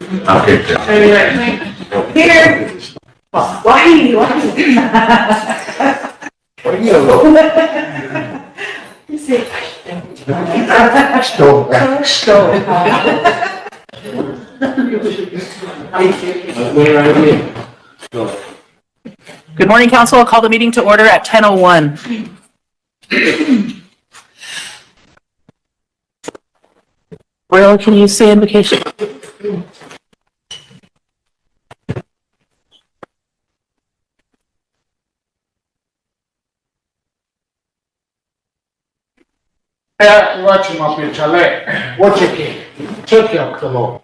Okay. Here. Why? You say. Stove back. Stove. Good morning, Council. I'll call the meeting to order at 10:01. Royal, can you say invocation? Watching my picture, like, watch it, check out the law.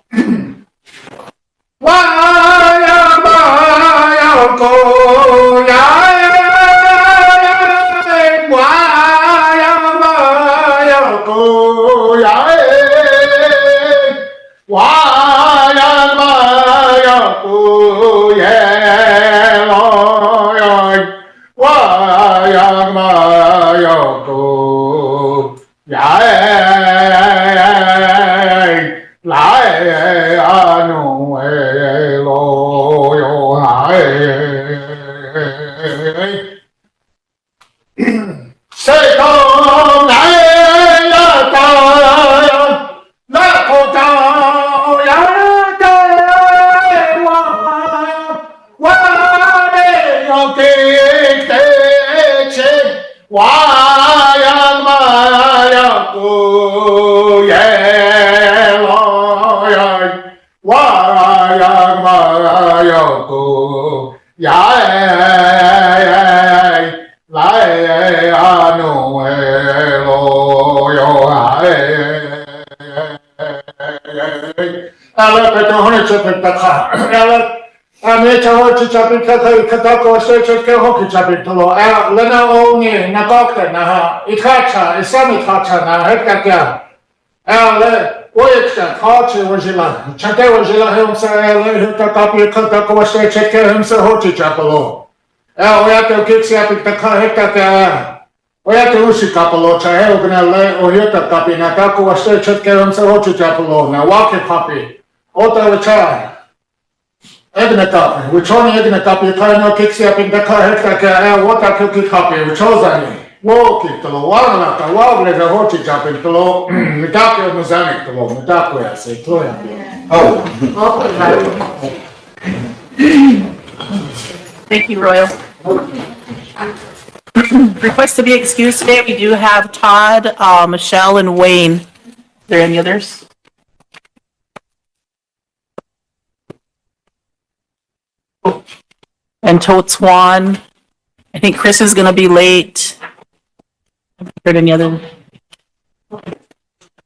Thank you, Royal. Request to be excused today. We do have Todd, Michelle, and Wayne. Are there any others? And Totes Swan. I think Chris is going to be late. Haven't heard any other?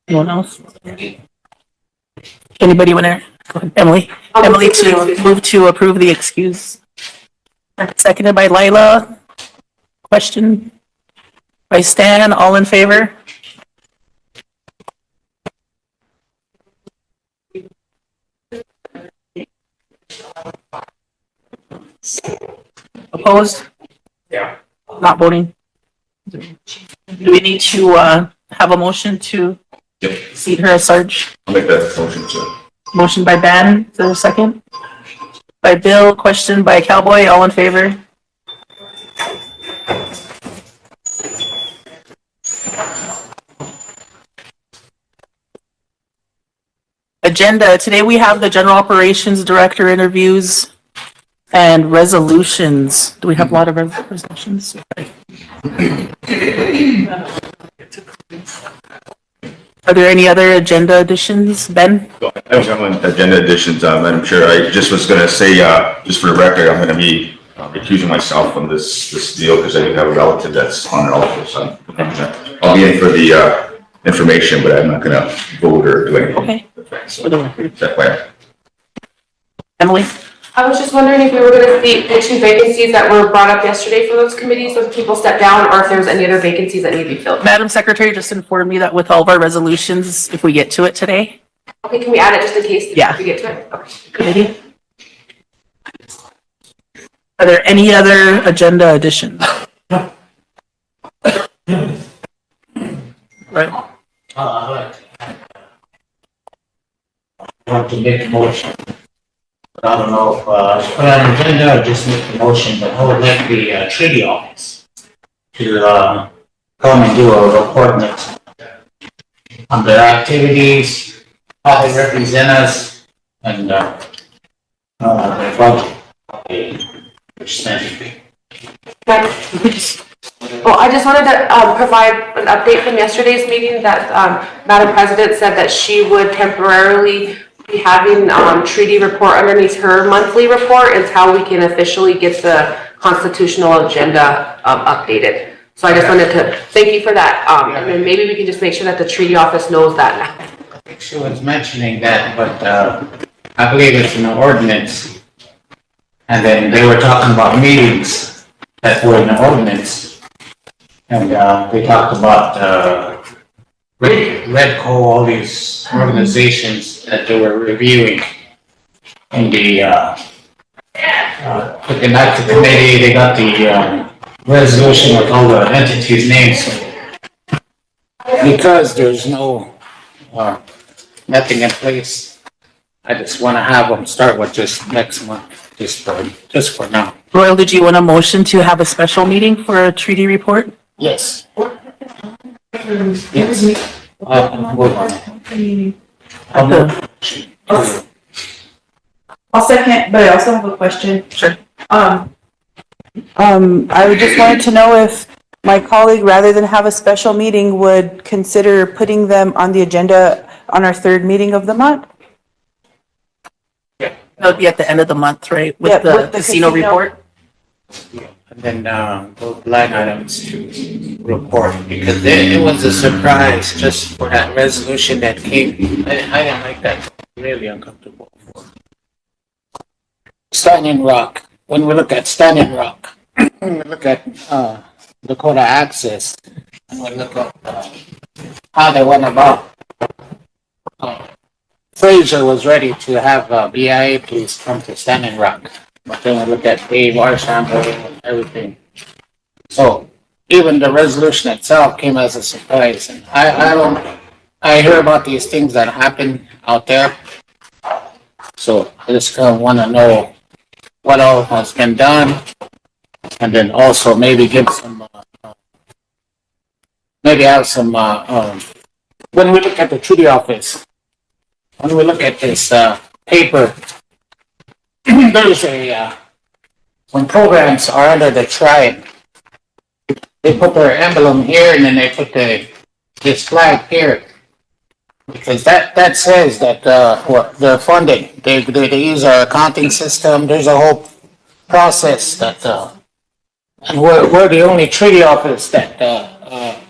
Anyone else? Anybody want to? Go ahead, Emily. Emily to move to approve the excuse. Seconded by Lila. Question by Stan. All in favor? Opposed? Yeah. Not voting? Do we need to have a motion to seat her as Sarge? I'll make that motion, sir. Motion by Ben. Is there a second? By Bill. Question by Cowboy. All in favor? Agenda. Today we have the General Operations Director interviews and resolutions. Do we have a lot of resolutions? Are there any other agenda additions, Ben? I don't have any agenda additions, Madam Chair. I just was going to say, just for the record, I'm going to be recusing myself from this deal because I do have a relative that's on it also. So I'll be in for the information, but I'm not going to vote or do anything. Okay. So, that way. Emily? I was just wondering if we were going to see the 2 vacancies that were brought up yesterday for those committees, if people stepped down, or if there was any other vacancies that need to be filled. Madam Secretary just informed me that with all of our resolutions, if we get to it today. Okay, can we add it just in case Yeah. we get to it? Okay. Committee? Are there any other agenda additions? Right. I want to make a motion I don't know if, put on an agenda or just make the motion, but I would like the, treaty office to, come and do a report next month on their activities, how they represent us, and, their budget, their spending. Well, I just wanted to provide an update from yesterday's meeting that Madam President said that she would temporarily be having treaty report underneath her monthly report until we can officially get the constitutional agenda updated. So I just wanted to thank you for that. And then maybe we can just make sure that the treaty office knows that now. I think she was mentioning that, but, I believe it's in the ordinance. And then they were talking about meetings that were in the ordinance. And, they talked about, Redco, all these organizations that they were reviewing in the, with the NACTA committee, they got the, resolution with all the entities' names. Because there's no, nothing in place, I just wanna have them start with just next month, just for now. Royal, did you want a motion to have a special meeting for a treaty report? Yes. Yes. Move on. I'll second, but I also have a question. Sure. I just wanted to know if my colleague, rather than have a special meeting, would consider putting them on the agenda on our third meeting of the month? That would be at the end of the month, right? Yeah, With the with the casino casino. report? And then, those line items to report, because it was a surprise just for that resolution that came. I didn't like that, really uncomfortable. Standing Rock, when we look at Standing Rock, when we look at, Dakota Access, and we look at, how they went about. Fraser was ready to have, BIA police come to Standing Rock. But then we look at Dave Arshamble and everything. So even the resolution itself came as a surprise. And I hear about these things that happen out there. So I just kind of want to know what all has been done. And then also maybe give some, maybe have some, when we look at the treaty office, when we look at this, paper, there's a, when programs are under the tribe, they put their emblem here and then they put this flag here. Because that says that, what, they're funding, they use our accounting system, there's a whole process that, and we're the only treaty office that,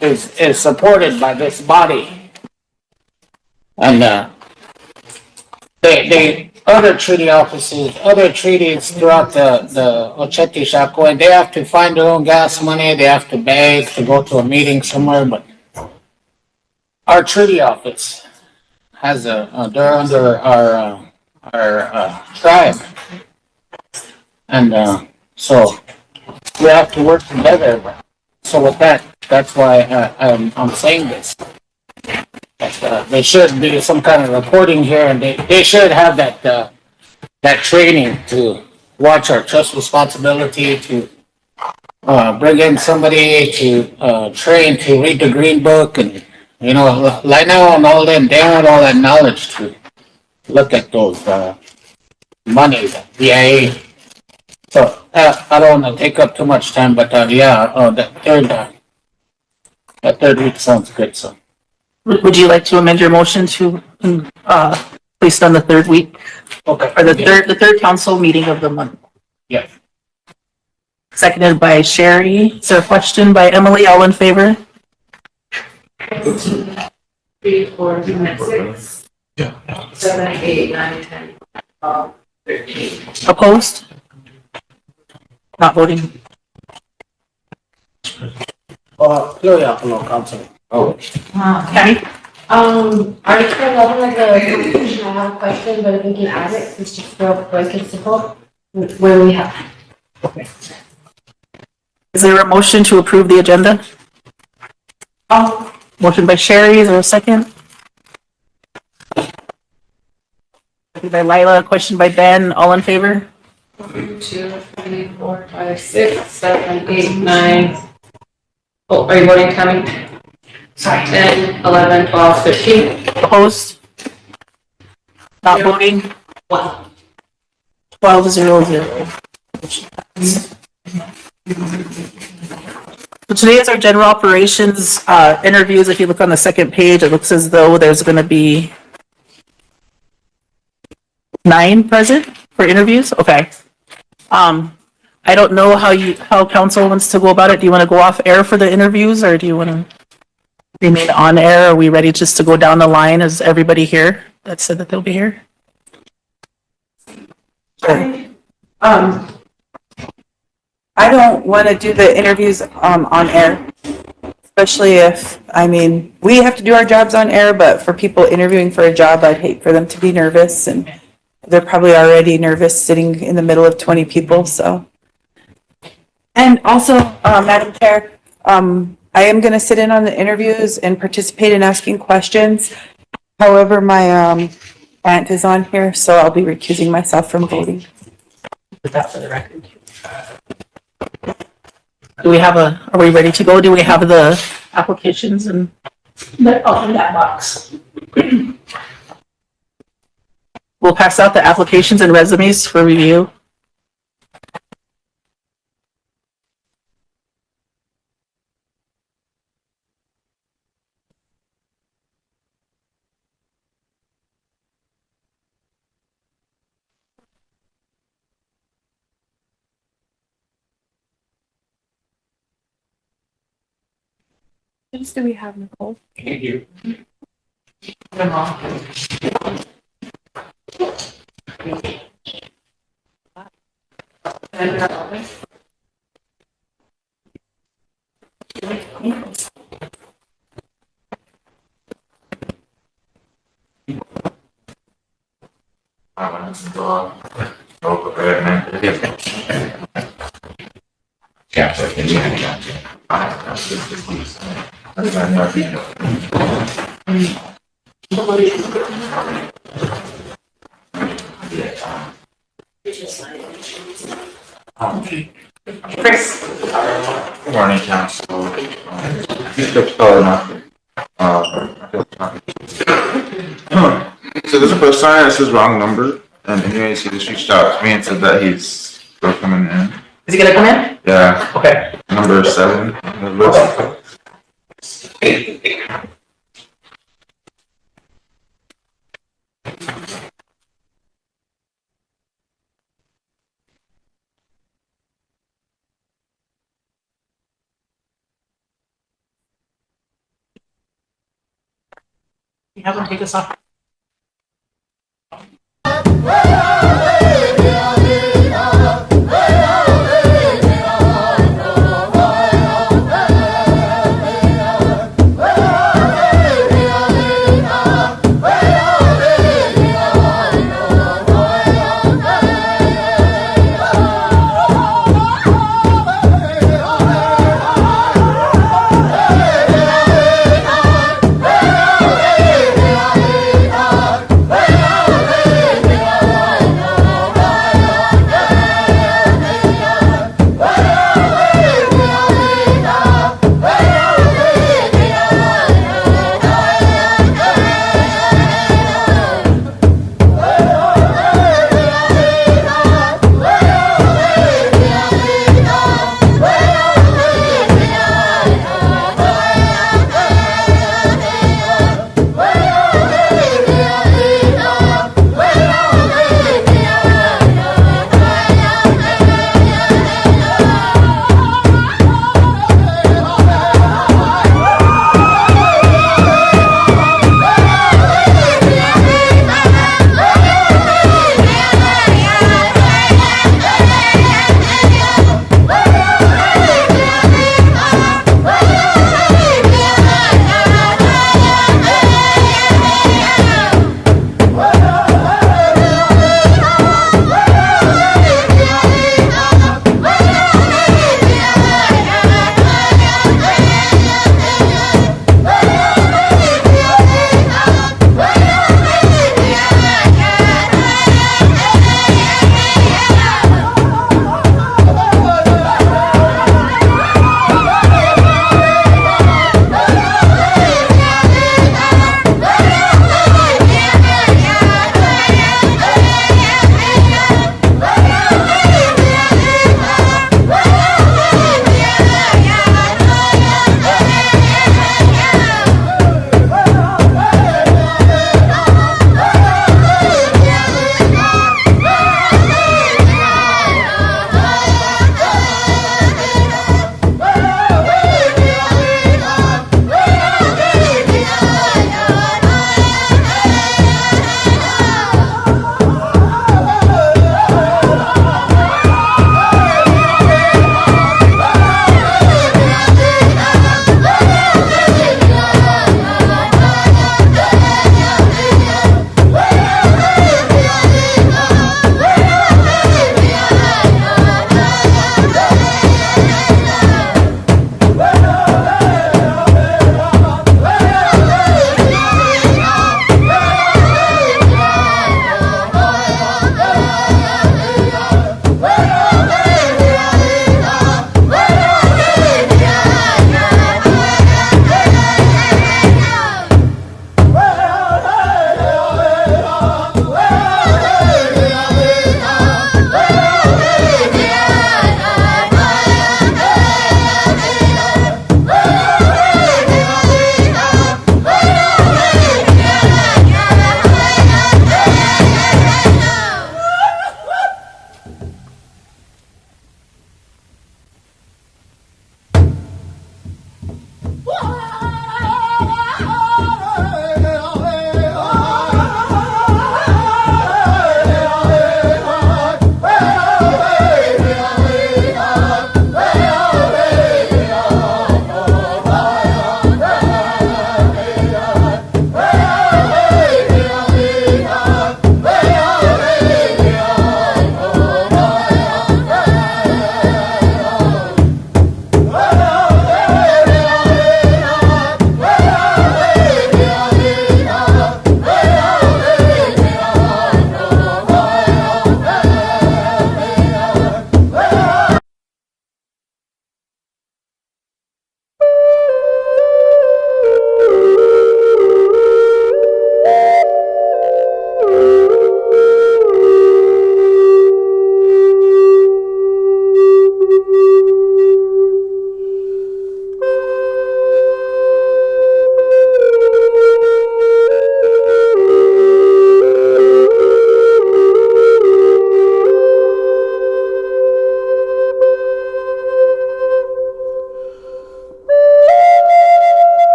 is supported by this body. And, they other treaty offices, other treaties throughout the Ocheti Shako, and they have to find their own gas money, they have to beg to go to a meeting somewhere, but our treaty office has they're under our tribe. And, so we have to work together. So with that, that's why I'm saying this. There should be some kind of reporting here, and they should have that training to watch our trust responsibility, to bring in somebody to train to read the green book, and lie now on all them, they have all that knowledge to look at those money, the BIA. So I don't want to take up too much time, but that third week sounds good. So. Would you like to amend your motion to, placed on the third week, Okay. or the third council meeting of the month? Yeah. Seconded by Sherry. Is there a question by Emily? All in favor? 3, 4, 5, 6, 7, 8, 9, 10, 12, 13. Opposed? Not voting? Council. Oh, Tammy? Article 11 of the Constitution, I have a question, but if we can add it, it's just real quick and simple. Where we have. Is there a motion to approve the agenda? Motion by Sherry, is there a second? Seconded by Lila, question by Ben, all in favor? 1, 2, 3, 4, 5, 6, 7, 8, 9. Oh, are you voting, Tammy? Sorry. 10, 11, 12, 13. Opposed? Not Zero. voting? 1. 12-0-0. So today is our general operations interviews. If you look on the second page, it looks as though there's going to be 9 present for interviews. Okay. I don't know how council wants to go about it. Do you want to go off air for the interviews, or do you want to remain on air? Are we ready just to go down the line? Is everybody here that said that they'll be here? I don't want to do the interviews on air, especially if, I mean, we have to do our jobs on air, but for people interviewing for a job, I'd hate for them to be nervous, and they're probably already nervous sitting in the middle of 20 people, so. And also, Madam Chair, I am going to sit in on the interviews and participate in asking questions. However, my aunt is on here, so I'll be recusing myself from voting. Put that for the record. Do we have are we ready to go? Do we have the applications and, in that box? We'll pass out the applications and resumes for review. Do we have Nicole? Thank you. Chris. Good morning, council. So there's a post sign that says wrong number, and anyways, he just reached out to me and said that he's still coming in. Is he gonna come in? Yeah, Okay. number 7. on the list. You have him take us off.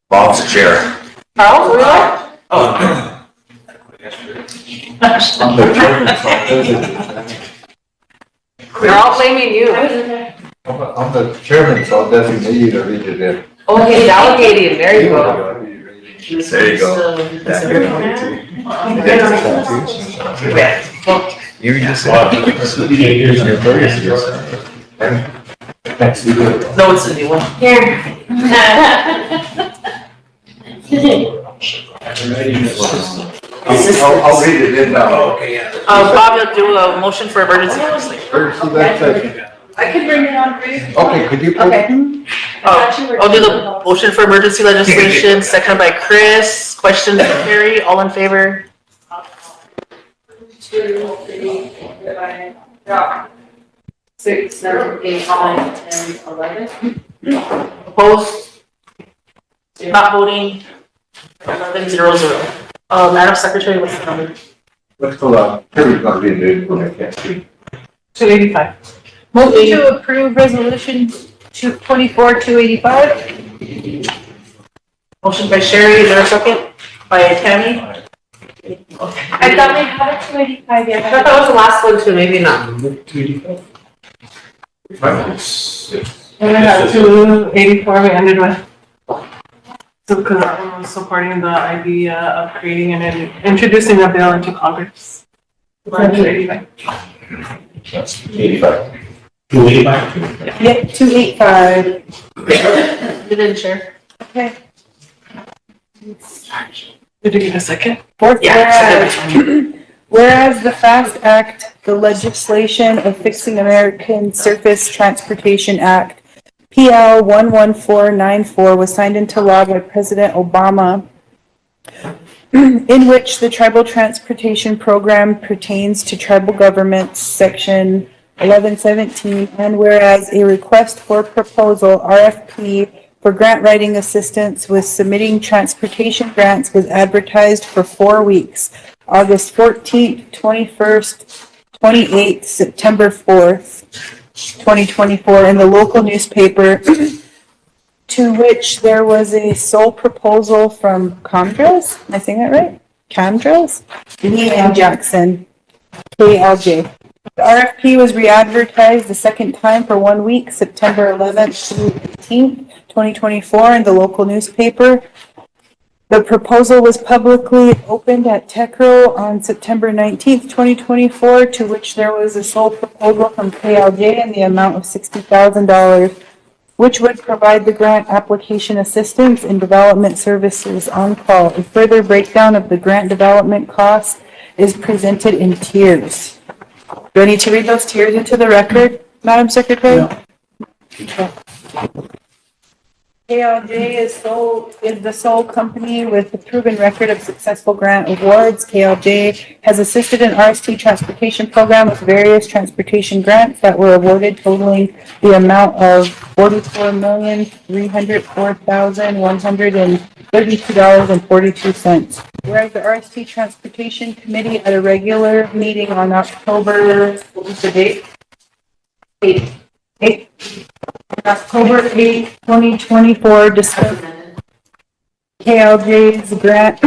Bob's the chair. Charles, were you there? They're all blaming you. I'm the chairman, so I'll designate you to read it in. Okay, delegating, there you go. There you go. You just said. No, it's a new one. I'll read it in now. Bob, you'll do a motion for emergency legislation. I can bring it on for you. Okay, could you? I'll do the motion for emergency legislation, seconded by Chris. Question to Carrie, all in favor? 2, 3, 4, 5, 6, 7, 8, 9, 10, 11. Opposed? Not voting? 11-0-0. Madam Secretary, what's the number? Let's go on. Terry's gonna read it when I can't see. 285. Motion to approve resolution 24-285. Motion by Sherry, is there a second? By Tammy? I thought they had a 285 yet. I thought that was the last one too, maybe not. And I have 284 we ended with. So, because I was supporting the idea of creating and introducing a bill into Congress. That's 85. 285. Yep, 285. You didn't share? Okay. Did you get a second? Fourth, Yeah. whereas the FAST Act, the legislation of Fixing American Surface Transportation Act, PL 11494, was signed into law by President Obama, in which the Tribal Transportation Program pertains to tribal governments, Section 1117, and whereas a request for proposal, RFP, for grant writing assistance with submitting transportation grants was advertised for 4 weeks, August 14th, 21st, 28th, September 4th, 2024, in the local newspaper, to which there was a sole proposal from Condress, am I saying that right? Condress? Lee and Jackson, KLJ. The RFP was re-advertised the second time for 1 week, September 11th through 18th, 2024, in the local newspaper. The proposal was publicly opened at TechRO on September 19th, 2024, to which there was a sole proposal from KLJ in the amount of $60,000, which would provide the grant application assistance and development services on call. A further breakdown of the grant development costs is presented in tiers. Do I need to read those tiers into the record, Madam Secretary? Okay. KLJ is the sole company with a proven record of successful grant awards. KLJ has assisted an RST transportation program with various transportation grants that were awarded, totaling the amount of $44,304,132.42. Whereas the RST Transportation Committee at a regular meeting on October, what was the date? 8. October 8th, 2024, discussed KLJ's grant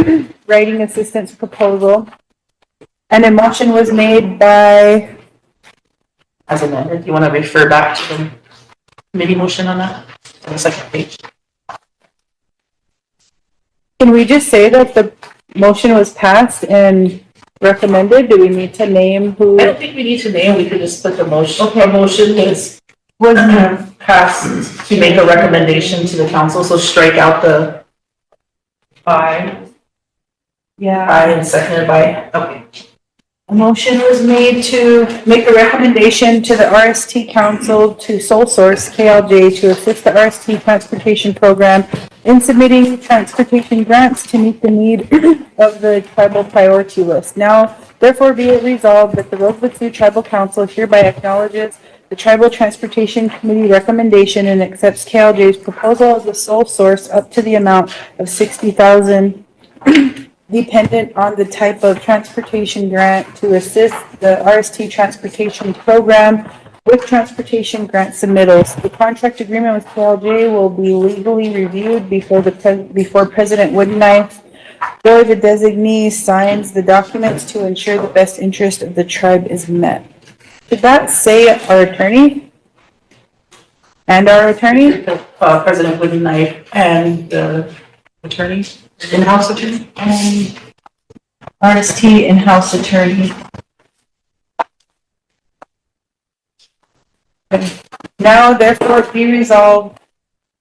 writing assistance proposal. And a motion was made by, As amended, you want to refer back to the committee motion on that? On the second page. can we just say that the motion was passed and recommended? Do we need to name who? I don't think we need to name, we could just put the motion. Okay, motion was passed to make a recommendation to the council, so strike out the by Yeah. and seconded by, okay. A motion was made to make a recommendation to the RST Council to sole source KLJ to assist the RST Transportation Program in submitting transportation grants to meet the need of the tribal priority list. Now, therefore be it resolved that the Rosebud Sioux Tribal Council hereby acknowledges the Tribal Transportation Committee recommendation and accepts KLJ's proposal as the sole source up to the amount of $60,000 dependent on the type of transportation grant to assist the RST Transportation Program with transportation grant submittals. The contract agreement with KLJ will be legally reviewed before before President Woodenknife or the designee signs the documents to ensure the best interest of the tribe is met. Did that say our attorney? And our attorney? President Woodenknife and the attorney, in-house attorney? And RST in-house attorney. Now therefore be resolved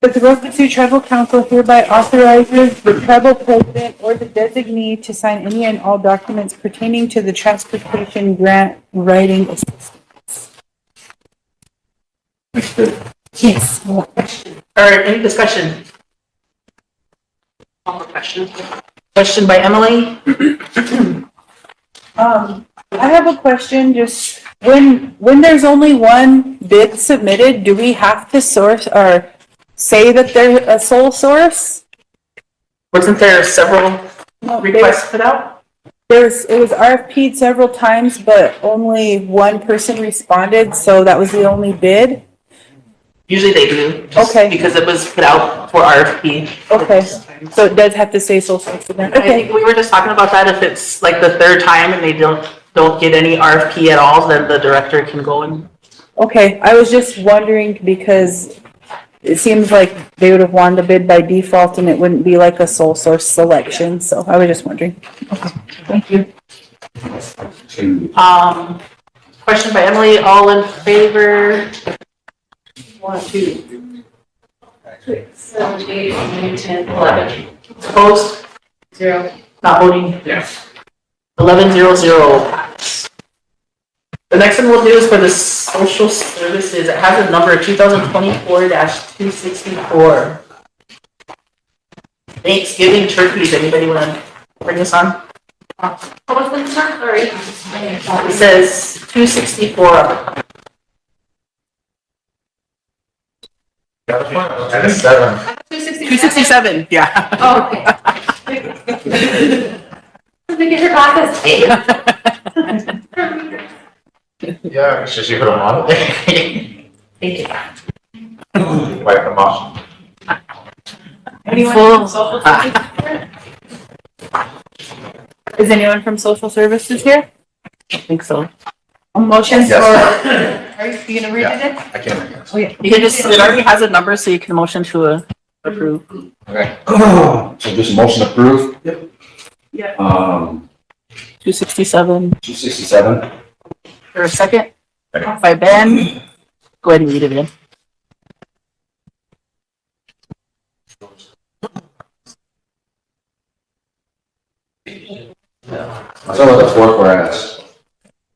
that the Rosebud Sioux Tribal Council hereby authorizes the tribal president or the designee to sign any and all documents pertaining to the transportation grant writing assistance. Yes. All right, any discussion? All questions? Question by Emily? I have a question, just when there's only one bid submitted, do we have to source or say that they're a sole source? Wasn't there several requests put out? It was RFP'd several times, but only one person responded, so that was the only bid? Usually they do. just Okay. Because it was put out for RFP. Okay, so it does have to say sole source in there, I okay. think we were just talking about that, if it's like the third time and they don't get any RFP at all, then the director can go and. Okay, I was just wondering because it seems like they would have wanted to bid by default and it wouldn't be like a sole source selection, so I was just wondering. Okay, thank you. Question by Emily, all in favor? 1, 2, 7, 8, 9, 10, 11. opposed? 0. Not voting? Yes. 11-0-0. The next one we'll do is for the social services. It has a number 2024-264. Thanksgiving turkeys. Anybody want to bring this on? What was the number? Sorry. It says 264. And it's 7. 267. Yeah. Oh, okay. Let me get your glasses. Yeah, it's just you put them on. Thank you. Wipe them off. Anyone Full- from social services here? Is anyone from social services here? I think so. A motion for, Yes. are you gonna read it? I can't. Oh, yeah. You can just, it already has a number, so you can motion to approve. Okay. So just motion approved. Yeah. 267. 267. For a second? By Ben. Go ahead and read it in. I'll start with the fourth whereas.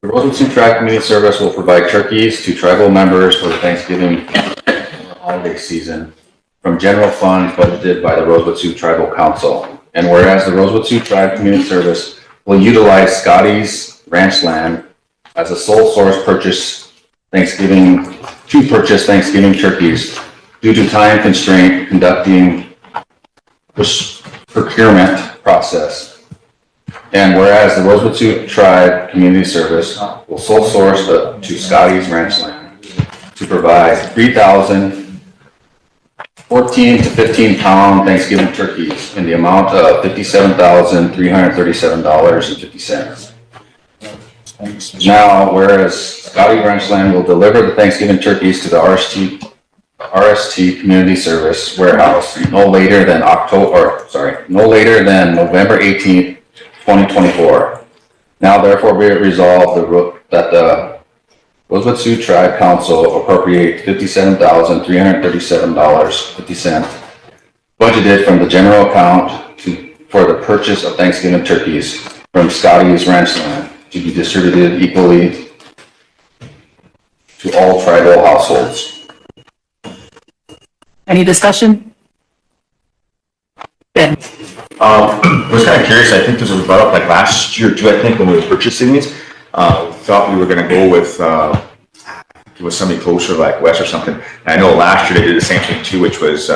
The Rosebud Sioux Tribe Community Service will provide turkeys to tribal members for the Thanksgiving holiday season from general funds budgeted by the Rosebud Sioux Tribal Council. And whereas the Rosebud Sioux Tribe Community Service will utilize Scotty's ranch land as a sole source to purchase Thanksgiving turkeys due to time constraint conducting this procurement process. And whereas the Rosebud Sioux Tribe Community Service will sole source to Scotty's ranch land to provide 3,000 14 to 15 pound Thanksgiving turkeys in the amount of $57,337.50. Now, whereas Scotty Ranchland will deliver the Thanksgiving turkeys to the RST Community Service warehouse no later than November 18th, 2024. Now, therefore, be it resolved that the Rosebud Sioux Tribe Council appropriate $57,337.50 budgeted from the general account for the purchase of Thanksgiving turkeys from Scotty's Ranchland to be distributed equally to all tribal households. Any discussion? Ben? I was kind of curious, I think this was brought up like last year too, I think, when we were purchasing these. Thought we were gonna go with, it was somebody closer like West or something. And I know last year they did the same thing too, which was,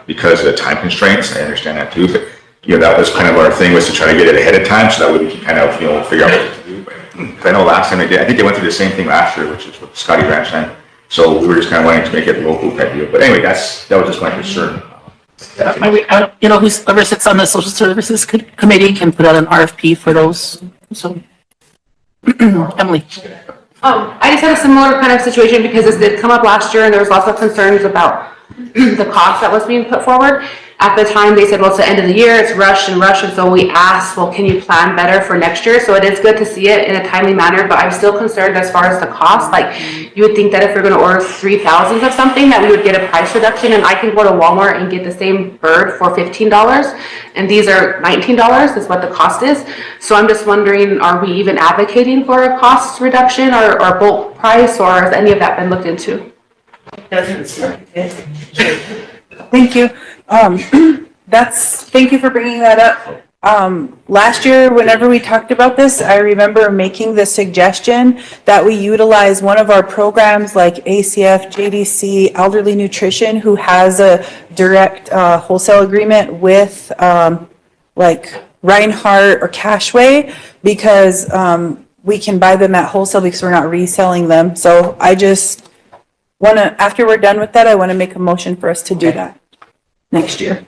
because of the time constraints, I understand that too, but, you know, that was kind of our thing, was to try to get it ahead of time, so that way we can kind of, you know, figure out what to do. But I know last time they did, I think they went through the same thing last year, which is with Scotty Ranchland. So we were just kind of wanting to make it a local type deal. But anyway, that was just my concern. You know, whoever sits on the social services committee can put out an RFP for those, so. Emily. I just had a similar kind of situation because this did come up last year and there was lots of concerns about the cost that was being put forward. At the time, they said, well, it's the end of the year, it's rushed, and so we asked, well, can you plan better for next year? So it is good to see it in a timely manner, but I'm still concerned as far as the cost. Like, you would think that if we're gonna order 3,000 of something, that we would get a price reduction, and I can go to Walmart and get the same bird for $15, and these are $19, is what the cost is. So I'm just wondering, are we even advocating for a cost reduction or bulk price, or has any of that been looked into? Thank you. Thank you for bringing that up. Last year, whenever we talked about this, I remember making the suggestion that we utilize one of our programs like ACF, JDC, Elderly Nutrition, who has a direct wholesale agreement with like Reinhardt or Cashway, because we can buy them at wholesale because we're not reselling them. So I just want to, after we're done with that, I want to make a motion for us to do that next year.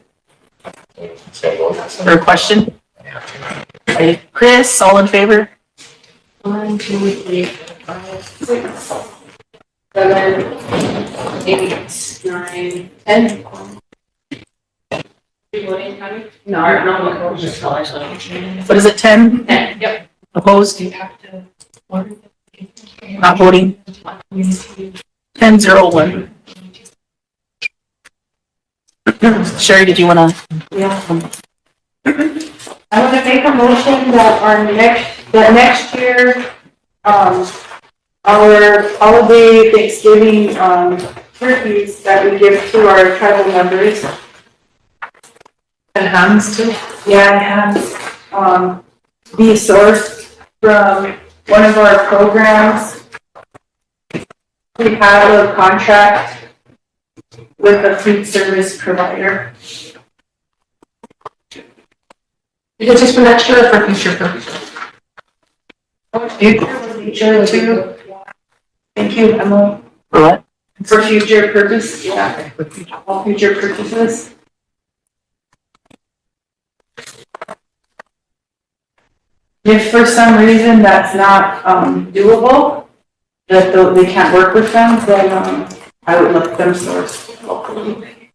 For a question? Okay, Chris, all in favor? 1, 2, 3, 4, 5, 6, 7, 8, 9, 10. Voting, Connie? No, just What is it, 10? 10, yep. Opposed? You have to order. Not voting? 10-0-1. Sherry, did you want to? Yeah. I want to make a motion that next year, our holiday Thanksgiving, turkeys that we give to our tribal members. And hams too. Yeah, and hams, be sourced from one of our programs. We have a contract with a food service provider. Is it just for next year or for future purposes? Future too. Thank you, Emily. For what? For future purpose, yeah, all future purposes. If for some reason that's not, doable, that they can't work with them, then, I would let them source locally.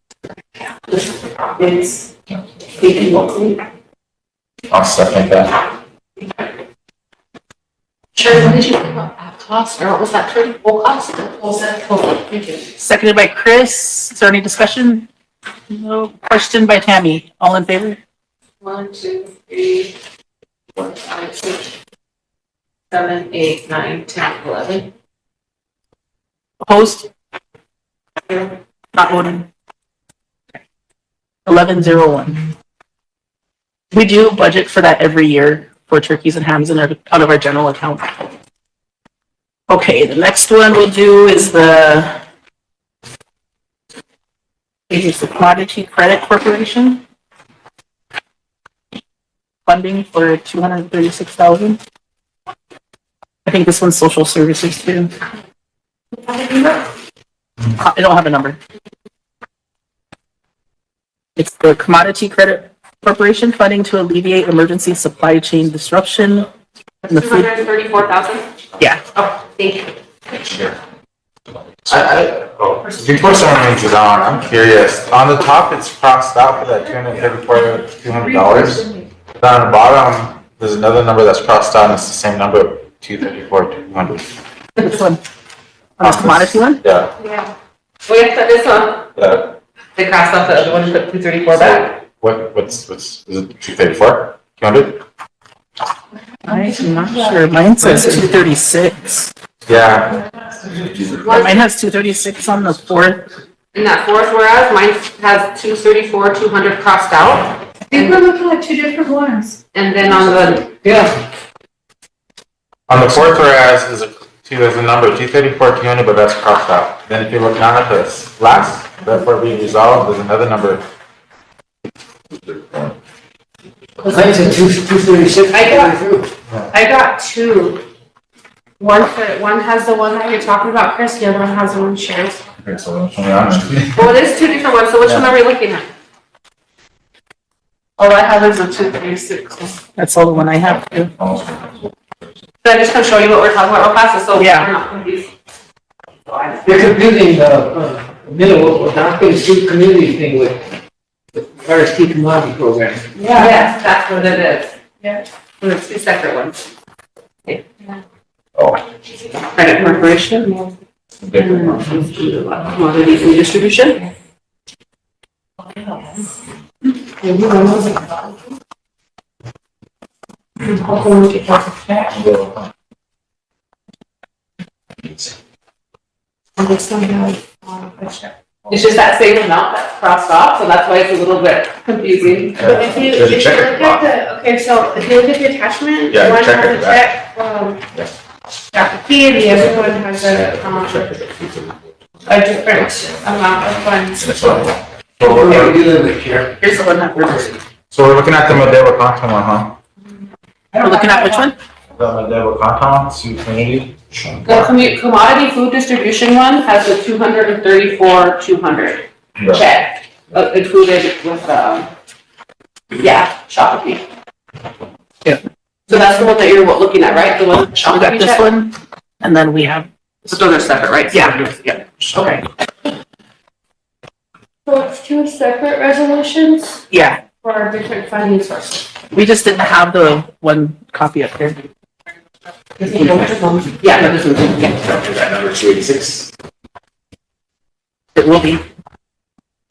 It's taken locally. I'll second that. Sure, what did you think about that cost, or what was that turkey full cost? Thank you. Seconded by Chris. Is there any discussion? No. Question by Tammy. All in favor? 1, 2, 3, 4, 5, 6, 7, 8, 9, 10, 11. Opposed? Not voting. 11-0-1. We do budget for that every year for turkeys and hams out of our general account. Okay, the next one we'll do is the Commodity Credit Corporation. Funding for $236,000. I think this one's social services too. I don't have a number. It's the Commodity Credit Corporation funding to alleviate emergency supply chain disruption. In the food. 234,000? Yeah. Oh, thank you. Before someone moves it on, I'm curious, on the top, it's crossed out for that $234,200. Down the bottom, there's another number that's crossed out, and it's the same number, 234,200. This one. On the commodity one? Yeah, Yeah. We have to put this one. yeah. They crossed off the other one and put 234 back. What's, is it 234? 200? I'm not sure. Mine says 236. Yeah. Mine has 236 on the fourth. In that fourth whereas, mine has 234, 200 crossed out. I think we're looking at two different ones. And then on the, On the fourth whereas, there's a number, 234,200, but that's crossed out. Then if you look down at this last, therefore being resolved, there's another number. I got two. One has the one that you're talking about, Chris, the other one has the one shares. Okay, so which one are we on? Well, it is two different ones, so which one are we looking at? All I have is a 236. That's all the one I have too. So I just can show you what we're talking about real fast, so Yeah. we're not confused. You're confusing the middle, the Downfield Sioux community thing with the RST commodity program. Yes, that's what it is. Yeah. So it's two separate ones. Oh. Credit corporation. Commodities and distribution. It's just that same amount that's crossed off, so that's why it's a little bit confusing. But if you look at the, okay, so if you look at the attachment, Yeah, one check has it a back. check from Dr. P, and the other one has a different amount of funds. So what are we dealing with here? Here's the one that we're. So we're looking at the Madera Canton one, huh? We're looking at which one? The Madera Canton, Sioux community. The commodity food distribution one has a 234,200 check, included with, Shopee. Yeah. So that's the one that you're looking at, right? The one with We got Shopee this check? one, and then we have, So those are separate, right? Yeah. Yeah, okay. So it's two separate resolutions yeah, for different funding sources. we just didn't have the one copy up there. Yeah, no, this one's, yeah. That number 286. It will be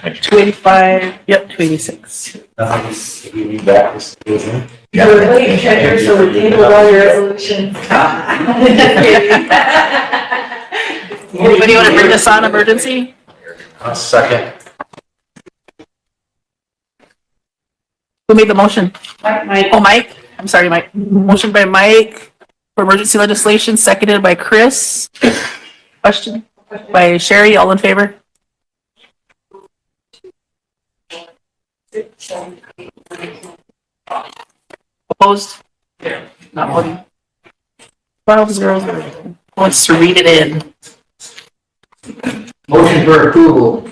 285, yep, 286. You read that, this is it. We're late, treasurer, so we table all your resolutions. Anybody want to bring this on emergency? A second. Who made the motion? Mike. Oh, Mike. I'm sorry, Mike. Motion by Mike for emergency legislation, seconded by Chris. Question by Sherry, all in favor? Opposed? Not voting. 12-0. Wants to read it in. Motion for approval.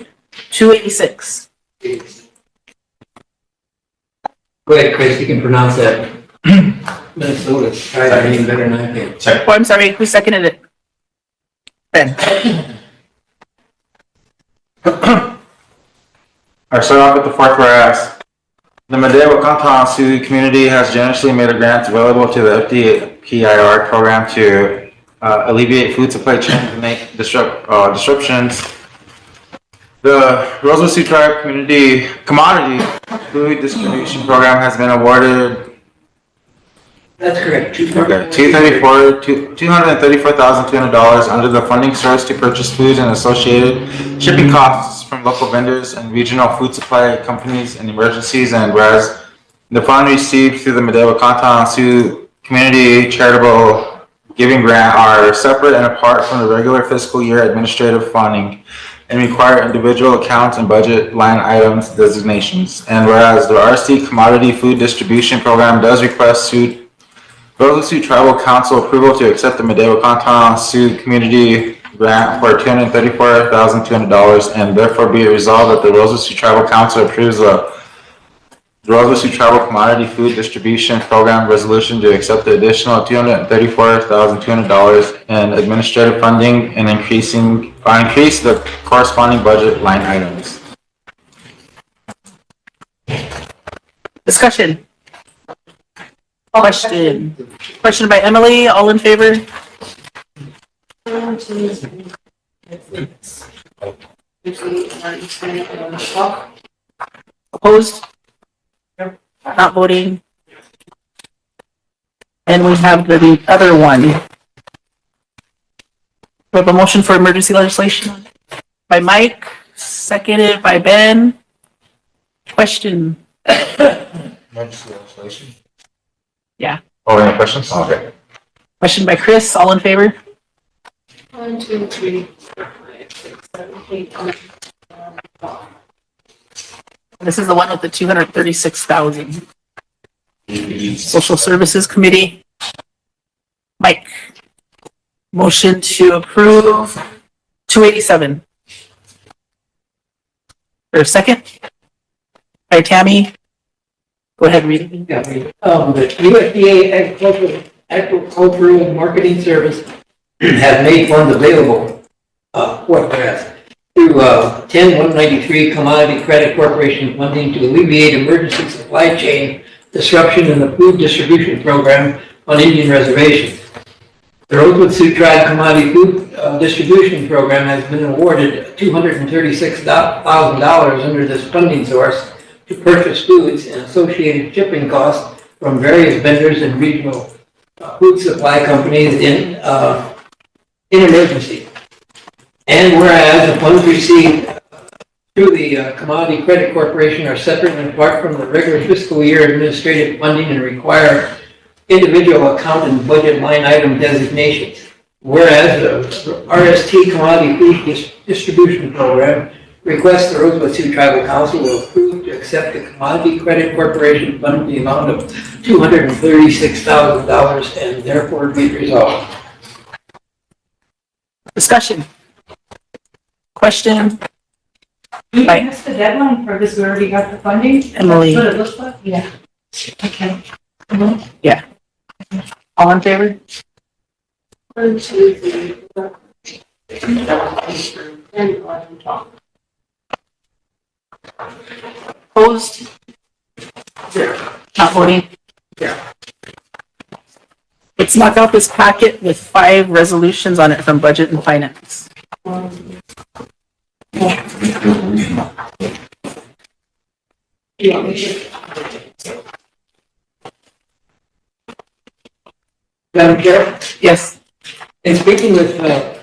286. Go ahead, Chris, you can pronounce that. Minnesota, try that name better than I can. Oh, I'm sorry, who seconded it? Ben. Alright, start off with the fourth whereas. The Madera Canton Sioux community has generously made a grant available to the FDPIR program to alleviate food supply chain and make disruptions. The Rosebud Sioux Tribe Community Commodity Food Distribution Program has been awarded That's correct. $234,200 under the funding source to purchase food and associated shipping costs from local vendors and regional food supply companies in emergencies. And whereas the fund received through the Madera Canton Sioux Community Charitable Giving Grant are separate and apart from the regular fiscal year administrative funding and require individual accounts and budget line items designations. And whereas the RST Commodity Food Distribution Program does request Rosebud Sioux Tribal Council approval to accept the Madera Canton Sioux Community Grant for $234,200, and therefore be it resolved that the Rosebud Sioux Tribal Council approves the Rosebud Sioux Tribal Commodity Food Distribution Program resolution to accept the additional $234,200 in administrative funding and increase the corresponding budget line items. Discussion. Question by Emily, all in favor? Opposed? Not voting. And we have the other one. We have a motion for emergency legislation by Mike, seconded by Ben. Question. Emergency legislation? Yeah. Oh, any questions? Okay. Question by Chris, all in favor? 1, 2, 3, 4, 5, 6, 7, 8, 9. This is the one with the 236,000. Social Services Committee. Mike. Motion to approve 287. For a second? By Tammy. Go ahead, read it. Yeah, the USDA Agricultural Marketing Service has made funds available, through 10193 Commodity Credit Corporation funding to alleviate emergency supply chain disruption in the food distribution program on Indian reservations. The Rosebud Sioux Tribe Commodity Food Distribution Program has been awarded $236,000 under this funding source to purchase foods and associated shipping costs from various vendors and regional food supply companies in emergency. And whereas the funds received through the Commodity Credit Corporation are separate and apart from the regular fiscal year administrative funding and require individual account and budget line item designations. Whereas the RST Commodity Food Distribution Program requests the Rosebud Sioux Tribal Council will approve to accept the Commodity Credit Corporation fund in the amount of $236,000 and therefore be resolved. Discussion. Question? Right. That's the deadline for this, we already got the funding? Emily. That's what it looks like? Yeah. Okay. Yeah. All in favor? 1, 2, 3, 4, 10, 11, 12. Opposed? 0. Not voting? 0. Let's knock out this packet with 5 resolutions on it from Budget and Finance. Madam Chair, Yes. in speaking with the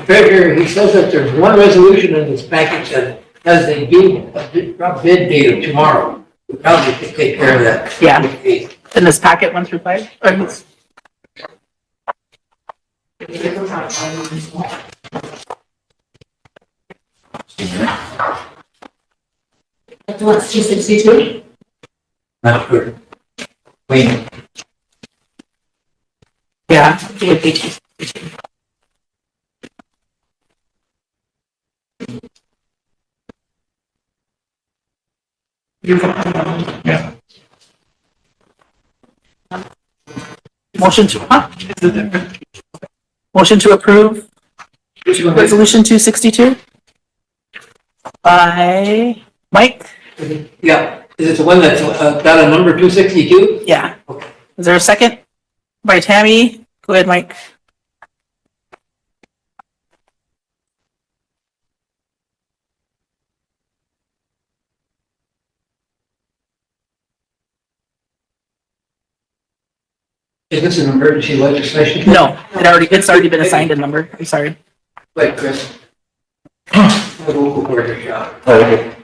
treasurer, he says that there's one resolution in this package that has a bid date of tomorrow. We probably could take care of that. Yeah. In this packet, 1 through 5? Or this- What's 262? Not sure. Wait. Yeah. Yeah. Motion to, Motion to approve Resolution 262 by Mike? Yeah, is it the one that's got a number 262? Yeah. Is there a second? By Tammy? Go ahead, Mike. Is this an emergency legislation? No, it's already been assigned a number. I'm sorry. Wait, Chris. The local border shop. Okay.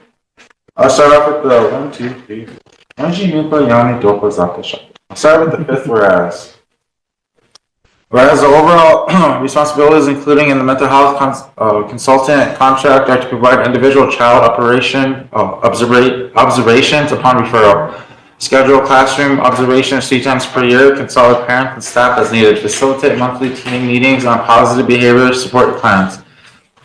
I'll start off with the 1, 2, 3. I'll start with the 5th whereas. Whereas the overall responsibilities, including in the mental health consultant contract, are to provide individual child observations upon referral. Schedule classroom observations 3 times per year, consult with parents and staff as needed, facilitate monthly team meetings on positive behavior support plans.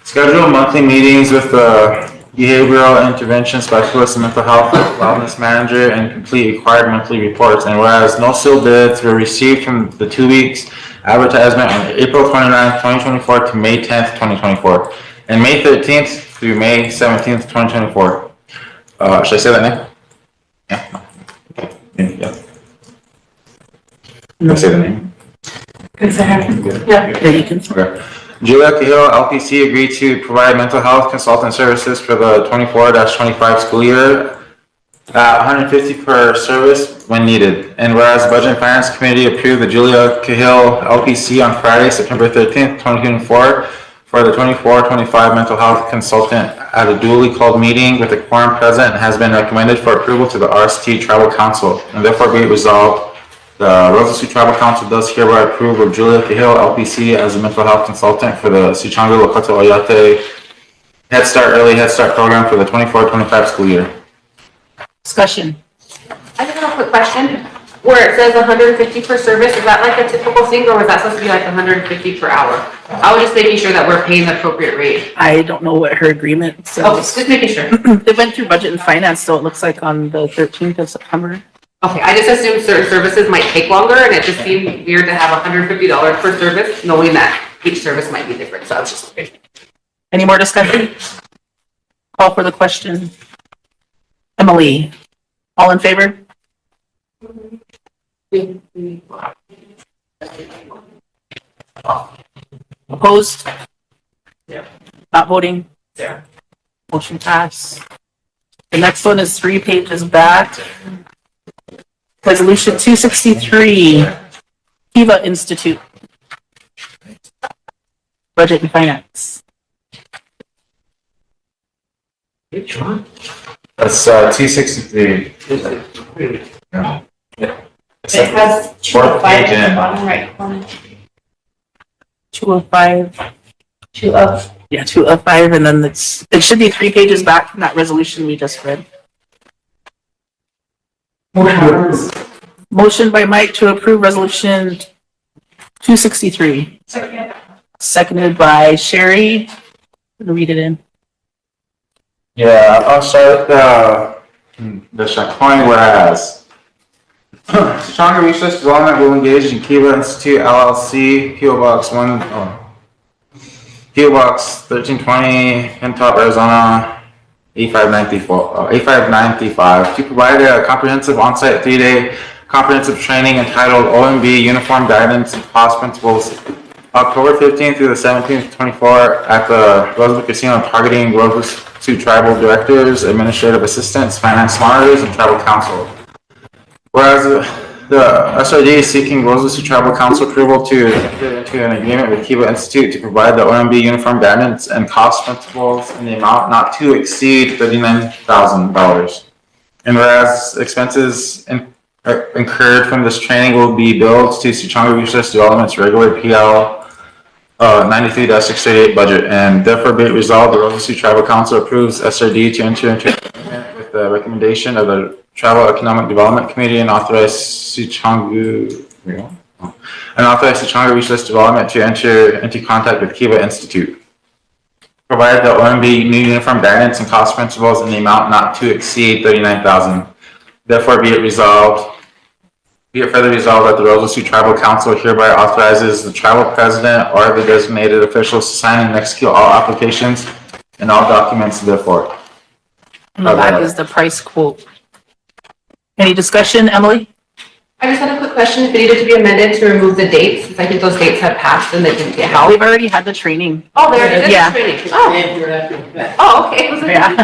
Schedule monthly meetings with the behavioral intervention specialist and mental health wellness manager and complete required monthly reports. And whereas no sealed bids were received from the 2 weeks advertisement on April 29th, 2024 to May 10th, 2024, and May 13th through May 17th, 2024. Should I say that name? Yeah. Yeah. Can I say the name? Yeah, you can. Okay. Julia Cahill, LPC, agreed to provide mental health consultant services for the 24-25 school year at $150 per service when needed. And whereas the Budget and Finance Committee approved the Julia Cahill, LPC on Friday, September 13th, 2024 for the 24-25 mental health consultant at a duly called meeting with a quorum present and has been recommended for approval to the RST Tribal Council. And therefore be it resolved, the Rosebud Sioux Tribal Council does hereby approve of Julia Cahill, LPC, as a mental health consultant for the Sichanga Lakota Oyate Head Start Early Head Start program for the 24-25 school year. Discussion. I have a quick question. where it says 150 per service, is that like a typical thing, or was that supposed to be like 150 per hour? I was just making sure that we're paying the appropriate rate. I don't know what her agreement says. Okay, just making sure. It went through budget and finance, so it looks like on the 13th of September. Okay, I just assumed certain services might take longer, and it just seemed weird to have $150 per service, knowing that each service might be different, so I was just wondering. Any more discussion? Call for the question. Emily, all in favor? Opposed? Yeah. Not voting? Yeah. Motion pass. The next one is 3 pages back. Resolution 263, Kiva Institute. Budget and Finance. Which one? That's, T63. Yeah. It has 205 at the bottom right corner. 205. 2 of. Yeah, 205, and then it should be 3 pages back from that resolution we just read. Motion by Mike to approve resolution 263. Second. Seconded by Sherry. Read it in. Yeah, I'll start with the Chacoin whereas. Stronger Research Development will engage in Kiva Institute LLC, PO Box 1320, Hilltop, Arizona, 8595, to provide a comprehensive on-site 3-day comprehensive training entitled OMB Uniform Guidance and Cost Principles, October 15th through the 17th, 24 at the Rosebud Casino, targeting Rosebud Tribal Directors, Administrative Assistants, Finance Monitors, and Tribal Council. Whereas the SRD is seeking Rosebud Tribal Council approval to enter into an agreement with Kiva Institute to provide the OMB Uniform Guidance and Cost Principles in the amount not to exceed $39,000. And whereas expenses incurred from this training will be billed to Sioux Research Development's regular PL 93-638 budget, and therefore be it resolved, the Rosebud Tribal Council approves SRD to enter into an agreement with the recommendation of the Tribal Economic Development Committee and authorize Sioux Research Development to enter into contact with Kiva Institute. Provide the OMB new uniform guidance and cost principles in the amount not to exceed $39,000. Therefore, be it further resolved that the Rosebud Tribal Council hereby authorizes the tribal president or the designated officials to sign and execute all applications and all documents therefore. And the back is the price quote. Any discussion, Emily? I just had a quick question, if it needed to be amended to remove the dates, since I think those dates had passed and they didn't get held. We've already had the training. Oh, there it is, Yeah. training. And you're after the fact. Oh, okay. Yeah.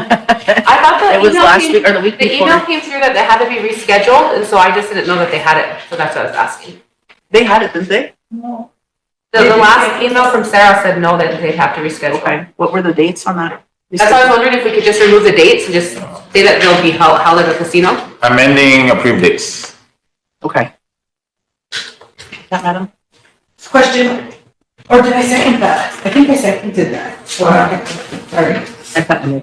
I thought the It was email last came- week or the week The before. email came through that they had to be rescheduled, and so I just didn't know that they had it, so that's what I was asking. They had it, didn't they? No. The last email from Sarah said no, that they'd have to reschedule. Okay. What were the dates on that? That's why I was wondering if we could just remove the dates and just say that they'll be held at the casino. Amending approved dates. Okay. That, madam? Question, or did I second that? I think I seconded that. Sorry. I thought you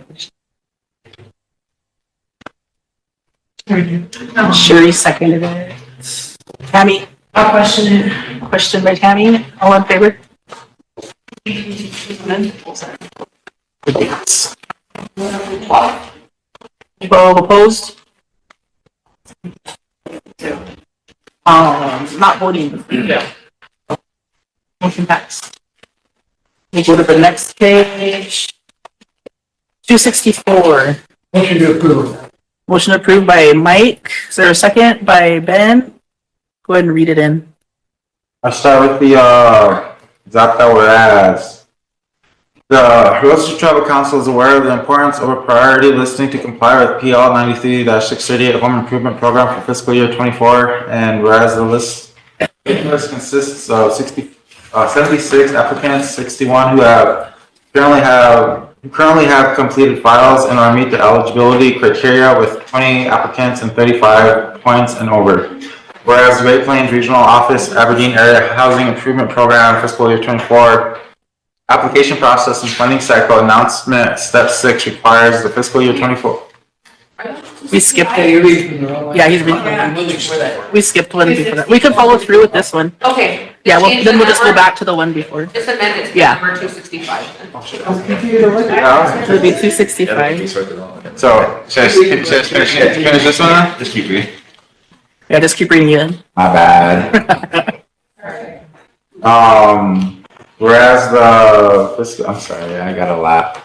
No. Sherry seconded it. Tammy, I'll question it. question by Tammy, all in favor? None? The dates. All opposed? Not voting. Yeah. Motion passed. We go to the next page. 264. Motion to approve. Motion approved by Mike. Is there a second by Ben? Go ahead and read it in. I'll start with the, Zapta whereas. The Rosebud Tribal Council is aware of the importance of a priority listing to comply with PL 93-638 Home Improvement Program for fiscal year 24, and whereas the list consists of 76 applicants, 61 who currently have completed files and are meet the eligibility criteria, with 20 applicants and 35 points and over. Whereas the Great Plains Regional Office Aberdeen Area Housing Improvement Program fiscal year 24 application process and funding cycle announcement step 6 requires the fiscal year 24 We skipped Yeah, it. you're reading from the wrong one. Yeah, he's reading. I wasn't sure that. We skipped one before that. We could follow through with this one. Okay. Yeah, well, Change then the we'll just go number. back to the one before. Just amend it to Yeah. number 265. It'll be 265. So, should I finish this one then? Just keep reading. Yeah, just keep reading it in. My bad. Whereas the fiscal, I'm sorry, I gotta laugh.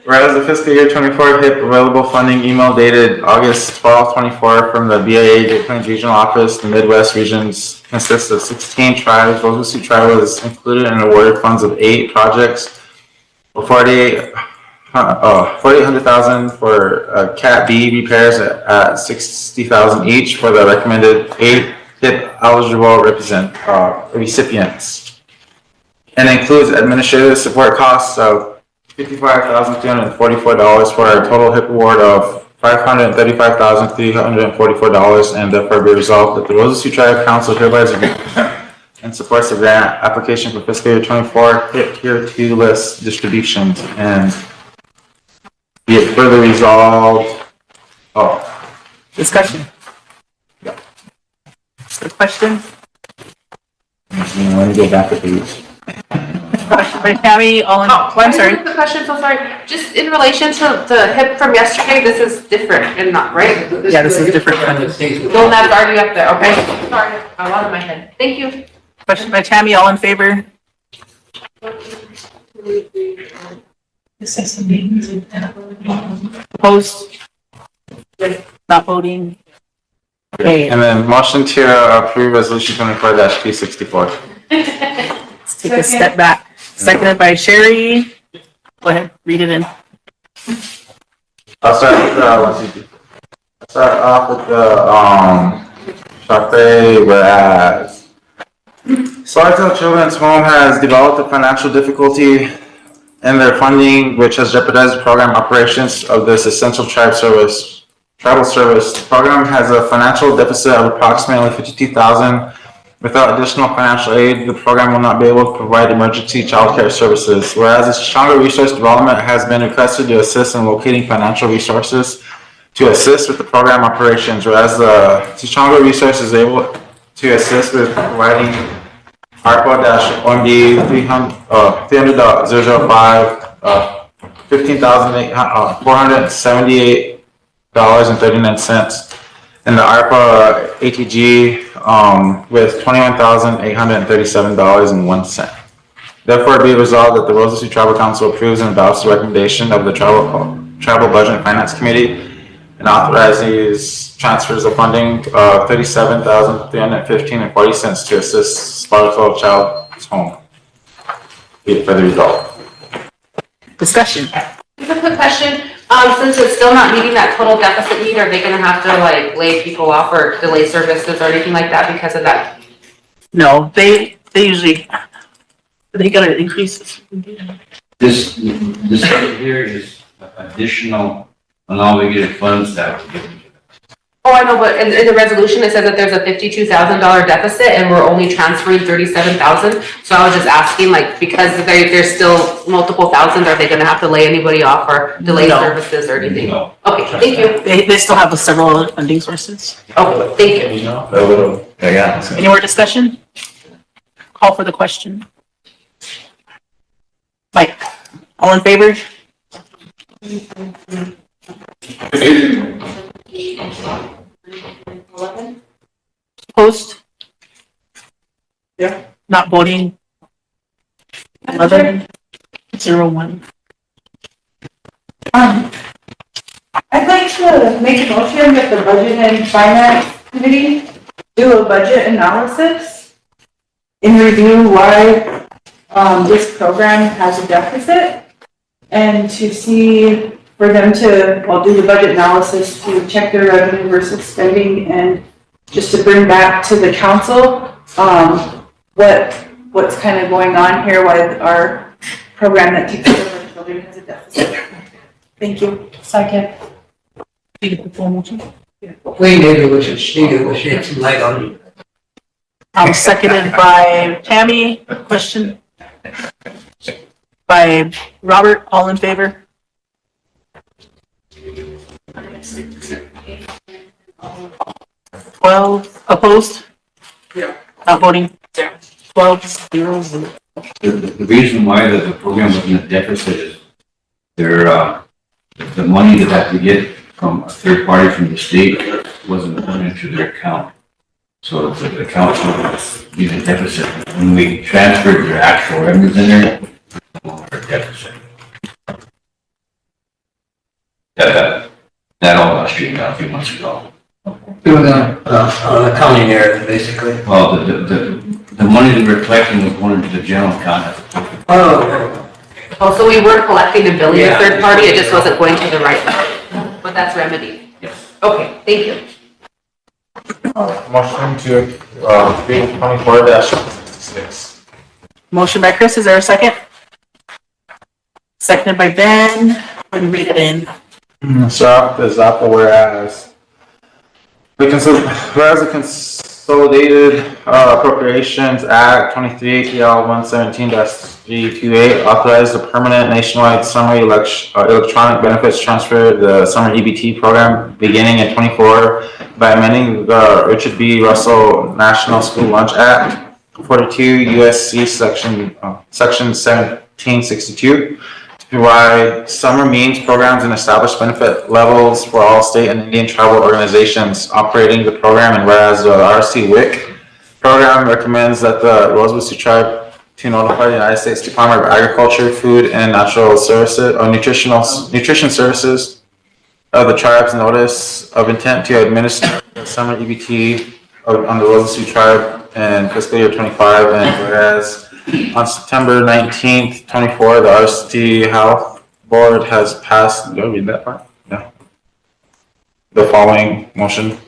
Whereas the fiscal year 24 HIP available funding email dated August 12, 24 from the BIA Great Plains Regional Office, the Midwest regions consists of 16 tribes. Rosebud Sioux Tribe was included and awarded funds of 8 projects. 4,800,000 for Cat B repairs at 60,000 each for the recommended 8 HIP eligible recipients. And includes administrative support costs of $55,344 for a total HIP award of $535,344, and therefore be resolved that the Rosebud Sioux Tribe Council hereby agrees and supports the grant application for fiscal year 24 HIP Tier 2 list distributions, and be it further resolved. Discussion. The question? Let me go back a page. Question by Tammy, all in, Oh, I'm sorry. The question, so sorry. Just in relation to the HIP from yesterday, this is different and not, right? Yeah, this is different. No, that's already up there, okay. Sorry, I'm out of my head. Thank you. Question by Tammy, all in favor? Opposed? Not voting? Okay, And then motion to approve resolution 24-264. let's take a step back. Seconded by Sherry. Go ahead, read it in. I'll start off with the, Shakre, whereas Sourdough Children's Home has developed a financial difficulty in their funding, which has jeopardized the program operations of this essential tribal service. The program has a financial deficit of approximately $52,000. Without additional financial aid, the program will not be able to provide emergency child care services. Whereas the Sioux Resource Development has been requested to assist in locating financial resources to assist with the program operations, whereas the Sioux Resource is able to assist with providing ARPA-OMD 300.005, $15,478.39, and the ARPA ATG with $21,837.01. Therefore, be resolved that the Rosebud Sioux Tribal Council approves and adopts the recommendation of the Tribal Budget and Finance Committee and authorizes transfers of funding of $37,315.40 to assist Sparkle Child's Home. Be it further resolved. Discussion. Just a quick question. Since it's still not meeting that total deficit need, are they gonna have to like lay people off or delay services or anything like that because of that? No, they usually, they gotta increase. This right here is additional unallocated funds that we're giving. Oh, I know, but in the resolution, it says that there's a $52,000 deficit and we're only transferring $37,000. So I was just asking, like, because there's still multiple thousands, are they gonna have to lay anybody off or delay No. services or anything? No. Okay, thank you. They still have several other funding sources. Okay, thank you. Yeah. Any more discussion? Call for the question. Mike, all in favor? Opposed? Yeah. Not voting? 11-0-1. I'd like to make a motion that the Budget and Finance Committee do a budget analysis and review why this program has a deficit, and to see for them to, well, do the budget analysis to check their revenue versus spending, and just to bring back to the council what's kind of going on here, why our program that takes care of our children has a deficit. Thank you. Second. You get the full motion? Wayne David, which is Steve, which shed some light on it. Seconded by Tammy. Question? By Robert, all in favor? 12 opposed? Yeah. Not voting? 12, 0. The reason why the program was in a deficit is the money that we get from a third party from the state wasn't put into their account. So the account was in a deficit. When we transferred their actual revenues in there, our deficit. That all got straightened out a few months ago. It was on accounting error, basically. Well, the money that we're collecting was going into the general account. Oh, so we were collecting and billing the Yeah. third party, it just wasn't going to the right one, but that's remedied. Yes. Okay, thank you. Motion to, create 24-66. Motion by Chris, is there a second? Seconded by Ben. And read it in. So is that whereas the Consolidated Appropriations Act 23 PL 117-328 authorized a permanent nationwide summary electronic benefits transfer, the summer EBT program beginning in 24 by amending the Richard B. Russell National School Lunch Act 42 USC section 1762 to provide summer means programs and establish benefit levels for all state and Indian tribal organizations operating the program. And whereas the RST WIC program recommends that the Rosebud Sioux tribe to notify the United States Department of Agriculture, Food and Natural Services or Nutrition Services of the tribe's notice of intent to administer the summer EBT on the Rosebud Sioux tribe in fiscal year 25. And whereas on September 19th, 24, the RST Health Board has passed, do I read that part? No. The following motion.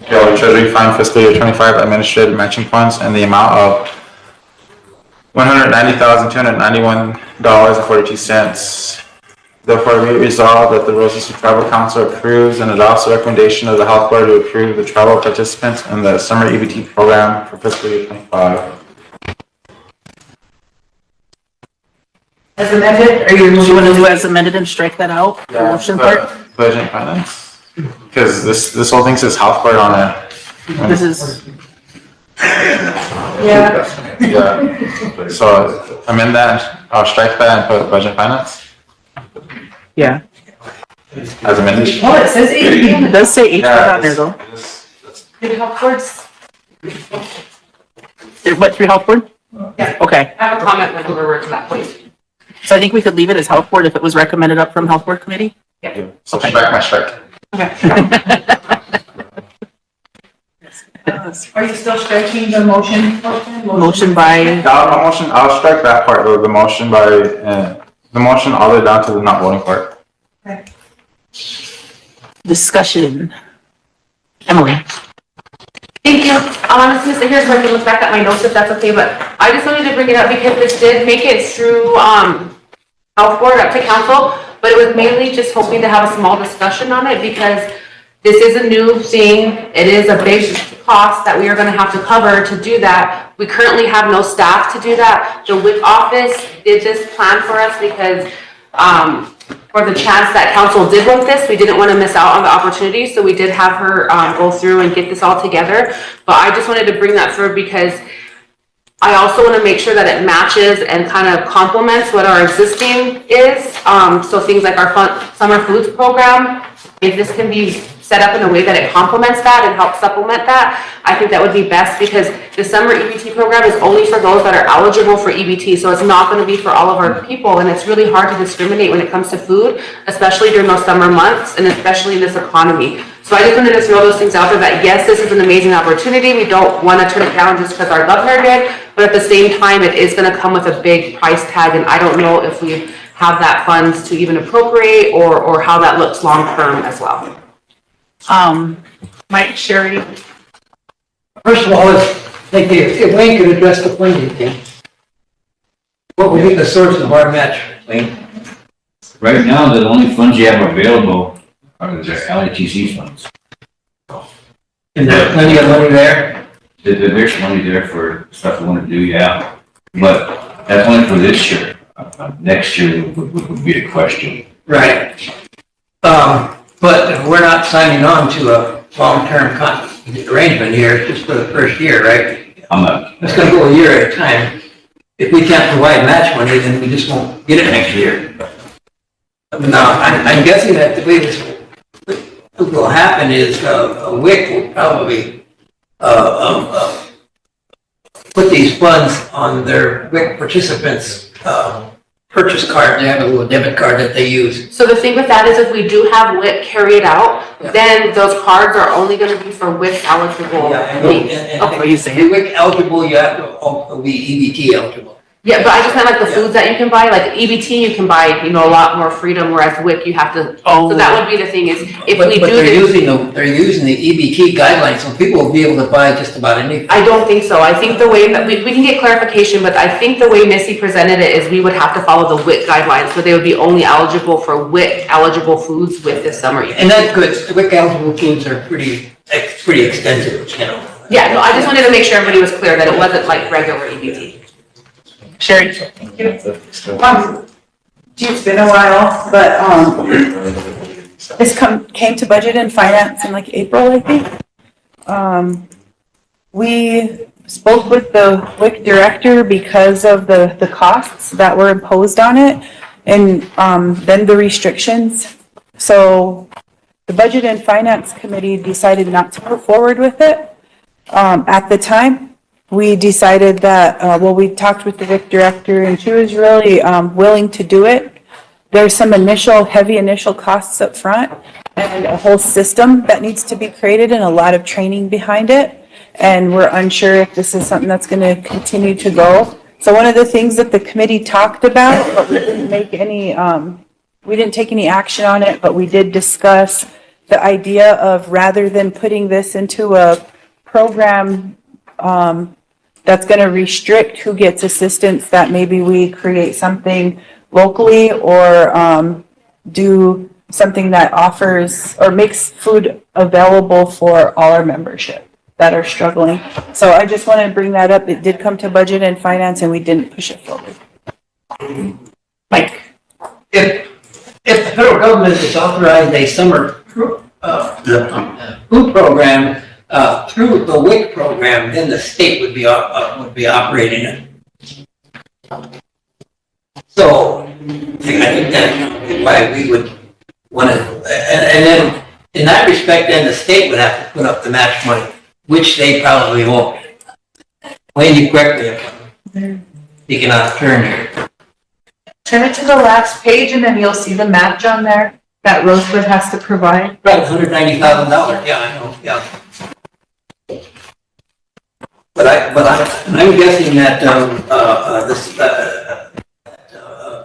Treasury Fund fiscal year 25 administrative matching funds in the amount of $190,291.42. Therefore, be it resolved that the Rosebud Sioux Tribal Council approves and adopts the recommendation of the Health Board to approve the tribal participants in the summer EBT program for fiscal year 25. As amended, or you want to do as amended and strike that out? The motion part? Budget and finance? Because this whole thing says Health Board on it. This is, Yeah. Yeah. So amend that, I'll strike that and put budget and finance yeah. as amended. Oh, it says It does say H on there though. Good health boards. What, 3 health board? Yeah. Okay. I have a comment whenever we're to that point. So I think we could leave it as health board if it was recommended up from health board committee? So strike my strike. Are you still striking the motion? Motion by, I'll strike that part, though, the motion by, the motion all the way down to the not voting part. Okay. discussion. Emily. Thank you. Honestly, so here's where I can look back at my notes if that's okay, but I just wanted to bring it up because this did make it through, health board up to council, but it was mainly just hoping to have a small discussion on it because this is a new thing. It is a big cost that we are gonna have to cover to do that. We currently have no staff to do that. The WIC office did this plan for us because, for the chance that council did want this, we didn't want to miss out on the opportunity, so we did have her go through and get this all together. But I just wanted to bring that through because I also want to make sure that it matches and kind of complements what our existing is. So things like our summer foods program, if this can be set up in a way that it complements that and helps supplement that, I think that would be best because the summer EBT program is only for those that are eligible for EBT. So it's not going to be for all of our people. And it's really hard to discriminate when it comes to food, especially during those summer months and especially in this economy. So I just wanted to throw those things out there that yes, this is an amazing opportunity. We don't want to turn it down just because our governor did, but at the same time, it is going to come with a big price tag. And I don't know if we have that funds to even appropriate or how that looks long-term as well. Mike, Sherry. First of all, if Wayne could address the funding thing. What would be the source of our match, Wayne? Right now, the only funds you have available are the LATC funds. And there's plenty of money there? There's money there for stuff we want to do, yeah. But that's only for this year. Next year would be a question. Right. But we're not signing on to a long-term arrangement here, it's just for the first year, right? I'm not. It's gonna go a year at a time. If we can't provide match money, then we just won't get it next year. Now, I'm guessing that the way this will happen is, a WIC will probably, put these funds on their WIC participants, purchase card. They have a little debit card that they use. So the thing with that is if we do have WIC carried out, then those cards are only gonna be for WIC eligible needs. What you say? WIC eligible, you have to also be EBT eligible. Yeah, but I just meant like the foods that you can buy, like EBT, you can buy, you know, a lot more freedom, whereas WIC, you have to, so that would be the thing is, if we But do they're using the EBT guidelines, so people will be able to buy just about anything. I don't think so. I think the way that, we can get clarification, but I think the way Missy presented it is we would have to follow the WIC guidelines, so they would be only eligible for WIC eligible foods with this summer. And that's good, WIC eligible foods are pretty extensive, you know. Yeah, no, I just wanted to make sure everybody was clear that it wasn't like regular EBT. Sherry? It's been a while, but, this came to budget and finance in like April, I think. We spoke with the WIC director because of the costs that were imposed on it and, then the restrictions. So the budget and finance committee decided not to move forward with it. At the time, we decided that, we talked with the WIC director and she was really, willing to do it. There's some heavy initial costs up front and a whole system that needs to be created and a lot of training behind it. And we're unsure if this is something that's going to continue to go. So one of the things that the committee talked about, but we didn't make any, we didn't take any action on it, but we did discuss the idea of rather than putting this into a program, that's going to restrict who gets assistance, that maybe we create something locally or do something that offers or makes food available for all our membership that are struggling. So I just wanted to bring that up. It did come to budget and finance and we didn't push it forward. Mike? If the federal government has authorized a summer food program through the WIC program, then the state would be operating it. So I think that's why we would want to, and then in that respect, then the state would have to put up the match money, which they probably won't. When you correct me, you cannot turn here. Turn it to the last page and then you'll see the match on there that Rosebud has to provide. Right, $190,000, yeah, I know, yeah. But I'm guessing that,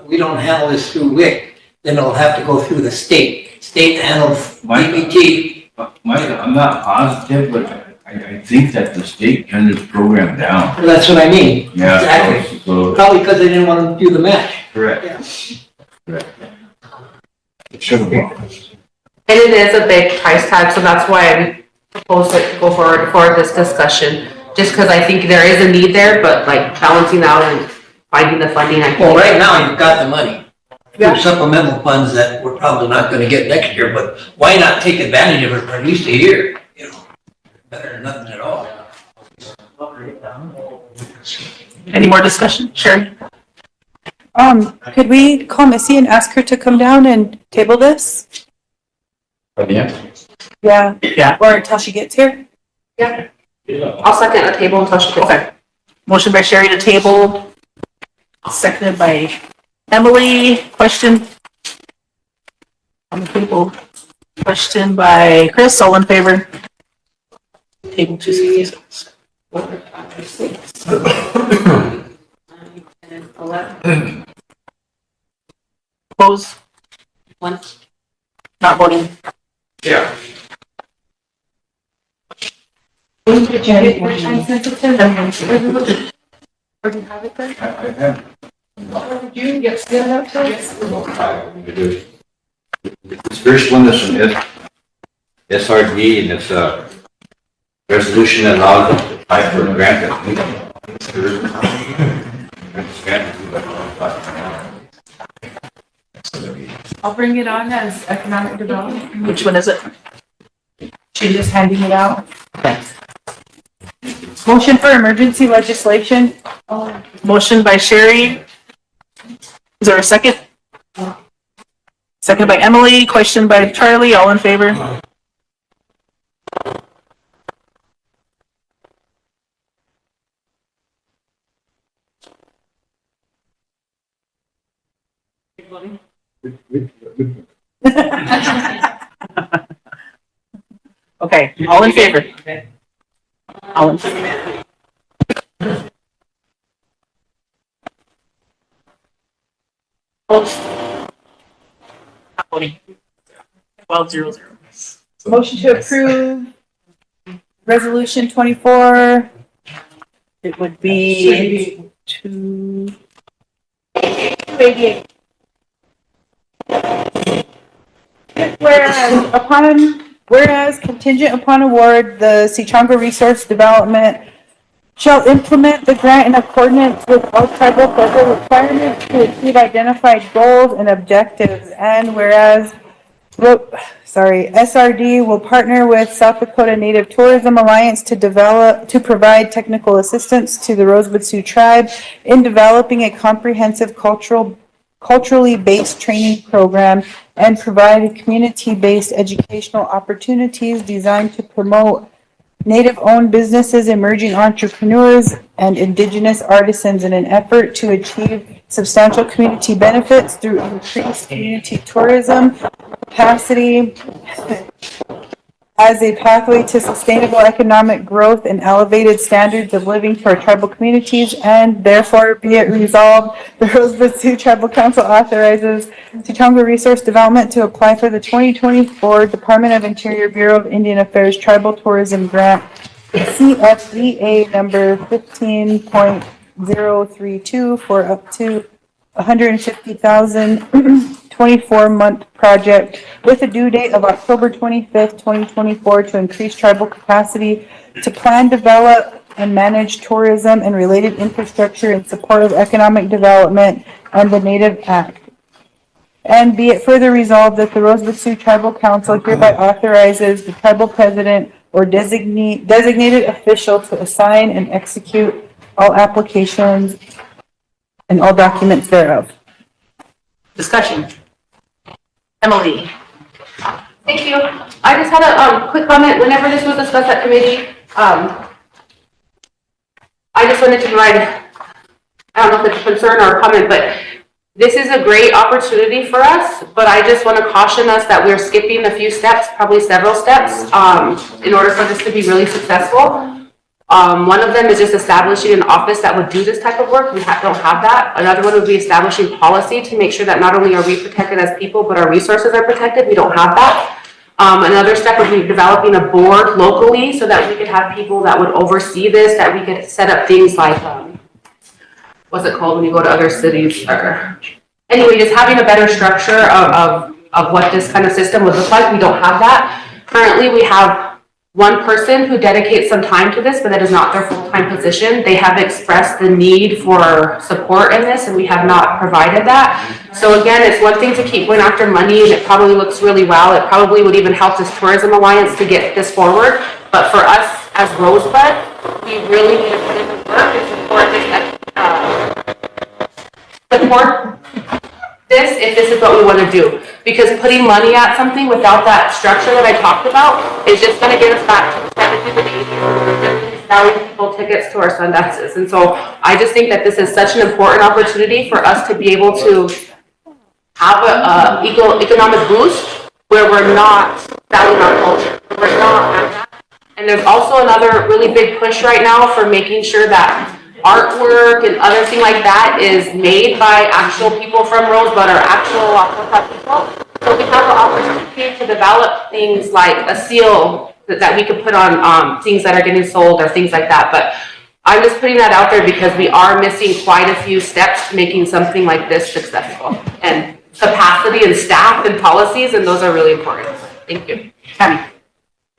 we don't handle this through WIC, then it'll have to go through the state. State handles EBT. I'm not positive, but I think that the state turned this program down. Well, that's what I mean. Yeah. Exactly. So, Probably because they didn't want to do the match. correct. Yeah. It shouldn't be. And it is a big price tag, so that's why we proposed it to go forward for this discussion. Just because I think there is a need there, but like balancing out and finding the funding. Well, right now you've got the money. Through supplemental funds that we're probably not going to get next year, but why not take advantage of it for at least a year? You know, better than nothing at all. Any more discussion? Sherry? Could we call Missy and ask her to come down and table this? Yeah. Yeah. Yeah. Or until she gets here? Yeah. I'll second a table until she gets there. Motion by Sherry to table, seconded by Emily. Question? On the table. Question by Chris, all in favor? Table 266. 4, 5, 6, 9, 10, 11. Oppose? 1. Not voting? Yeah. Or do you have it there? I have. Did you get it up to us? This first one is from SRD, and it's a resolution that allows us to apply for a grant. I'll bring it on as economic development. Which one is it? She's just handing it out. Okay. Motion for emergency legislation. Motion by Sherry. Is there a second? Second by Emily, question by Charlie, all in favor? Okay, all in favor? All in favor. Not voting. 12-0-0. Motion to approve resolution 24. It would be 288. Whereas contingent upon award, the Sioux Resource Development shall implement the grant in accordance with all tribal federal requirements to achieve identified goals and objectives. And whereas, SRD will partner with South Dakota Native Tourism Alliance to provide technical assistance to the Rosebud Sioux tribe in developing a comprehensive culturally based training program and provide community-based educational opportunities designed to promote Native-owned businesses, emerging entrepreneurs, and Indigenous artisans in an effort to achieve substantial community benefits through increased community tourism capacity as a pathway to sustainable economic growth and elevated standards of living for tribal communities, and therefore be it resolved, the Rosebud Sioux Tribal Council authorizes Sioux Resource Development to apply for the 2024 Department of Interior Bureau of Indian Affairs Tribal Tourism Grant, CFDA number 15.032 for up to $150,000 24-month project with a due date of October 25th, 2024 to increase tribal capacity to plan, develop, and manage tourism and related infrastructure in support of economic development and the Native Act. And be it further resolved that the Rosebud Sioux Tribal Council hereby authorizes the tribal president or designated official to assign and execute all applications and all documents thereof. Discussion. Emily. Thank you. I just had a quick comment. Whenever this was discussed at committee, I just wanted to provide, I don't know if it's a concern or a comment, but this is a great opportunity for us, but I just want to caution us that we're skipping a few steps, probably several steps, in order for this to be really successful. One of them is just establishing an office that would do this type of work. We don't have that. Another one would be establishing policy to make sure that not only are we protected as people, but our resources are protected. We don't have that. Another step would be developing a board locally so that we could have people that would oversee this, that we could set up things like, what's it called when you go to other cities? Anyway, just having a better structure of what this kind of system would look like. We don't have that. Currently, we have one person who dedicates some time to this, but that is not their full-time position. They have expressed the need for support in this, and we have not provided that. So again, it's one thing to keep going after money, and it probably looks really well. It probably would even help this tourism alliance to get this forward. But for us as Rosebud, we really need to put in the work and support this if this is what we want to do. Because putting money at something without that structure that I talked about is just going to get us back to the 70s and 80s, selling people tickets to our Sundances. And so I just think that this is such an important opportunity for us to be able to have a economic boost where we're not selling our culture. We're not. And there's also another really big push right now for making sure that artwork and other thing like that is made by actual people from Rosebud or actual people. So we have an opportunity to develop things like a seal that we could put on things that are getting sold or things like that. But I'm just putting that out there because we are missing quite a few steps to making something like this successful. And capacity and staff and policies, and those are really important. Thank you. Tammy.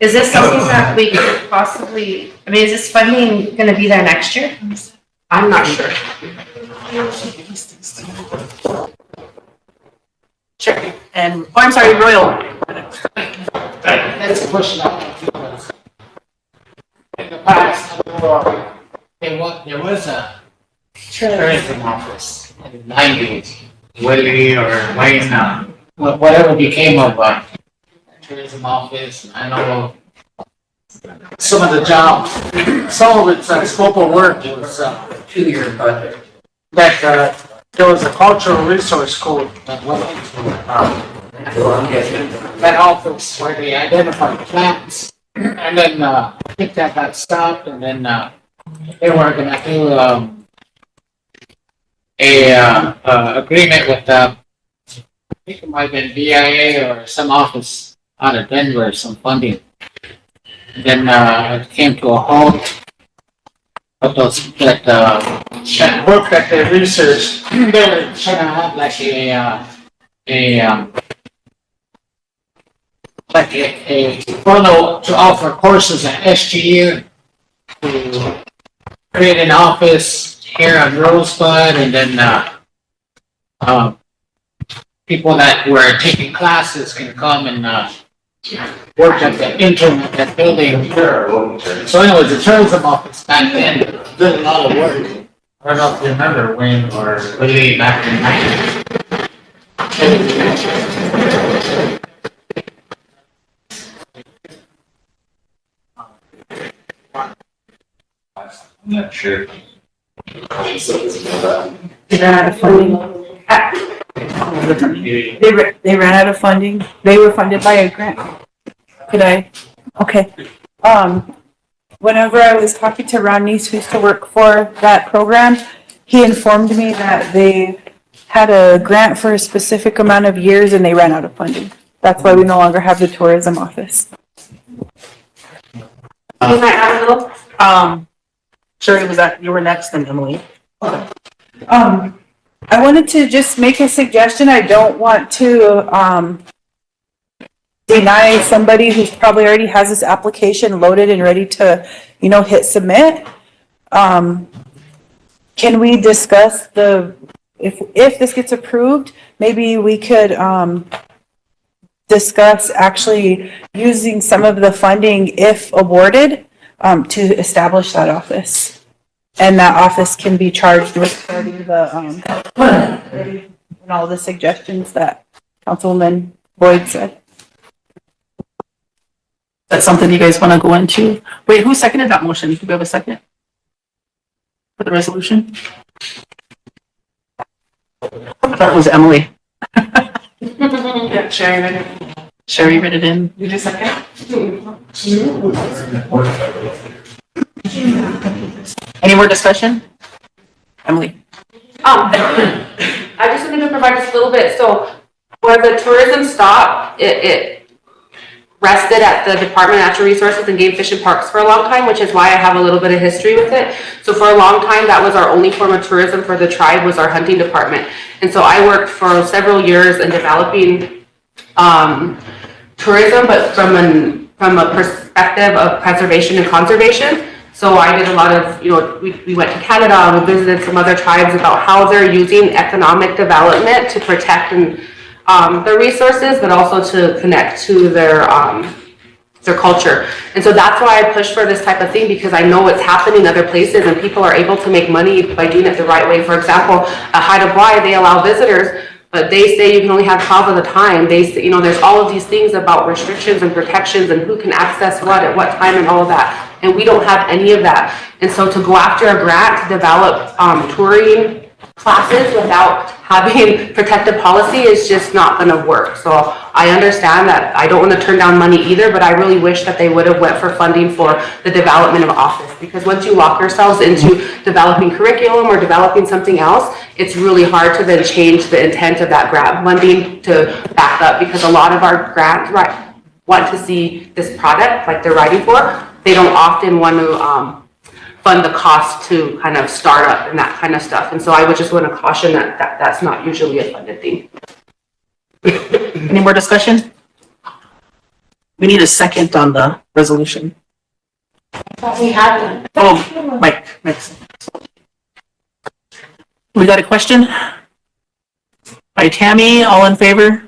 Is this something that we could possibly, I mean, is this funding going to be there next year? I'm not sure. Sure. And, oh, I'm sorry, Royal. That's a question I have because in the past, there was a tourism office in the 90s. Willie or Wayne, whatever became of tourism office. I know some of the jobs, some of its scope of work was 2-year project. that there was a cultural resource code that went into that office where they identified plants. And then I think that got stopped, and then they were gonna do a agreement with I think it might have been BIA or some office out of Denver, some funding. And then it came to a halt. But those that work that they researched, they were trying to have like a funnel to offer courses at SGU to create an office here on Rosebud, and then people that were taking classes can come and work at the internet, that building. So anyways, the tourism office back then did a lot of work. I don't know if you remember Wayne or Willie back in the 90s. I'm not sure. They ran out of funding. They ran out of funding. They were funded by a grant. Could I? Okay. Whenever I was talking to Ron Neese, who used to work for that program, he informed me that they had a grant for a specific amount of years and they ran out of funding. That's why we no longer have the tourism office. Can I add a little? Sherry, was that, you were next, then Emily. I wanted to just make a suggestion. I don't want to, deny somebody who's probably already has this application loaded and ready to, hit submit. Can we discuss if this gets approved, maybe we could, discuss actually using some of the funding, if awarded, to establish that office. And that office can be charged with starting the, and all the suggestions that Councilwoman Boyd said. That's something you guys want to go into? Wait, who seconded that motion? Do we have a second? For the resolution? That was Emily. Yeah, Sherry read it. Sherry read it in. You just second? Any more discussion? Emily? I just wanted to provide just a little bit. So where the tourism stopped, it rested at the Department of Natural Resources and Game Fish and Parks for a long time, which is why I have a little bit of history with it. So for a long time, that was our only form of tourism for the tribe, was our hunting department. And so I worked for several years in developing tourism, but from a perspective of preservation and conservation. So I did a lot of, we went to Canada and we visited some other tribes about how they're using economic development to protect their resources, but also to connect to their culture. And so that's why I push for this type of thing, because I know it's happening in other places and people are able to make money by doing it the right way. For example, at Haida Gwaii, they allow visitors, but they say you can only have 12 at a time. They say, there's all of these things about restrictions and protections and who can access what at what time and all of that. And we don't have any of that. And so to go after a grant to develop touring classes without having protective policy is just not going to work. So I understand that. I don't want to turn down money either, but I really wish that they would have went for funding for the development of office, because once you lock yourselves into developing curriculum or developing something else, it's really hard to then change the intent of that grant funding to back up, because a lot of our grants want to see this product like they're writing for. They don't often want to fund the cost to kind of start up and that kind of stuff. And so I would just want to caution that that's not usually a funded thing. Any more discussion? We need a second on the resolution. But we had one. Oh, Mike. We got a question? By Tammy, all in favor?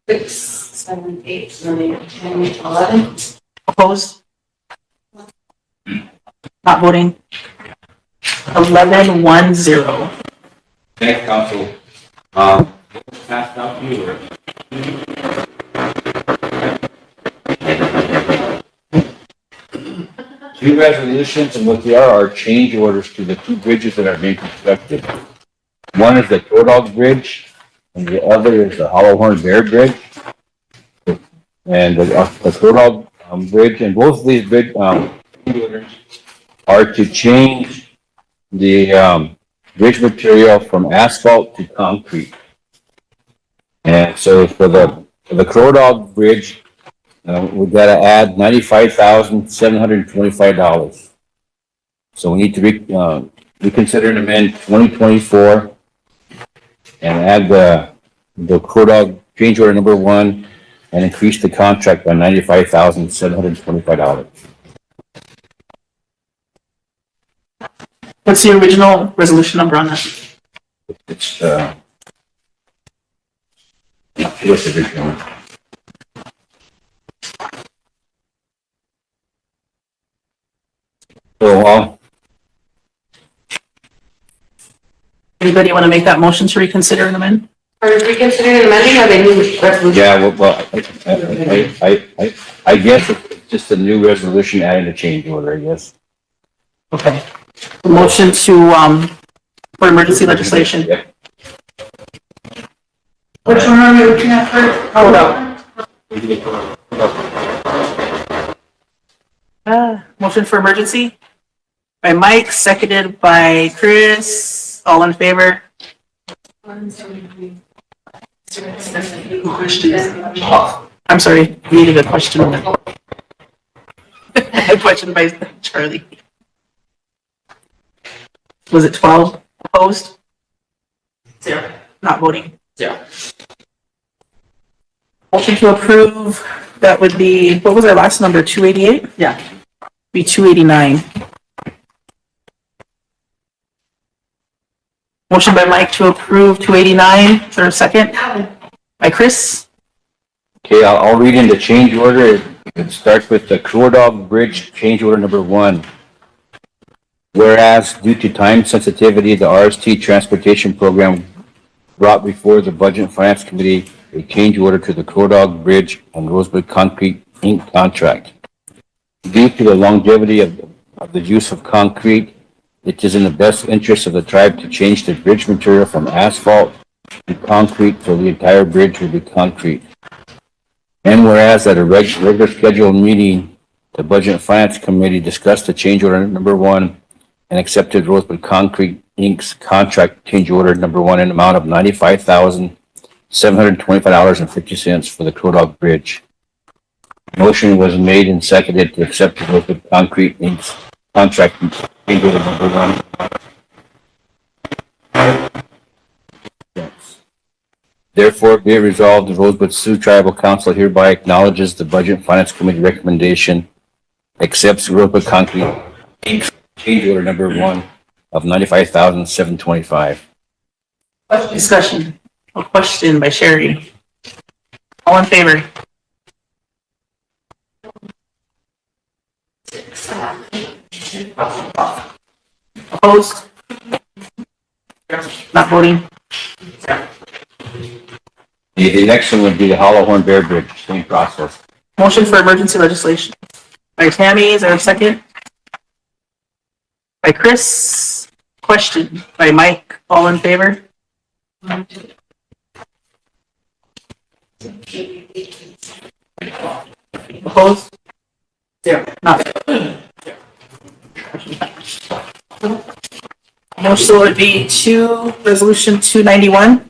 6, 7, 8, 9, 10, 11. Opposed? Not voting? 11-1-0. Thank you, council. Passed out to you, or? Two resolutions, and what they are change orders to the two bridges that are being constructed. One is the Crow Dog Bridge, and the other is the Hollow Horn Bear Bridge. And the Crow Dog Bridge, and both of these bridge orders are to change the bridge material from asphalt to concrete. And so for the Crow Dog Bridge, we've got to add $95,725. So we need to reconsider and amend 2024 and add the Crow Dog change order number 1 and increase the contract by $95,725. What's the original resolution number on that? It's what's the original? So, Anybody want to make that motion to reconsider and amend? Or reconsidering and amending, or the new resolution? yeah, well, I guess it's just a new resolution adding a change order, I guess. Okay. The motion to, for emergency legislation. Yep. Which one are we looking at first? Hold up. Motion for emergency by Mike, seconded by Chris. All in favor? I'm sorry, we needed a question. A question by Charlie. Was it 12 opposed? 0. Not voting? 0. Motion to approve, that would be, what was our last number, 288? Yeah. Be 289. Motion by Mike to approve 289, is there a second? By Chris? Okay, I'll read in the change order. It starts with the Crow Dog Bridge change order number 1. Whereas due to time sensitivity, the RST Transportation Program brought before the Budget and Finance Committee a change order to the Crow Dog Bridge and Rosebud Concrete Inc. contract. Due to the longevity of the use of concrete, it is in the best interest of the tribe to change the bridge material from asphalt to concrete, so the entire bridge will be concrete. And whereas at a regular scheduled meeting, the Budget and Finance Committee discussed the change order number 1 and accepted Rosebud Concrete Inc.'s contract change order number 1 in amount of $95,725.50 for the Crow Dog Bridge. Motion was made and seconded to accept the Rosebud Concrete Inc.'s contract change order number 1. Therefore, be it resolved, the Rosebud Sioux Tribal Council hereby acknowledges the Budget and Finance Committee recommendation, accepts Rosebud Concrete Inc.'s change order number 1 of $95,725. Discussion. A question by Sherry. All in favor? Opposed? Not voting? The next one would be the Hollow Horn Bear Bridge, same process. Motion for emergency legislation. By Tammy, is there a second? By Chris. Question by Mike. All in favor? Opposed? 0. Not. Motion would be resolution 291.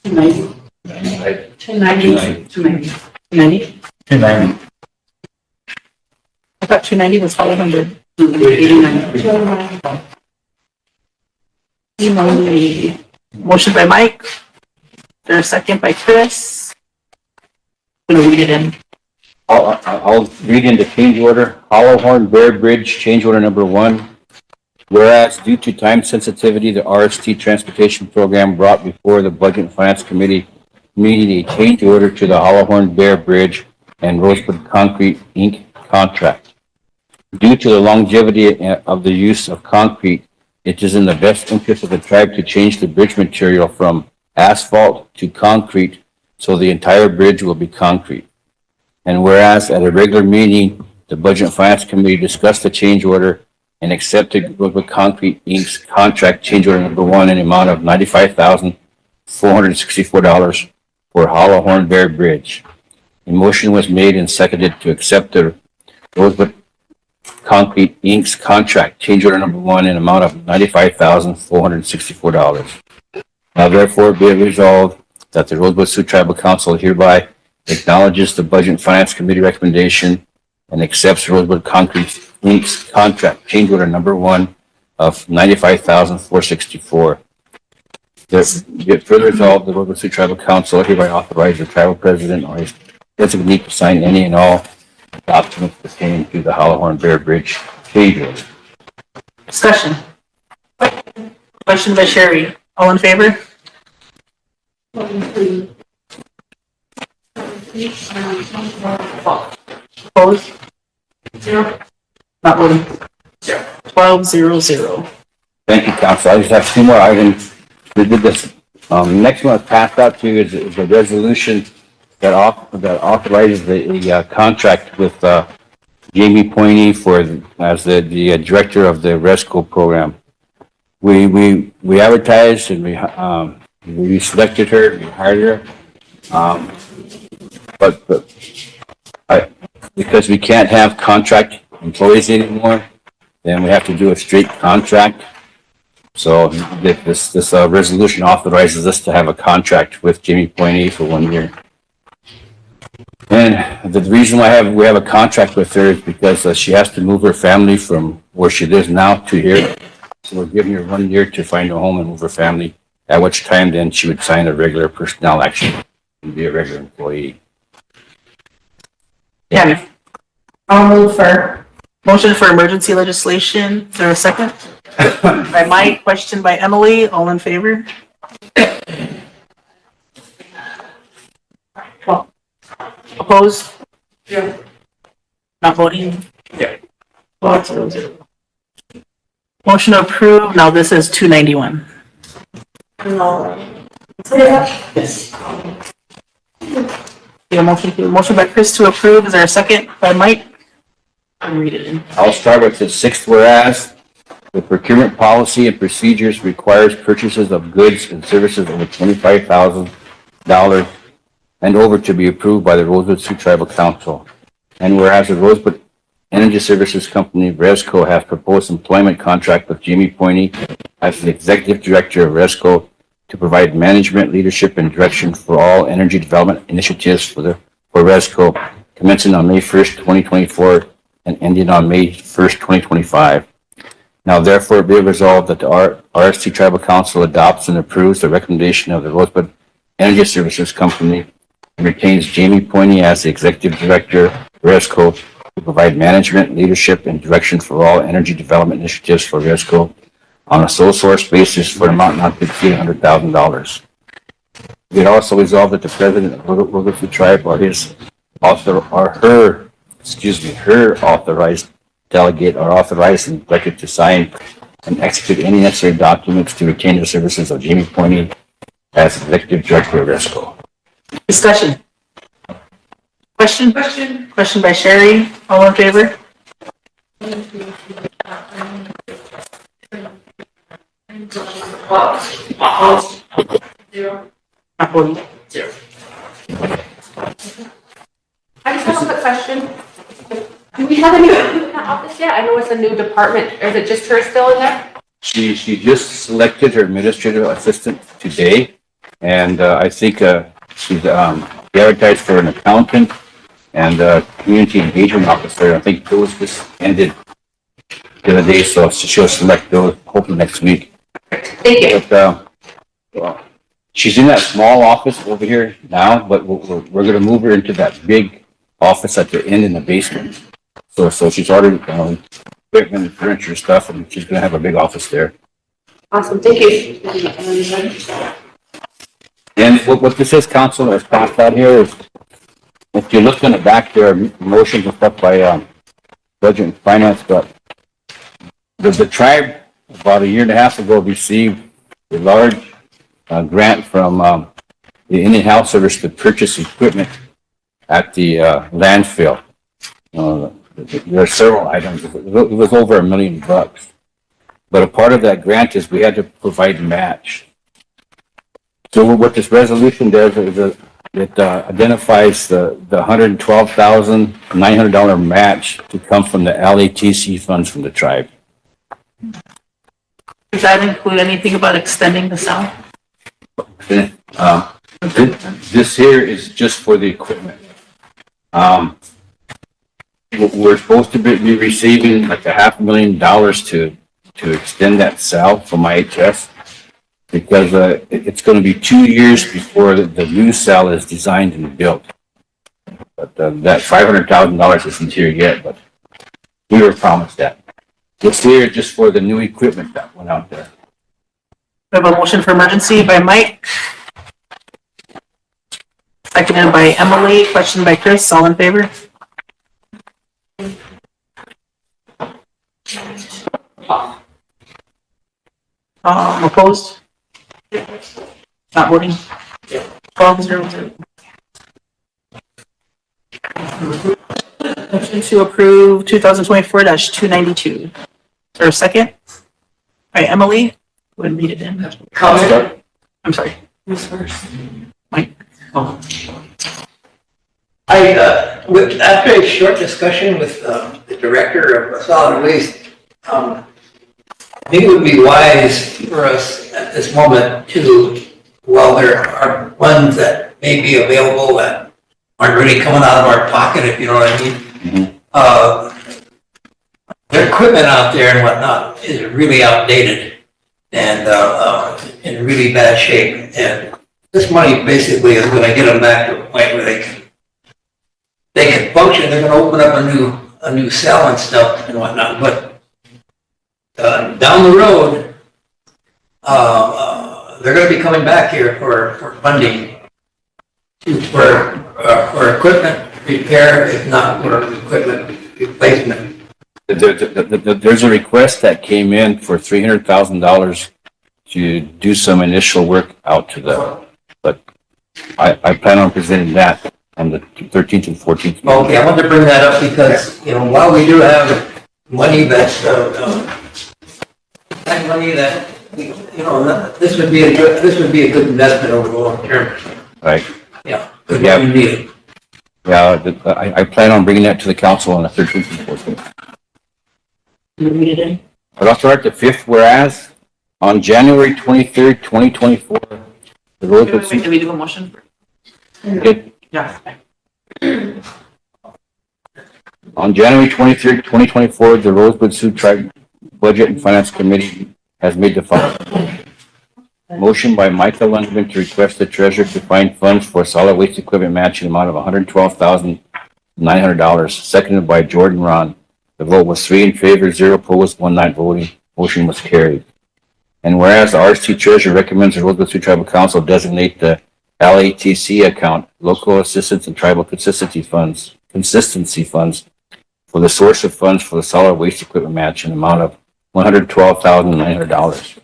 290. 290. I thought 290 was 500. 290. Motion by Mike. There's a second by Chris. I'm gonna read it in. I'll read in the change order. Hollow Horn Bear Bridge change order number 1 Whereas due to time sensitivity, the RST Transportation Program brought before the Budget and Finance Committee meeting a change order to the Hollowhorn Bear Bridge and Rosebud Concrete Inc. contract. Due to the longevity of the use of concrete, it is in the best interest of the tribe to change the bridge material from asphalt to concrete, so the entire bridge will be concrete. And whereas at a regular meeting, the Budget and Finance Committee discussed the change order and accepted Rosebud Concrete Inc.'s contract change order number 1 in the amount of $95,464 for Hollowhorn Bear Bridge. A motion was made and seconded to accept the Rosebud Concrete Inc.'s contract change order number 1 in the amount of $95,464. Now therefore be it resolved that the Rosebud Sioux Tribal Council hereby acknowledges the Budget and Finance Committee recommendation and accepts Rosebud Concrete Inc.'s contract change order number 1 of $95,464. Be it further resolved, the Rosebud Sioux Tribal Council hereby authorizes the tribal president or his designee to sign any and all documents pertaining to the Hollowhorn Bear Bridge change order. Discussion. Question by Sherry. All in favor? Opposed? 0. Not voting. 12-0-0. Thank you, Council. I just have 2 more items. We did this. Next one passed out to you is a resolution that authorizes the contract with Jamie Pointy as the director of the RESCO program. We advertised and we selected her, we hired her. But because we can't have contract employees anymore, then we have to do a straight contract. So this resolution authorizes us to have a contract with Jamie Pointy for 1 year. And the reason why we have a contract with her is because she has to move her family from where she lives now to here. So we're giving her 1 year to find a home and move her family, at which time then she would sign a regular personnel action and be a regular employee. Yeah. I'll move for motion for emergency legislation. Is there a second? By Mike, question by Emily. All in favor? Well, opposed? Yeah. Not voting? Yeah. 12-0-0. Motion approved. Now this is 291. Yes. Yeah, motion by Chris to approve. Is there a second by Mike? I'll read it in. I'll start with the 6th whereas. The procurement policy and procedures requires purchases of goods and services over $25,000 and over to be approved by the Rosebud Sioux Tribal Council. And whereas the Rosebud Energy Services Company, RESCO, has proposed employment contract with Jamie Pointy as the Executive Director of RESCO to provide management, leadership, and direction for all energy development initiatives for RESCO, commencing on May 1st, 2024 and ending on May 1st, 2025. Now therefore be resolved that the RST Tribal Council adopts and approves the recommendation of the Rosebud Energy Services Company and retains Jamie Pointy as the Executive Director of RESCO to provide management, leadership, and direction for all energy development initiatives for RESCO on a sole source basis for an amount not to exceed $100,000. It also resolved that the President of Rosebud Tribe or her authorized delegate are authorized and directed to sign and execute any necessary documents to retain the services of Jamie Pointy as Executive Director of RESCO. Discussion. Question by Sherry. All in favor? Zero. Not voting. 0. I just have a quick question. Do we have any people in that office yet? I know it's a new department. Is it just her still in there? She just selected her administrative assistant today, and I think she's advertised for an accountant and a community engagement officer. I think those just ended the other day, so she'll select those hopefully next week. Thank you. But, well, she's in that small office over here now, but we're going to move her into that big office at the end in the basement. So she's already equipment and furniture stuff, and she's gonna have a big office there. Awesome, thank you. And what this is, council, has passed out here is, if you look in the back, there are motions and stuff by, budget and finance, but the tribe, about a year and a half ago, received a large, grant from, the Indian Health Service to purchase equipment at the, landfill. There are several items. It was over $1 million. But a part of that grant is we had to provide match. So what this resolution does is it identifies the $112,900 match to come from the LATC funds from the tribe. Does that include anything about extending the cell? This here is just for the equipment. We're supposed to be receiving like $500,000 to extend that cell from IHS, because it's going to be 2 years before the new cell is designed and built. But that $500,000 isn't here yet, but we were promised that. This here is just for the new equipment that went out there. We have a motion for emergency by Mike. Seconded by Emily, question by Chris, all in favor? Opposed? Not voting? 12-0-0. Motion to approve 2024-292. Is there a second? All right, Emily, go ahead and read it in. Comment? I'm sorry. Who's first? Mike. Oh. After a short discussion with the director of solid waste, I think it would be wise for us at this moment to, while there are funds that may be available that aren't really coming out of our pocket, if you know what I mean. Their equipment out there and whatnot is really outdated and in really bad shape. And this money basically is going to get them back to a point where they can function. They're going to open up a new cell and stuff and whatnot. But down the road, they're going to be coming back here for funding for equipment repair, if not for equipment replacement. There's a request that came in for $300,000 to do some initial work out to them, but I plan on presenting that on the 13th and 14th. Okay, I wanted to bring that up because, while we do have money that's, that money that, this would be a good investment over the long term. Right. Yeah. Good money needed. Yeah, I plan on bringing that to the council on the 13th and 14th. You read it in? I'll start the fifth whereas on January 23rd, 2024, the Rosebud Wait, did we do a motion? Yeah. On January 23rd, 2024, the Rosebud Sioux Tribe Budget and Finance Committee has made the following. Motion by Michael Lundgren to request the treasurer to find funds for solid waste equipment match in the amount of $112,900, seconded by Jordan Ron. The vote was 3 in favor, 0 opposed, 1 not voting. Motion was carried. And whereas the RST treasurer recommends the Rosebud Sioux Tribal Council designate the LATC account, local assistance and tribal consistency funds, for the source of funds for the solid waste equipment match in the amount of $112,900.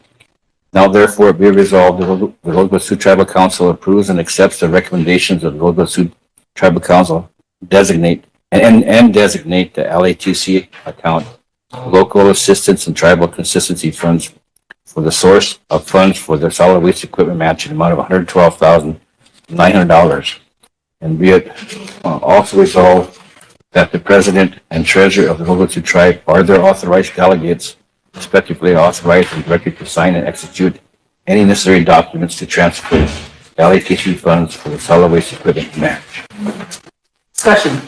Now therefore be resolved, the Rosebud Sioux Tribal Council approves and accepts the recommendations of the Rosebud Sioux Tribal Council designate the LATC account, local assistance and tribal consistency funds for the source of funds for the solid waste equipment match in the amount of $112,900. And be it also resolved that the president and treasurer of the Rosebud Sioux Tribe are their authorized delegates, respectively authorized and directed to sign and execute any necessary documents to transfer LATC funds for the solid waste equipment match. Discussion.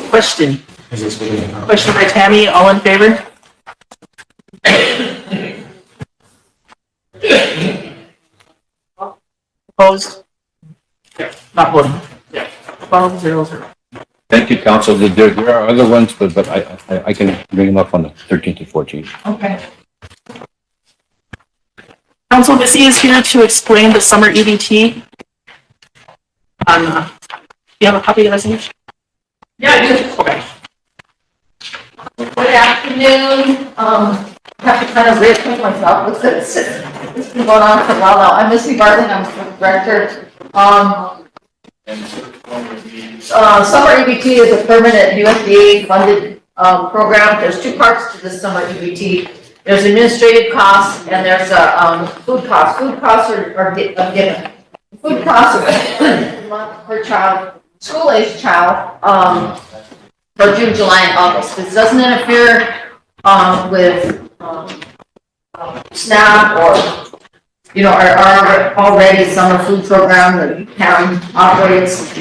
Question. Question by Tammy, all in favor? Opposed? Not voting. 12-0-0. Thank you, council. There are other ones, but I can bring them up on the 13th and 14th. Okay. Council Missy is here to explain the summer EBT. You have a copy of the resolution? Yeah, I do. Okay. Good afternoon. Have to kind of reacquaint myself with this. It's been going on for a while now. I'm Missy Barton. I'm the director. Summer EBT is a permanent USDA funded program. There's two parts to the summer EBT. There's administrative costs and there's food costs. Food costs are given. Food costs are per child, school-age child, for June, July, and August. This doesn't interfere with SNAP or, our already summer food program that the town operates.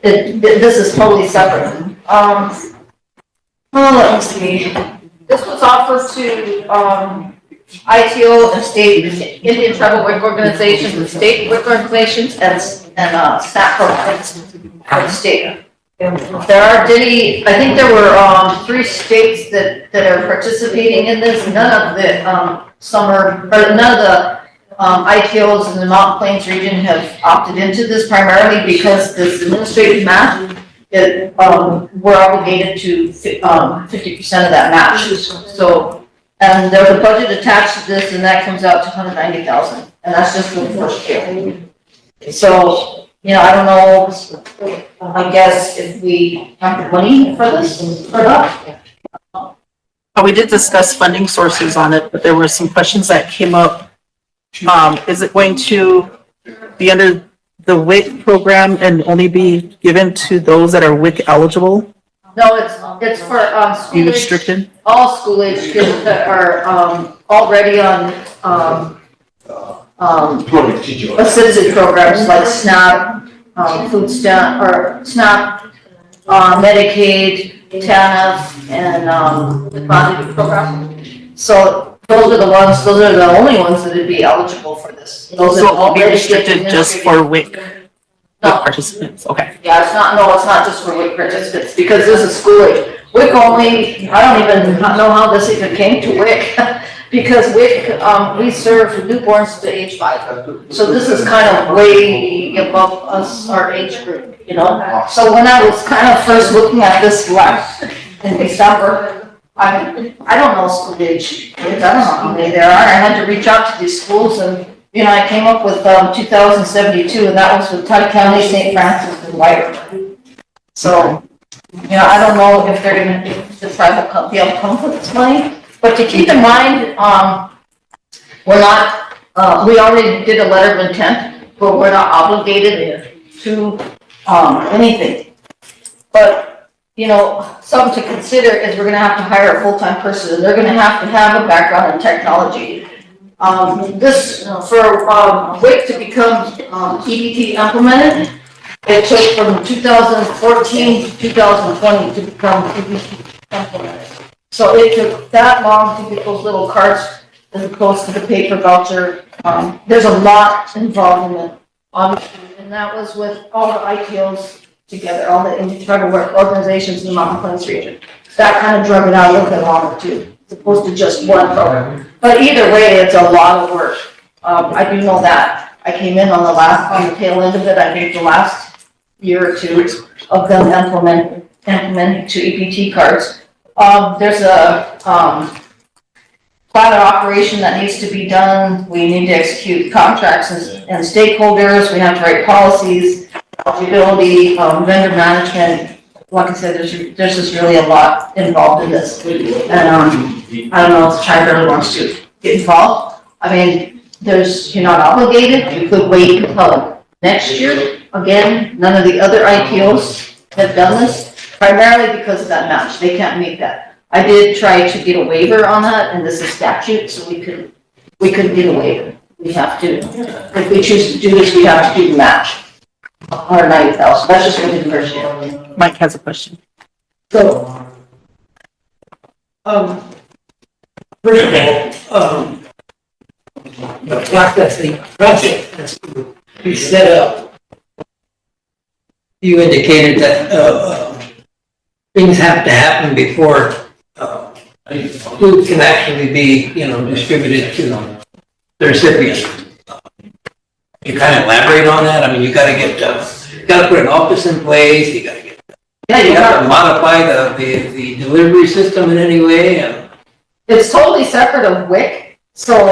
This is totally separate. Let's see. This was offered to ITO and state Indian tribal work organizations, and state work organizations, and SNAP programs for the state. There are I think there were 3 states that are participating in this. None of the ITOs in the Mountain Plains region have opted into this, primarily because this administrative match, we're obligated to 50% of that match. So, and there's a budget attached to this, and that comes out to $190,000, and that's just for the first year. So, I don't know, I guess if we have the money for this or not. We did discuss funding sources on it, but there were some questions that came up. Is it going to be under the WIC program and only be given to those that are WIC eligible? No, it's for Be restricted? all school age kids that are already on assisted programs like SNAP, food stamp, or SNAP, Medicaid, TANF, and the quantity program. So those are the only ones that would be eligible for this. Those So are it will be already restricted just for WIC participants? Okay. Yeah, it's not just for WIC participants, because this is school age. WIC only, I don't even know how this even came to WIC, because WIC, we serve newborns to age 5. So this is kind of way above us, our age group, So when I was kind of first looking at this last in December, I don't know school age kids, I don't know how many there are. I had to reach out to these schools, and I came up with 2,072, and that was with Todd County, St. Francis, and White. So, I don't know if if the tribe will be able to come with this money, but to keep in mind, we're not, we already did a letter of intent, but we're not obligated to anything. But, something to consider is we're gonna have to hire a full-time person, and they're gonna have a background in technology. This, for WIC to become EBT implemented, it took from 2014 to 2020 to become EBT implemented. So it took that long to get those little carts as opposed to the paper voucher. There's a lot involved in it, obviously, and that was with all the ITOs together, all the tribal work organizations in the Mountain Plains region. That kind of drug it out a little bit longer too, as opposed to just one program. But either way, it's a lot of work. I do know that. I came in on the tail end of it, I think the last year or two of them implementing to EBT cards. There's a plan of operation that needs to be done. We need to execute contracts and stakeholders. We have to write policies, eligibility, vendor management. Like I said, there's just really a lot involved in this. And I don't know if the tribe really wants to get involved. I mean, you're not obligated. You could wait until next year. Again, none of the other IPOs have done this, primarily because of that match. They can't make that. I did try to get a waiver on that, and this is statute, so we could get a waiver. We have to, if we choose to do this, we have to do the match. $190,000. That's just for the first year. Mike has a question. So, first of all, the project has to be set up. You indicated that, things have to happen before, food can actually be, distributed to the recipient. You kind of elaborate on that? I mean, you gotta get, you gotta put an office in place, you gotta get, you have to modify the delivery system in any way, and. It's totally separate of WIC, so,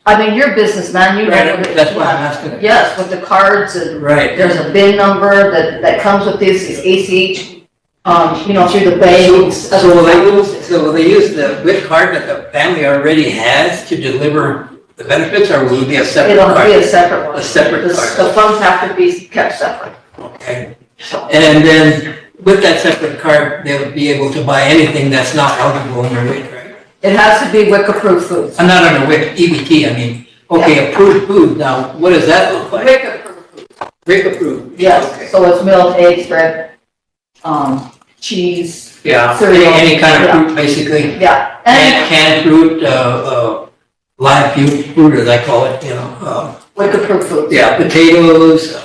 I mean, you're a businessman, you know. Right, that's why I'm asking. Yes, with the cards and. Right. There's a BIN number that comes with this, is ACH, through the banks. So will they use the WIC card that the family already has to deliver the benefits, or will it be a separate card? It'll be a separate one. A separate The card. funds have to be kept separate. Okay. And then with that separate card, they'll be able to buy anything that's not eligible in their WIC, right? It has to be WIC approved foods. I'm not under WIC, EBT, I mean, okay, approved food, now, what does that look like? WIC approved. WIC approved? Yes, Okay. so it's milk, eggs, bread, cheese. Yeah, cereal. any kind of Yeah. fruit, basically. Yeah, Canned fruit, live fruit, as I call it, WIC approved foods. yeah, potatoes.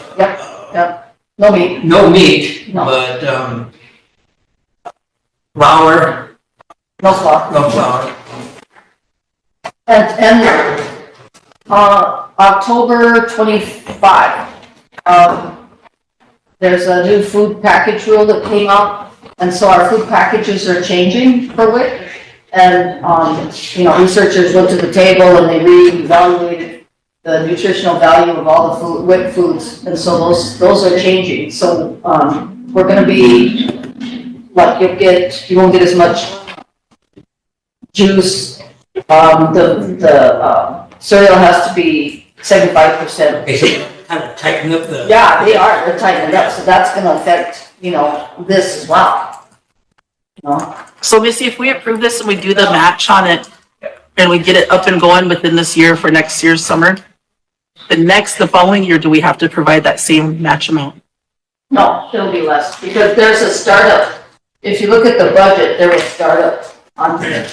No meat. No meat, No. but, flour, No flour. no flour. And October 25, there's a new food package rule that came out, and so our food packages are changing for WIC. And, researchers looked at the table and they reevaluated the nutritional value of all the food, WIC foods, and so those are changing. So, we're gonna be, like, you won't get as much juice. The cereal has to be 75%. Okay, so kind of tighten up the. Yeah, they're tightening it up, so that's gonna affect, this as well. So Missy, if we approve this and we do the match on it and we get it up and going within this year for next year's summer, the following year, do we have to provide that same match amount? No, it'll be less, because there's a startup. If you look at the budget, there was startup on here.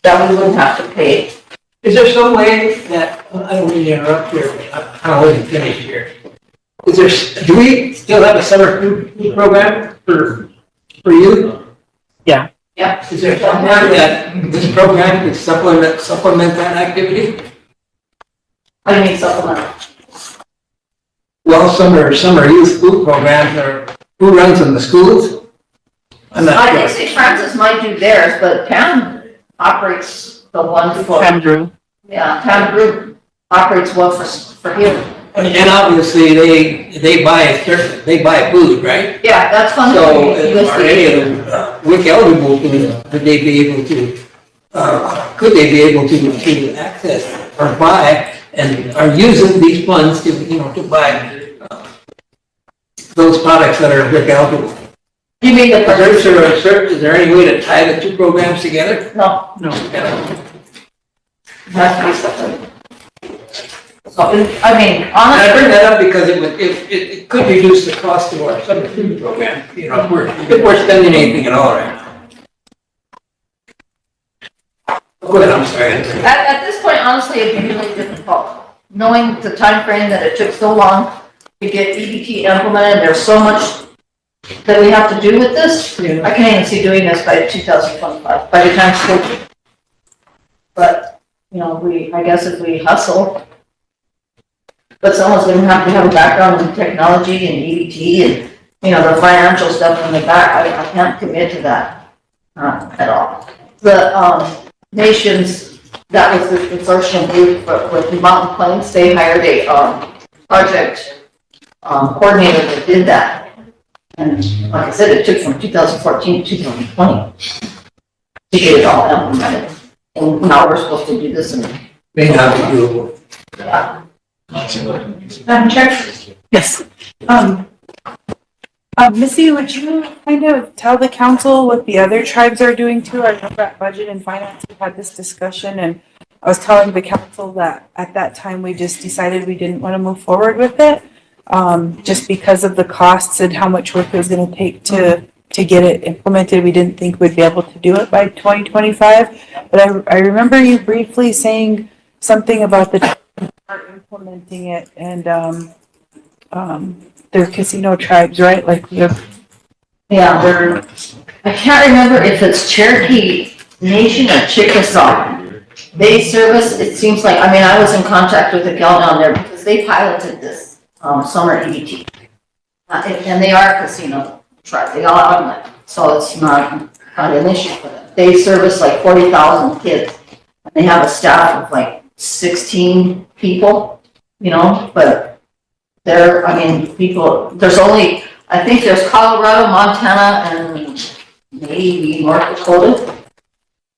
That we wouldn't have to pay. Is there some way that, I don't mean to interrupt here, but I wasn't finished here. Do we still have a summer food program for youth? Yeah. Yeah. Is there some way that this program could supplement that activity? How do you mean supplement? Well, summer youth food programs who runs in the schools? I'm not I sure. think St. Francis might do theirs, but Pam operates the one for. Pam Drew. Yeah, Pam Group operates one for here. And obviously, they buy food, right? Yeah, that's funded. So, through are any of them WIC eligible could they be able to access or buy and are using these funds to buy those products that are WIC eligible? You mean the Is there any way to tie the two programs together? No. No. Has to be separate. So, I mean, And I bring honestly, that up because it could reduce the cost of our summer food program, if we're spending anything at all right now. Go ahead, I'm sorry. at this point, honestly, it'd be really difficult. Knowing the time frame that it took so long to get EBT implemented, there's so much that we have to do with this. Yeah. I can't even see doing this by 2025, by the time school. But, I guess if we hustle, but someone's gonna have to have a background in technology and EBT and, the financial stuff in the back. I can't commit to that, at all. The, Nations, that was the consortium group with the Mountain Plains, they hired a, project, coordinator that did that. And like I said, it took from 2014 to 2020 to get it all implemented. And now we're supposed to do this in. May not be doable. Yeah. Madam Chair? Yes. Missy, would you kind of tell the council what the other tribes are doing too? I remember at Budget and Finance, we had this discussion and I was telling the council that at that time, we just decided we didn't want to move forward with it. Just because of the costs and how much work it was going to take to get it implemented. We didn't think we'd be able to do it by 2025. But I remember you briefly saying something about the implementing it and they're casino tribes, right? Like, we have, Yeah, I can't remember if it's Cherokee Nation or Chickasaw. They service, it seems like, I mean, I was in contact with a gal down there because they piloted this, summer EDT. And they are a casino tribe, they are on it, so it's not an issue for them. They service like 40,000 kids. They have a staff of like 16 people, you know, but there, I mean, people, there's only, I think there's Colorado, Montana, and maybe North Dakota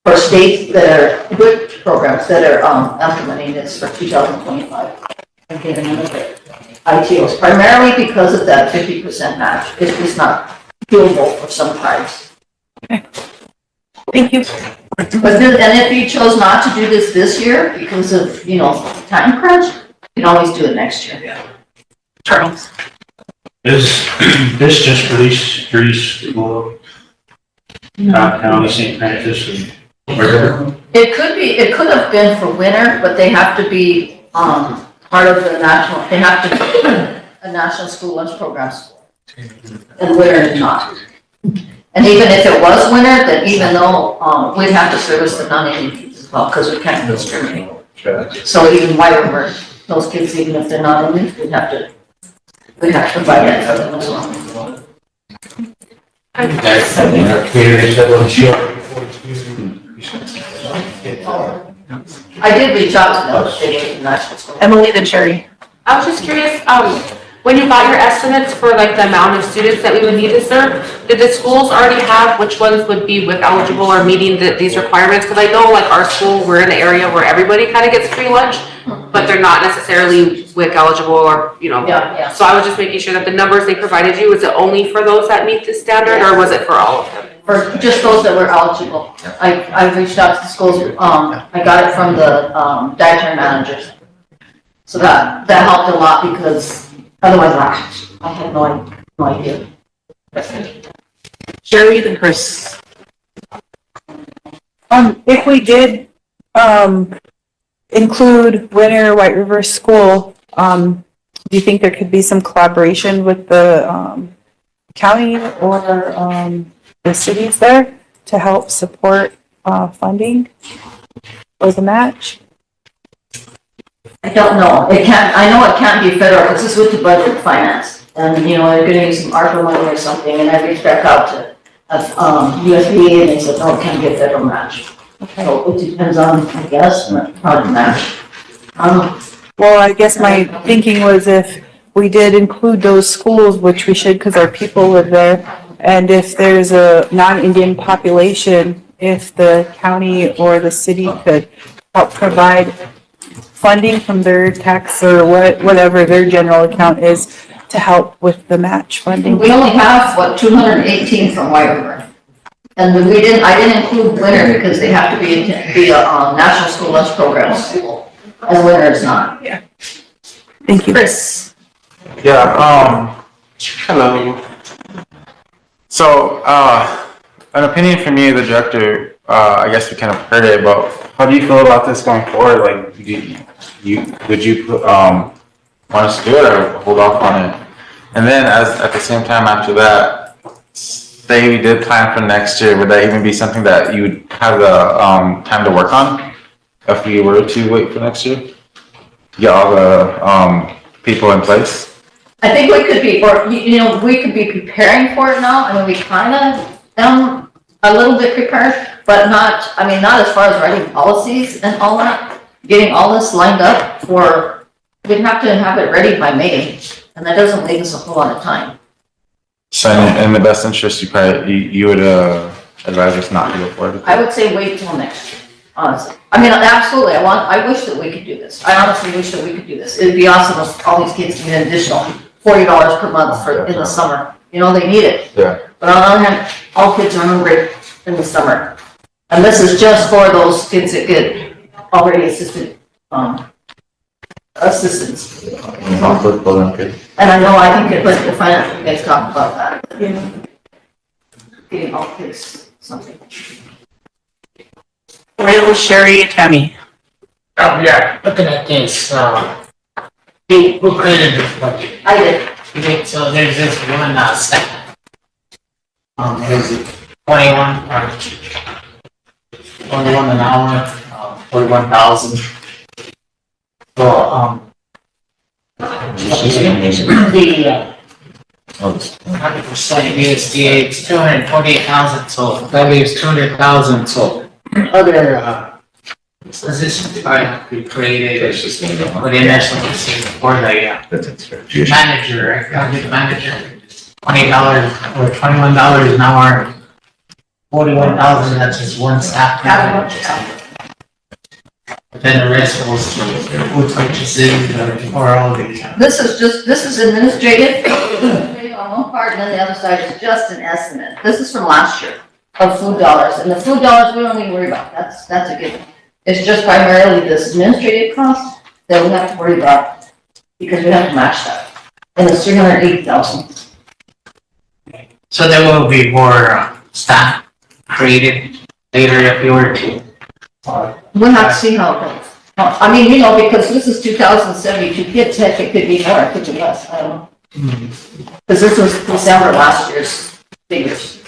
for states that are good programs that are implementing this for 2025. And giving them the ITOs, primarily because of that 50% match. It is not doable for some tribes. thank you. But then, and if you chose not to do this year because of, you know, time crunch, you can always do it next year. Charles. Is this just for these three schools? County, St. Francis, and wherever? It could have been for winter, but they have to be, part of the national, they have to be a national school lunch program school. And winter is not. And even if it was winter, then even though, we'd have to service the non-Indian kids as well, because we can't discriminate. So even while those kids, even if they're not Indian, we'd have to provide that for them as well. I did reach out to them, but they didn't national. Emily, then Sherry. I was just curious, when you got your estimates for like the amount of students that we would need to serve, did the schools already have which ones would be WIC eligible or meeting these requirements? Because I know like our school, we're in an area where everybody kind of gets free lunch, but they're not necessarily WIC eligible or, you know. Yeah. So I was just making sure that the numbers they provided you, was it only for those that meet the standard or was it for all of them? For just those that were eligible. I reached out to the schools, I got it from the, dietary managers. So that helped a lot because otherwise I had no idea. Sherry, then Chris. If we did, include Winter White River School, do you think there could be some collaboration with the, county or, the cities there to help support, funding or the match? I don't know. I know it can't be federal because this is with the budget and finance. And, you know, they're gonna use some ARPA money or something, and I reached back out to, USB, and they said, no, it can't be a federal match. So it depends on, I guess, how to match. Well, I guess my thinking was if we did include those schools, which we should because our people live there, and if there's a non-Indian population, if the county or the city could help provide funding from their tax or whatever their general account is to help with the match funding. We only have, 218 from White River. And I didn't include Winter because they have to be a national school lunch program school. And Winter is not. Yeah. Thank you. Chris. Yeah, hello. So, an opinion from you, the director, I guess we kind of heard it, but how do you feel about this going forward? Like, would you want us to do it or hold off on it? And then at the same time after that, say we did plan for next year, would that even be something that you would have the, time to work on? If we were to wait for next year? To get all the, people in place? I think we could be, or, you know, we could be preparing for it now. I mean, we kind of, a little bit prepared, but not as far as writing policies and all that. Getting all this lined up for, we'd have to have it ready by May, and that doesn't leave us a whole lot of time. So in the best interest, you would, advise us not to go forward? I would say wait till next year, honestly. I mean, absolutely, I wish that we could do this. I honestly wish that we could do this. It'd be awesome if all these kids get an additional $40 per month in the summer. You know, they need it. Yeah. But on the other hand, all kids are hungry in the summer. And this is just for those kids that get already assistance. And I think it's the finance, you guys talked about that. Yeah. Getting all kids something. Will, Sherry, Tammy. Yeah, looking at this, Who created this budget? I did. Okay, so there's this one, step. Is it 21 or 21 an hour, 41,000. So, the, 100% USDA, it's 248,000, so that leaves 200,000, so other, positions are to be created, within SLC for the, manager, accounting manager, $20 or $21 an hour, 41,000, that's just one staff member. But then the rest goes to food purchases or all the. This is administrative on one part, and then the other side is just an estimate. This is from last year of food dollars, and the food dollars we don't need to worry about, that's a given. It's just primarily this administrative cost that we have to worry about, because we have to match that, and it's 380,000. So there will be more staff created later if you were to. We'll have to see how it goes. I mean, because this is 2,072 kids, heck, it could be more, it could be less, I don't know. Because this was December last year's figures.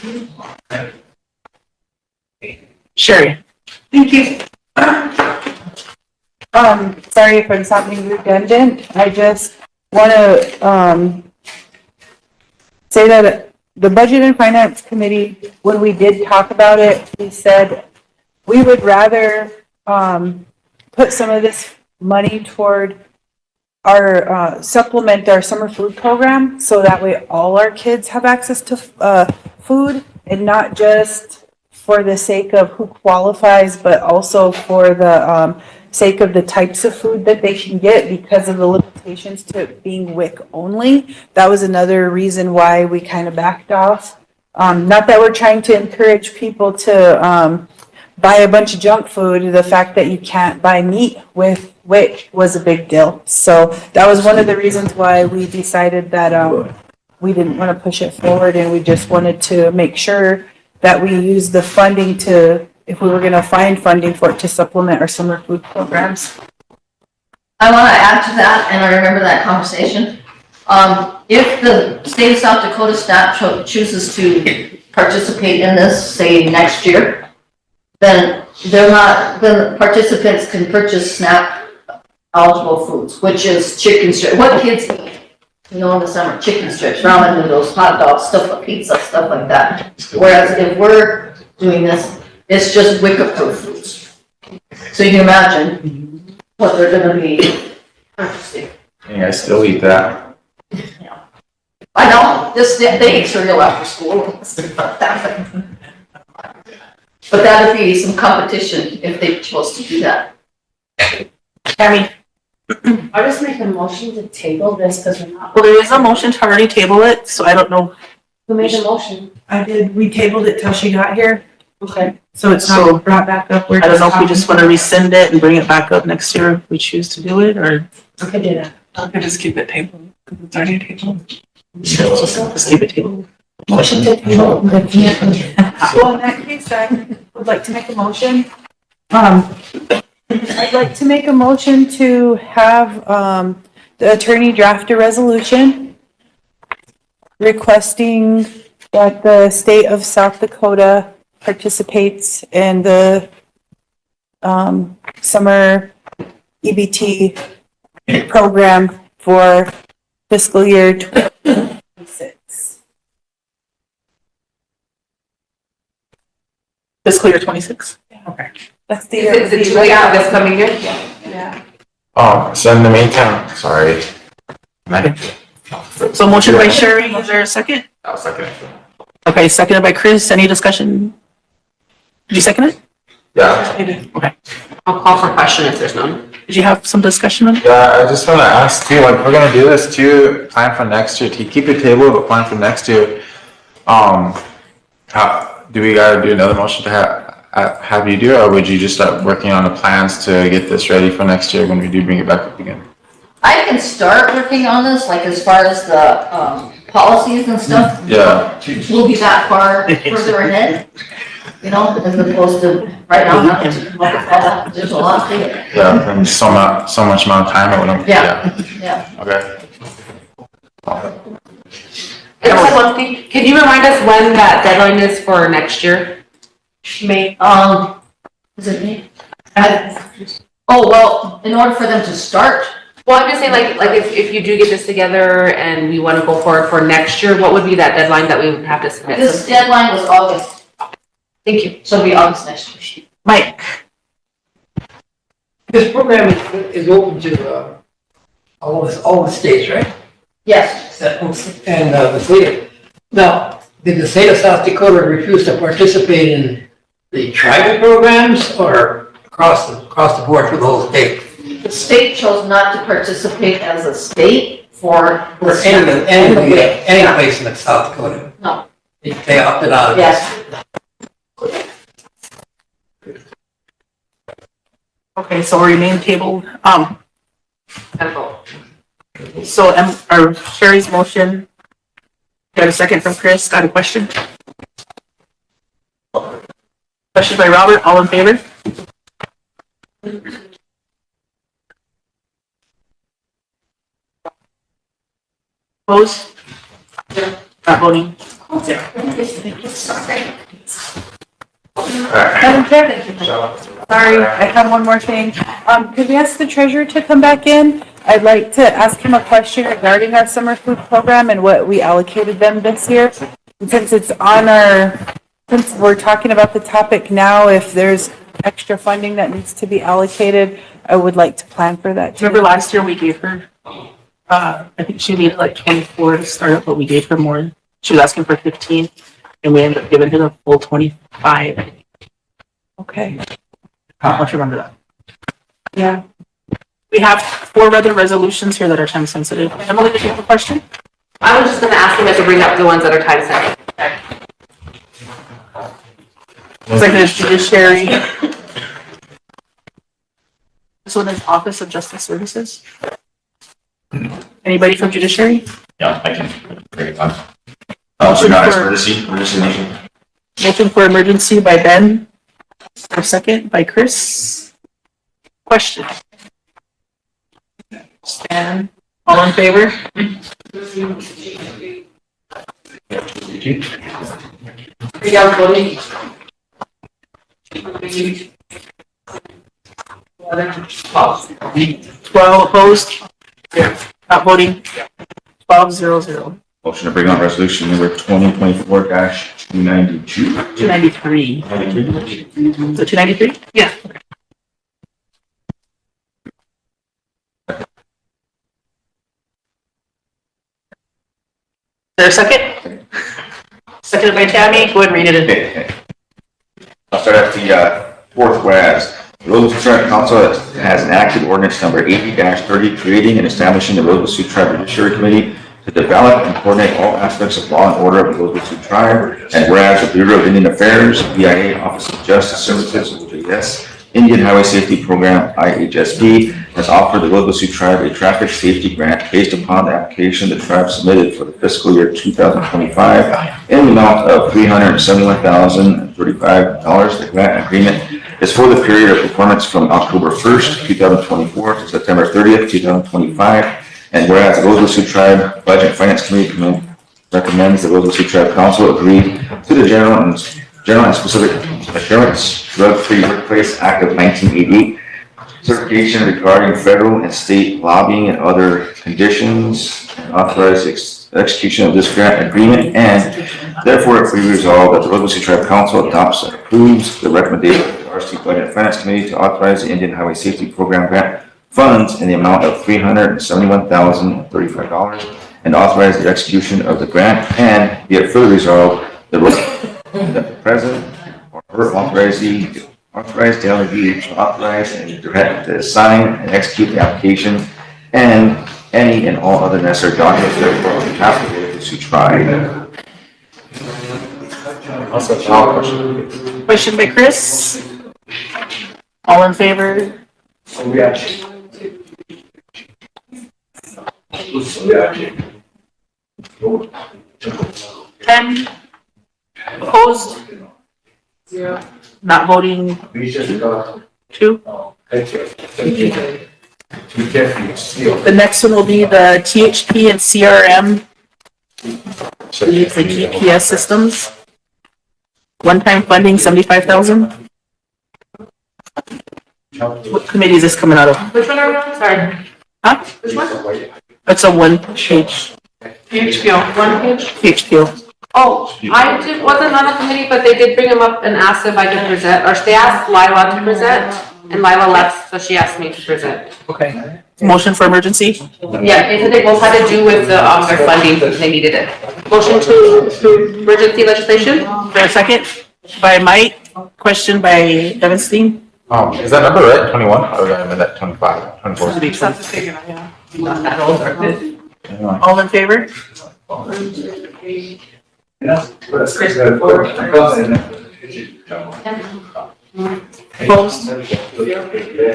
Sherry? Thank you. Sorry if I'm sounding redundant. I just want to, say that the Budget and Finance Committee, when we did talk about it, we said we would rather, put some of this money toward our, supplement our summer food program, so that way all our kids have access to, food, and not just for the sake of who qualifies, but also for the, sake of the types of food that they can get because of the limitations to it being WIC only. That was another reason why we kind of backed off. Not that we're trying to encourage people to buy a bunch of junk food. The fact that you can't buy meat with WIC was a big deal. So that was one of the reasons why we decided that we didn't want to push it forward, and we just wanted to make sure that we use the funding to, if we were going to find funding for it, to supplement our summer food programs. I want to add to that, and I remember that conversation. If the state of South Dakota staff chooses to participate in this, say next year, then then participants can purchase SNAP eligible foods, which is chicken strips. What kids eat, in the summer, chicken strips, ramen noodles, hot dogs, stuff like pizza, stuff like that. Whereas if we're doing this, it's just WIC approved foods. So you can imagine what they're gonna be purchasing. Yeah, I still eat that. I know, they eat cereal after school and stuff like that. But that'd be some competition if they chose to do that. Tammy? I just make a motion to table this because we're not. Well, there is a motion to already table it, so I don't know. Who made the motion? I did, we tabled it till she got here, Okay. so it's not brought back up. I don't know if we just want to rescind it and bring it back up next year if we choose to do it, or. Okay, do that. I could just keep it tabled, because it's already tabled. Just keep it tabled. Motion to table. Well, in that case, I would like to make a motion. I'd like to make a motion to have, the attorney draft a resolution requesting that the state of South Dakota participates in the, summer EBT program for fiscal year 2026. Fiscal year 26? Okay. That's the. Is it too late for this coming year? Yeah. So in the meantime, sorry. So motion by Sherry, is there a second? I'll second it. Okay, seconded by Chris. Any discussion? Did you second it? Yeah. Okay. I'll call for question if there's none. Did you have some discussion on it? Yeah, I just want to ask too, like, we're gonna do this too, plan for next year, to keep it table, but plan for next year. How, do we gotta do another motion to have you do it, or would you just start working on the plans to get this ready for next year when we do bring it back up again? I can start working on this, like as far as the, policies and stuff. Yeah. We'll be that far further ahead, you know, as opposed to right now, there's a lot to it. Yeah, and so much amount of time, it wouldn't. Yeah. Okay. And just one thing, can you remind us when that deadline is for next year? May, is it me? Oh, well, in order for them to start, Well, I'm just saying, like if you do get this together and we want to go forward for next year, what would be that deadline that we would have to submit? this deadline was August, Thank you. so it'll be August next year. Mike, This program is open to, all the states, right? Yes, And the state, now, did the state of South Dakota refuse to participate in the tribal programs or across the board for the whole state? the state chose not to participate as a state for. Or any place in South Dakota? No. They opted out of it? Yes. okay, so remain tabled. So, our Sherry's motion, got a second from Chris, got a question? Question by Robert, all in favor? Opposed? Not voting? Zero. Madam Chair, sorry, I have one more thing. Could we ask the treasurer to come back in? I'd like to ask him a question regarding our summer food program and what we allocated them this year. And since it's on since we're talking about the topic now, if there's extra funding that needs to be allocated, I would like to plan for that too. Remember last year we gave her, I think she needed like 24 to start up, but we gave her more. She was asking for 15 and we ended up giving her the full 25. Okay, I don't remember that. yeah. We have 4 other resolutions here that are time sensitive. Emily, did you have a question? I was just gonna ask him to bring up the ones that are time sensitive. It's like there's judiciary. This one is Office of Justice Services. Anybody from judiciary? Yeah, I can break it down. Emergency motion. Motion for emergency by Ben. For second by Chris. Question. Stan, all in favor? Are y'all voting? 12 opposed? Not voting? 12-0-0. Motion to bring on resolution number 2024-292. 293. So 293? Yeah. Is there a second? Seconded by Tammy. Go ahead and read it in. Okay. I'll start at the fourth whereas. The Rosebud Sioux Tribe Council has enacted ordinance number 80-30 creating and establishing the Rosebud Sioux Tribe Judiciary Committee to develop and coordinate all aspects of law and order of the Rosebud Sioux Tribe. And whereas the Bureau of Indian Affairs, BIA, Office of Justice Services, OJS, Indian Highway Safety Program, IHSP, has offered the Rosebud Sioux Tribe a traffic safety grant based upon the application the tribe submitted for the fiscal year 2025 in the amount of $371,035. The grant agreement is for the period of performance from October 1st, 2024 to September 30th, 2025. And whereas the Rosebud Sioux Tribe Budget and Finance Committee recommends the Rosebud Sioux Tribe Council agree to the General and Specific Assurance Drug-Free Workplace Act of 1988 certification regarding federal and state lobbying and other conditions, and authorize execution of this grant agreement, and therefore it be resolved that the Rosebud Sioux Tribe Council adopts and approves the recommendation of the RST Budget and Finance Committee to authorize the Indian Highway Safety Program grant funds in the amount of $371,035 and authorize the execution of the grant, and be it further resolved that the president or her authorized delegee to authorize and direct to sign and execute the application and any and all other necessary documents therefore on behalf of the Rosebud Sioux Tribe. Question by Chris. All in favor? 10. Opposed? 0. Not voting? 2. The next one will be the THP and CRM. It's the GPS systems. One-time funding, 75,000. What committee is this coming out of? Which one are we on? Sorry. Huh? Which one? It's a one-page. PHPO, one page? PHPO. Oh, wasn't on the committee, but they did bring them up and asked if I could present, or they asked Lila to present, and Lila left, so she asked me to present. Okay. Motion for emergency? Yeah, they both had to do with the, their funding, they needed it. Motion to approve emergency legislation? For a second? By Mike, question by Evanstein. Is that number right, 21, or am I at 25, 24? All in favor? Opposed?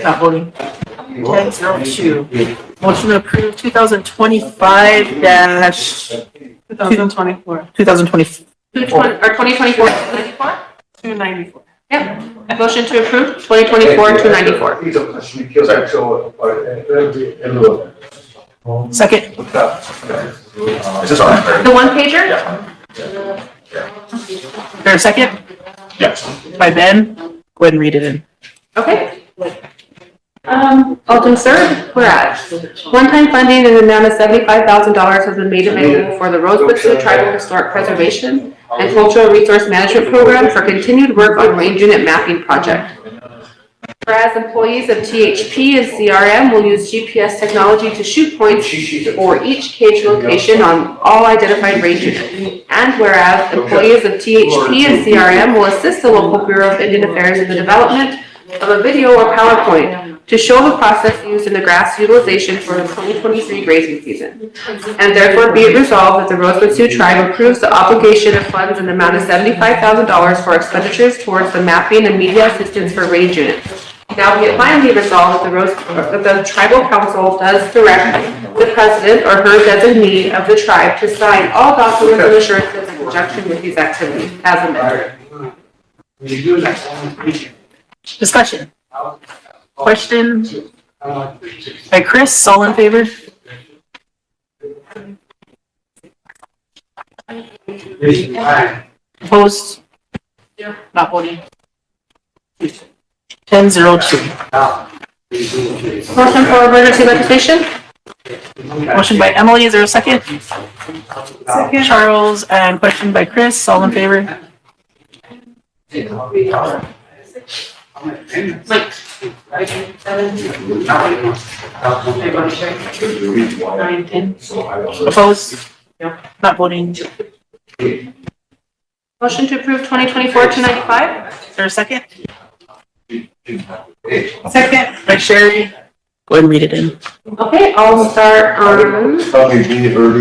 Not voting. 10-02. Motion to approve 2025 dash 2024. 2024. Or 2024, 94? 294. Yep. Motion to approve 2024-294. Second. Is this on? The one pager? There a second? Yes. By Ben. Go ahead and read it in. Okay. Alton third, whereas one-time funding in the amount of $75,000 has been made available for the Rosebud Sioux Tribal Historic Preservation and Cultural Resource Management Program for continued work on range unit mapping project. Whereas employees of THP and CRM will use GPS technology to shoot points for each cage location on all identified range units. And whereas employees of THP and CRM will assist the local Bureau of Indian Affairs in the development of a video or PowerPoint to show the process used in the grass utilization for the 2023 grazing season. And therefore be it resolved that the Rosebud Sioux Tribe approves the obligation of funds in the amount of $75,000 for expenditures towards the mapping and media assistance for range units. Now be it finally resolved that the tribal council does direct the president or her designee of the tribe to sign all documents and assurances in conjunction with these activities as amended. Discussion. Question by Chris, all in favor? Opposed? Not voting. 10-02. Motion for emergency legislation? Motion by Emily, is there a second? Second. Charles, and question by Chris, all in favor? Mike. Opposed? Not voting. Motion to approve 2024-295? Is there a second? Second. By Sherry. Go ahead and read it in. Okay, I'll start on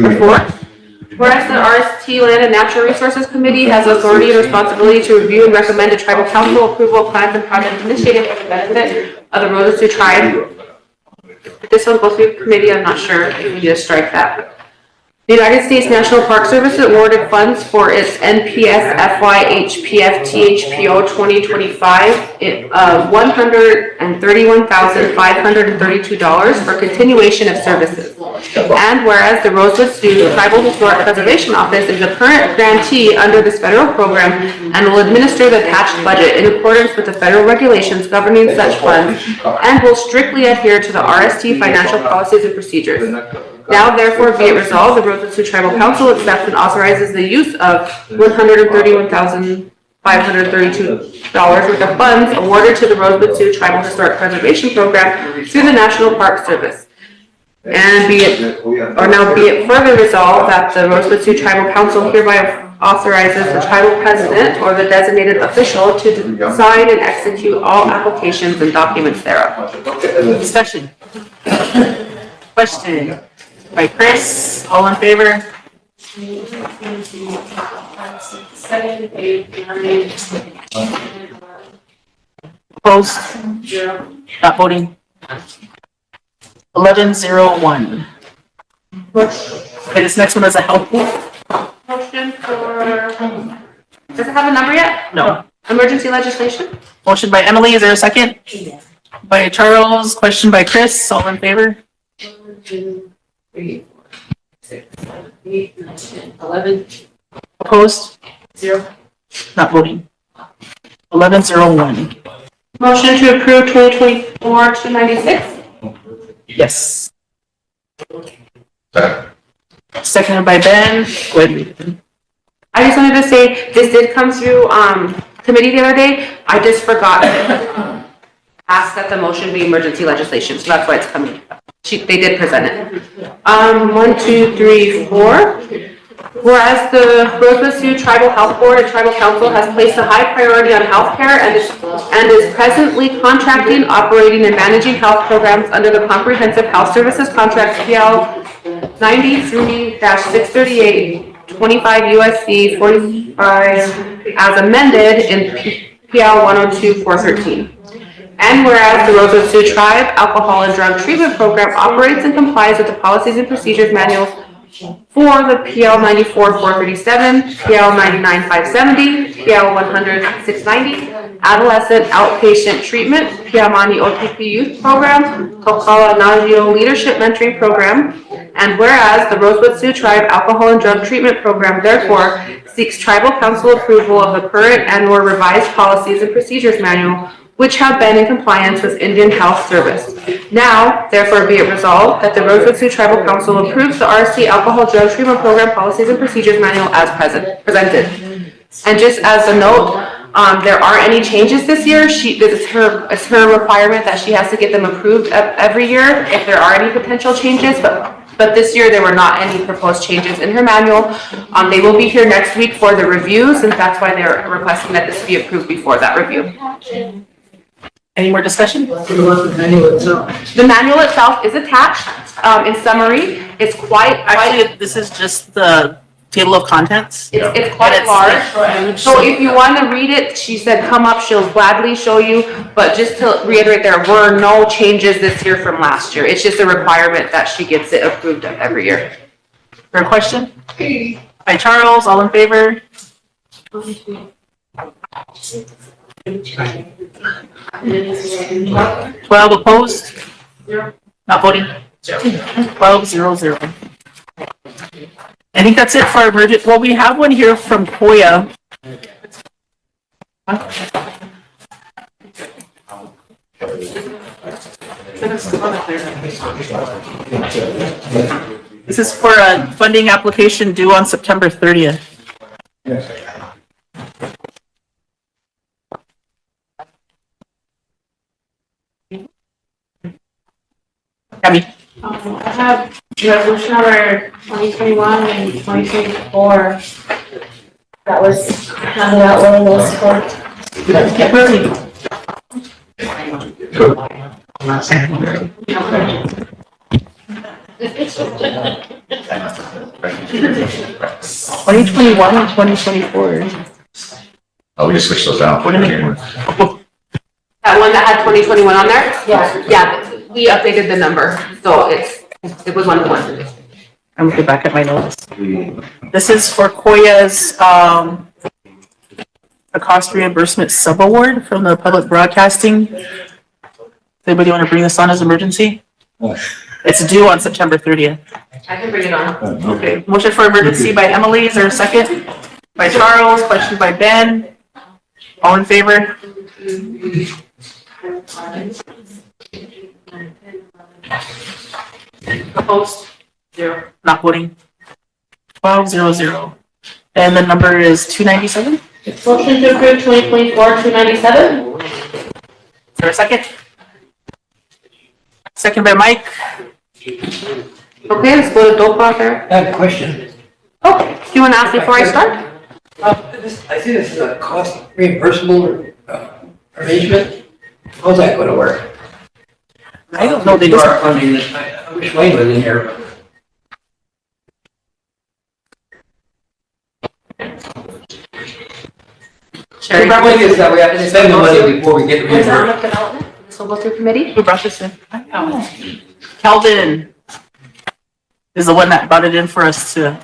report. Whereas the RST Land and Natural Resources Committee has authority and responsibility to review and recommend to tribal council approval of plans and projects initiated for the benefit of the Rosebud Sioux Tribe. This one goes through committee, I'm not sure if we need to strike that. The United States National Park Service awarded funds for its NPS FY-HPF THPO 2025 $131,532 for continuation of services. And whereas the Rosebud Sioux Tribal Historic Preservation Office is a current grantee under this federal program and will administer the attached budget in accordance with the federal regulations governing such funds and will strictly adhere to the RST financial policies and procedures. Now therefore be it resolved, the Rosebud Sioux Tribal Council accepts and authorizes the use of $131,532 worth of funds awarded to the Rosebud Sioux Tribal Historic Preservation Program through the National Park Service. And be it further resolved that the Rosebud Sioux Tribal Council hereby authorizes the tribal president or the designated official to sign and execute all applications and documents thereof. Discussion. Question by Chris, all in favor? 7, 8, 9. Opposed? Not voting. 11-01. Okay, this next one is a health board. Motion for, does it have a number yet? No. Emergency legislation? Motion by Emily, is there a second? By Charles, question by Chris, all in favor? 1, 2, 3, 4, 6, 7, 8, 9, 10, 11. Opposed? 0. Not voting. 1101. Motion to approve 2024-296? Yes. Second. Seconded by Ben. Go ahead. I just wanted to say, this did come through, committee the other day. I just forgot to ask that the motion be emergency legislation, so that's why it's coming. They did present it. 1, 2, 3, 4. Whereas the Rosebud Sioux Tribal Health Board and Tribal Council has placed a high priority on healthcare and is presently contracting, operating, and managing health programs under the Comprehensive Health Services Contract PL 93-638, 25 USC 45 as amended in PL 102-413. And whereas the Rosebud Sioux Tribe Alcohol and Drug Treatment Program operates and complies with the policies and procedures manuals for the PL 94-437, PL 99-570, PL 100-690, Adolescent Outpatient Treatment, Piamani OTP Youth Program, Kokala Nagio Leadership Mentoring Program, and whereas the Rosebud Sioux Tribe Alcohol and Drug Treatment Program therefore seeks Tribal Council approval of the current and/or revised policies and procedures manual which have been in compliance with Indian Health Service. Now, therefore, be it resolved that the Rosebud Sioux Tribal Council approves the RST Alcohol Drug Treatment Program Policies and Procedures Manual as presented. And just as a note, there aren't any changes this year. It's her requirement that she has to get them approved every year if there are any potential changes, but this year there were not any proposed changes in her manual. They will be here next week for the reviews, and that's why they're requesting that this be approved before that review. Any more discussion? The manual itself is attached. In summary, it's quite. Actually, this is just the table of contents. It's quite large. So if you want to read it, she said, come up, she'll gladly show you. But just to reiterate, there were no changes this year from last year. It's just a requirement that she gets it approved every year. For a question? By Charles, all in favor? 12 opposed? Not voting? 12-0-0. I think that's it for our emergent. Well, we have one here from Koya. This is for a funding application due on September 30th. Abby. I have resolution number 2021 and 2024 that was handed out when it was for. '2021 and 2024. Oh, we just switched those out. That one that had 2021 on there? Yeah. Yeah, we updated the number, so it was 1-to-1. I'm looking back at my notes. This is for Koya's, a cost reimbursement sub-award from the public broadcasting. Does anybody want to bring this on as emergency? It's due on September 30th. I can bring it on. Okay, motion for emergency by Emily, is there a second? By Charles, question by Ben. All in favor? Opposed? 0. Not voting? 12-0-0. And the number is 297? Motion to approve 2024-297? Is there a second? Second by Mike. Okay, let's go to Dope out there. I have a question. Oh, do you want to ask before I start? I see this is a cost reimbursable arrangement. How's that going to work? I don't know. They You just, are funding this. I wish Wayne was in here. Sherry, The point is that we have to spend the money before we get reimbursed. economic development, this will go through committee. who brought this in? Calvin. is the one that brought it in for us to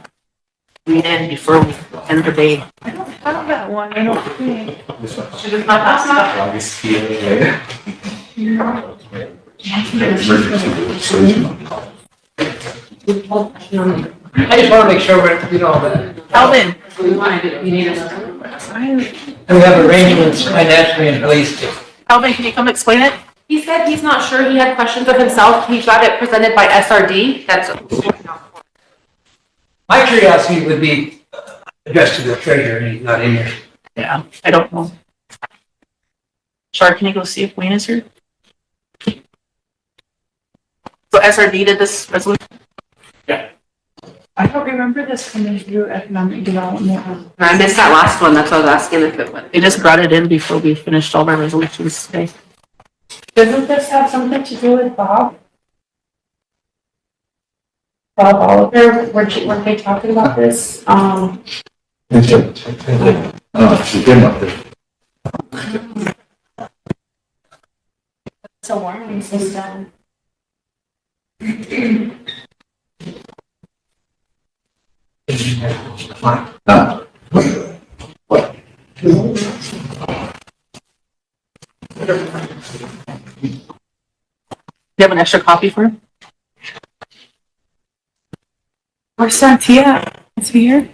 read in before we end the day. I don't have that one, I don't think. This one. It is not that stuff. I'll be seeing you later. I just wanna make sure we're, you know, that Alvin, You need us. we have arrangements financially in place to. Alvin, can you come explain it? He said he's not sure, he had questions of himself, he got it presented by SRD, that's. My curiosity would be addressed to the treasurer, and he's not in here. Yeah, I don't know. Char, can you go see if Wayne is here? So SRD did this resolution? I don't remember this coming through economic development. I missed that last one, that's why I was asking if it went. They just brought it in before we finished all our resolutions today. Doesn't this have something to do with Bob? Bob Oliver, weren't they talking about this? Oh, she didn't want this. It's a warning system. You have an extra copy for him? Where's Santia? Is he here?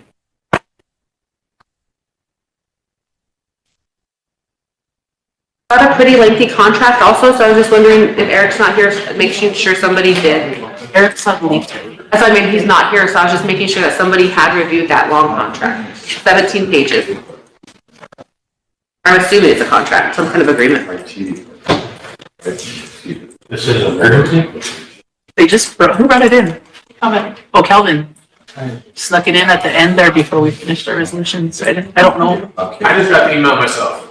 Got a pretty lengthy contract also, so I was just wondering if Eric's not here, making sure somebody did. Eric's not leaving today. That's what I mean, he's not here, so I was just making sure that somebody had reviewed that long contract, 17 pages. I'm assuming it's a contract, some kind of agreement. This is emergency? They just, who brought it in? Calvin. Oh, Calvin. Snuck it in at the end there before we finished our resolutions. I don't know. I just got the email myself.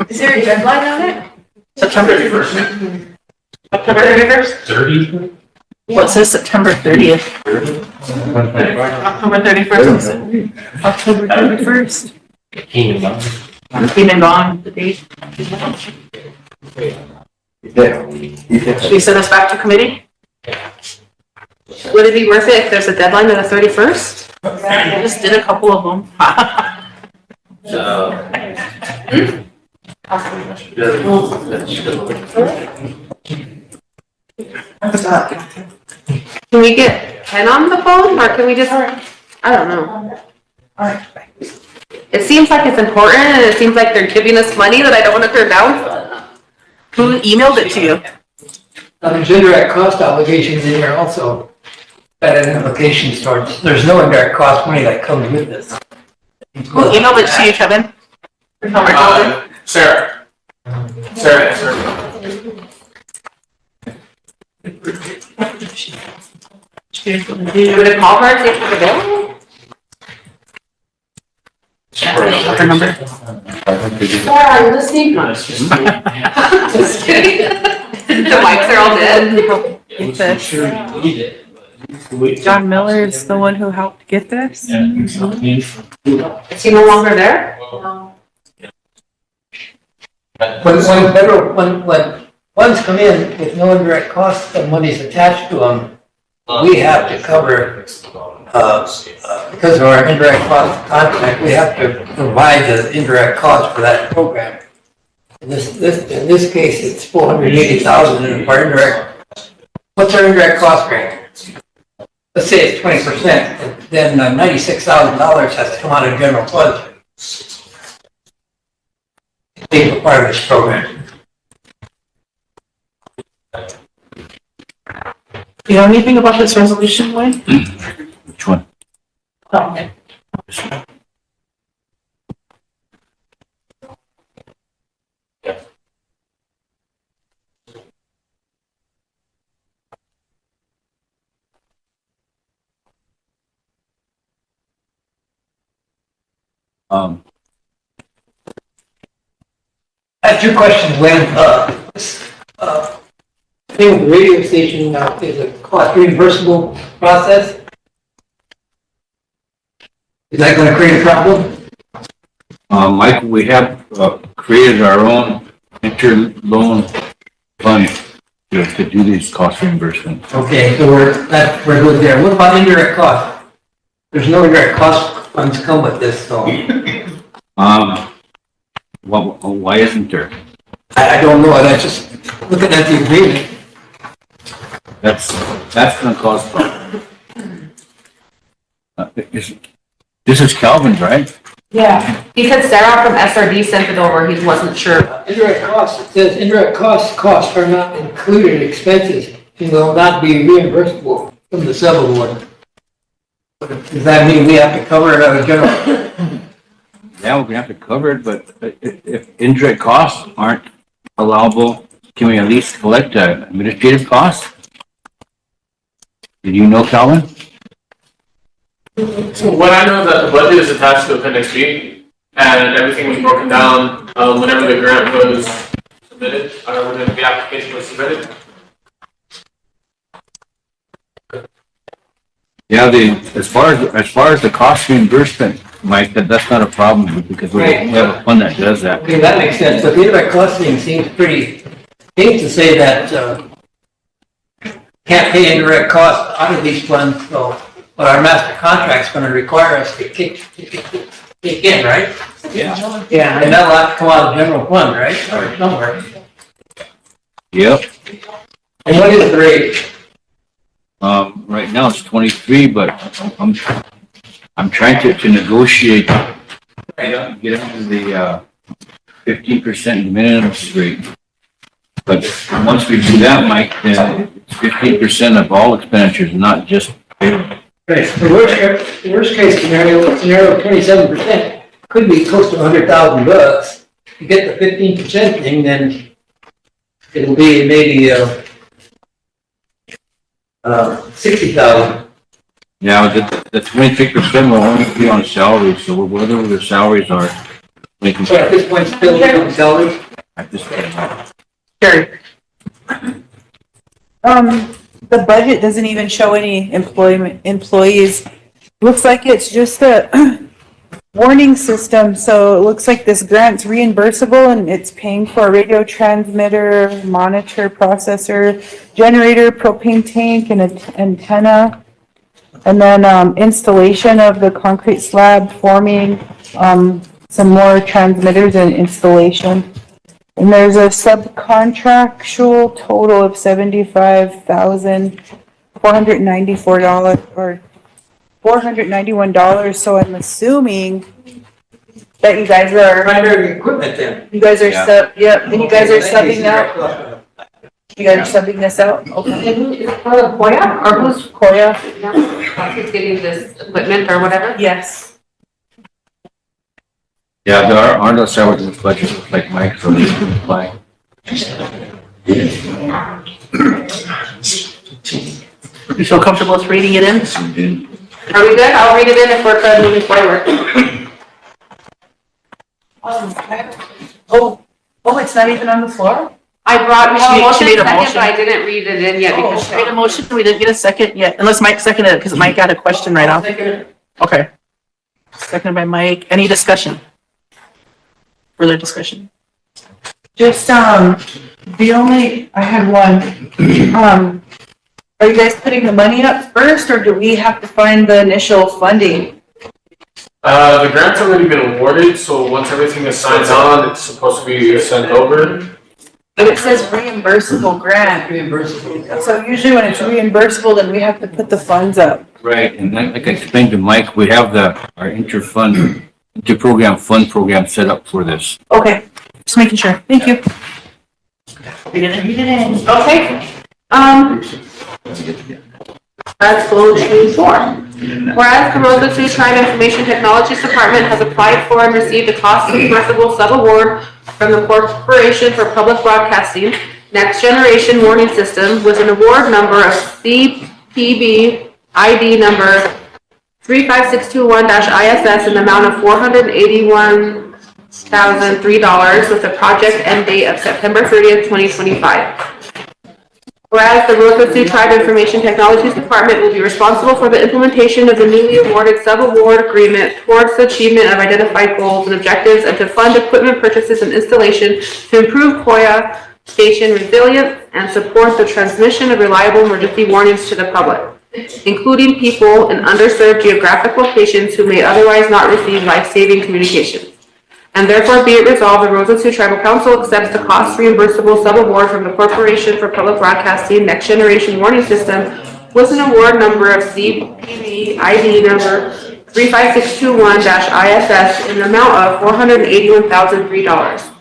Is there a deadline on it? September 1st. September 31st? 30? Well, it says September 30th. October 31st. October 31st. Came and gone, the date. Should we send this back to committee? Would it be worth it if there's a deadline of the 31st? I just did a couple of them. Can we get Ken on the phone, or can we just, I don't know. It seems like it's important, and it seems like they're giving us money that I don't want to turn down. Who emailed it to you? There's indirect cost obligations in here also. That an implication towards, there's no indirect cost money that comes with this. Who emailed it to you, Kevin? Sarah. Sarah. You would call her and see if she's available? Her number. Sarah, are you listening? Just kidding. The mics are all dead. Get this. John Miller is the one who helped get this? Is he no longer there? When funds come in with no indirect cost and money's attached to them, we have to cover, because of our indirect cost contract, we have to provide the indirect cost for that program. In this case, it's $480,000 in our indirect. What's our indirect cost rate? Let's say it's 20%, then $96,000 has to come out of general fund. Pay for part of this program. Do you know anything about this resolution, Wayne? Which one? Oh, okay. I have two questions, Lynn. Thing with the radio station is a cost reimbursable process. Is that going to create a problem? Michael, we have created our own inter-loan fund to do these cost reimbursements. Okay, so we're good there. What about indirect costs? There's no indirect cost funds come with this, so. Well, why isn't there? I don't know, and I just looking at the agreement. That's gonna cause problems. This is Calvin's, right? Yeah. He said Sarah from SRD sent it over, he wasn't sure. Indirect costs, it says indirect costs are not included in expenses and will not be reimbursable from the subaward. Does that mean we have to cover it out of general? Yeah, we're gonna have to cover it, but if indirect costs aren't allowable, can we at least collect administrative costs? Did you know, Calvin? So what I know is that the budget is attached to Appendix B, and everything was broken down whenever the grant was submitted, or when the application was submitted. Yeah, as far as the cost reimbursement, Mike, that's not a problem because we have a fund that does that. Okay, that makes sense, but the indirect cost thing seems to say that, can't pay indirect costs out of these funds, so, but our master contract's gonna require us to kick in, right? Yeah. Yeah. And that'll have to come out of the general fund, right, or somewhere. Yep. And what is the rate? Right now it's 23, but I'm trying to negotiate, get up to the 15% minimum rate. But once we do that, Mike, then it's 15% of all expenditures, not just payroll. Right, the worst case scenario 27% could be close to $100,000. You get the 15% thing, then it'll be maybe 60,000. Now, the 23% will only be on salaries, so whatever the salaries are, we can. So at this point, still on salaries? At this point. Sure. The budget doesn't even show any employees. Looks like it's just a warning system, so it looks like this grant's reimbursable and it's paying for a radio transmitter, monitor, processor, generator, propane tank, and an antenna. And then installation of the concrete slab, forming, some more transmitters and installation. And there's a subcontractual total of $75,494 or $491. So I'm assuming that you guys are Primary equipment then. You guys are Yeah. yep. And you guys are subbing out. You guys are subbing this out. Okay. And who is it for Koya, or who's Koya. who's getting this equipment or whatever? Yes. Yeah, there aren't no salaries in the budget, like Mike, so they can apply. You feel comfortable with reading it in? Are we good? I'll read it in if we're good moving forward. Oh, it's not even on the floor? I brought, She made a second, motion. but I didn't read it in yet because. Made a motion, we didn't get a second yet, unless Mike seconded it, because Mike got a question right off. Okay. Seconded by Mike. Any discussion? Further discussion? Just, I had one. Are you guys putting the money up first, or do we have to find the initial funding? The grant's already been awarded, so once everything is signed on, it's supposed to be sent over. But it says reimbursable grant. Reimbursable. So usually when it's reimbursable, then we have to put the funds up. Right, and then, like I explained to Mike, we have our inter-program fund program set up for this. Okay, just making sure. Thank you. Read it in. Okay. Let's go to 4. Whereas the Rosebud Sioux Tribe Information Technologies Department has applied for and received a cost-reimbursable sub-award from the Corporation for Public Broadcasting Next Generation Warning System with an award number of CPB ID number 35621-ISS in the amount of $481,003 with a project end date of September 30th, 2025. Whereas the Rosebud Sioux Tribe Information Technologies Department will be responsible for the implementation of the newly awarded sub-award agreement towards the achievement of identified goals and objectives and to fund equipment purchases and installation to improve Koya station resilience, and support the transmission of reliable emergency warnings to the public, including people in underserved geographic locations who may otherwise not receive life-saving communications. And therefore be it resolved, the Rosebud Sioux Tribal Council accepts the cost reimbursable sub-award from the Corporation for Public Broadcasting Next Generation Warning System with an award number of CPV ID number 35621-ISS in the amount of $481,003.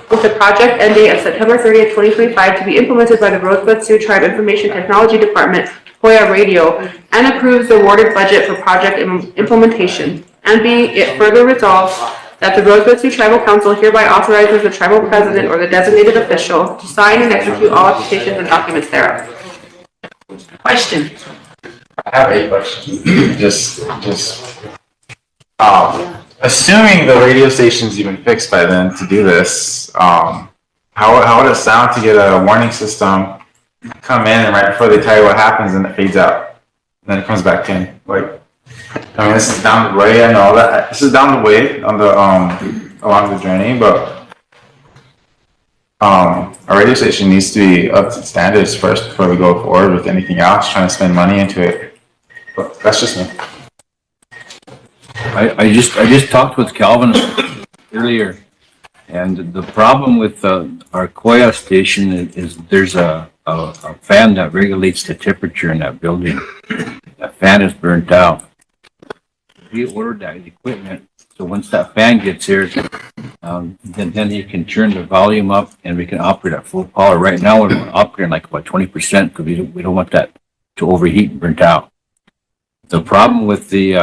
With the project end date of September 30th, 2025 to be implemented by the Rosebud Sioux Tribe Information Technology Department, Hoya Radio, and approves the awarded budget for project implementation. And be it further resolved that the Rosebud Sioux Tribal Council hereby authorizes the tribal president or the designated official to sign and execute all applications and documents thereof. Question. I have a question. Assuming the radio station's even fixed by then to do this, how would it sound to get a warning system come in and right before they tell you what happens and it fades out, and then it comes back in? Like, I mean, this is down the way. I know that this is down the way on the along the journey, but our radio station needs to be up to standards first before we go forward with anything else. Trying to spend money into it, but that's just me. I just talked with Calvin earlier, and the problem with our Koya station is there's a fan that regulates the temperature in that building. That fan is burnt out. We ordered that equipment, so once that fan gets here, then you can turn the volume up and we can operate at full power. Right now we're operating like about 20% because we don't want that to overheat and burnt out. The problem with the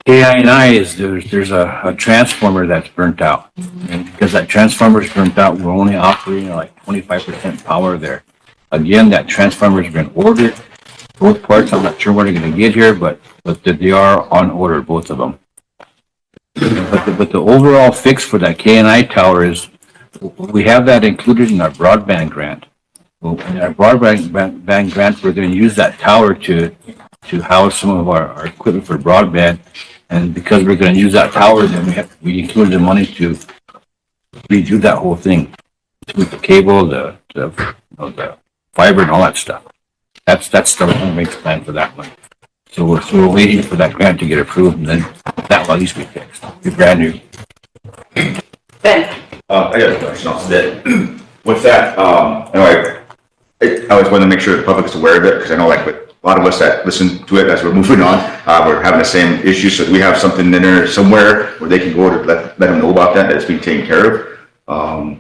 AI is there's a transformer that's burnt out, and because that transformer is burnt out, we're only operating at like 25% power there. Again, that transformer has been ordered. Both parts, I'm not sure when they're going to get here, but they are on order, both of them. But the overall fix for that KNI tower is we have that included in our broadband grant. Well, in our broadband grant, we're going to use that tower to house some of our equipment for broadband. And because we're going to use that tower, then we included the money to redo that whole thing with the cable, the fiber, and all that stuff. That's the long-range plan for that one. So we're waiting for that grant to get approved, and then that will at least be fixed. Be brand new. Ben. I got a question off that. With that, I always want to make sure the public is aware of it, because I know like with a lot of us that listen to it as we're moving on, we're having the same issue. So we have something in there somewhere where they can go to let them know about that it's being taken care of.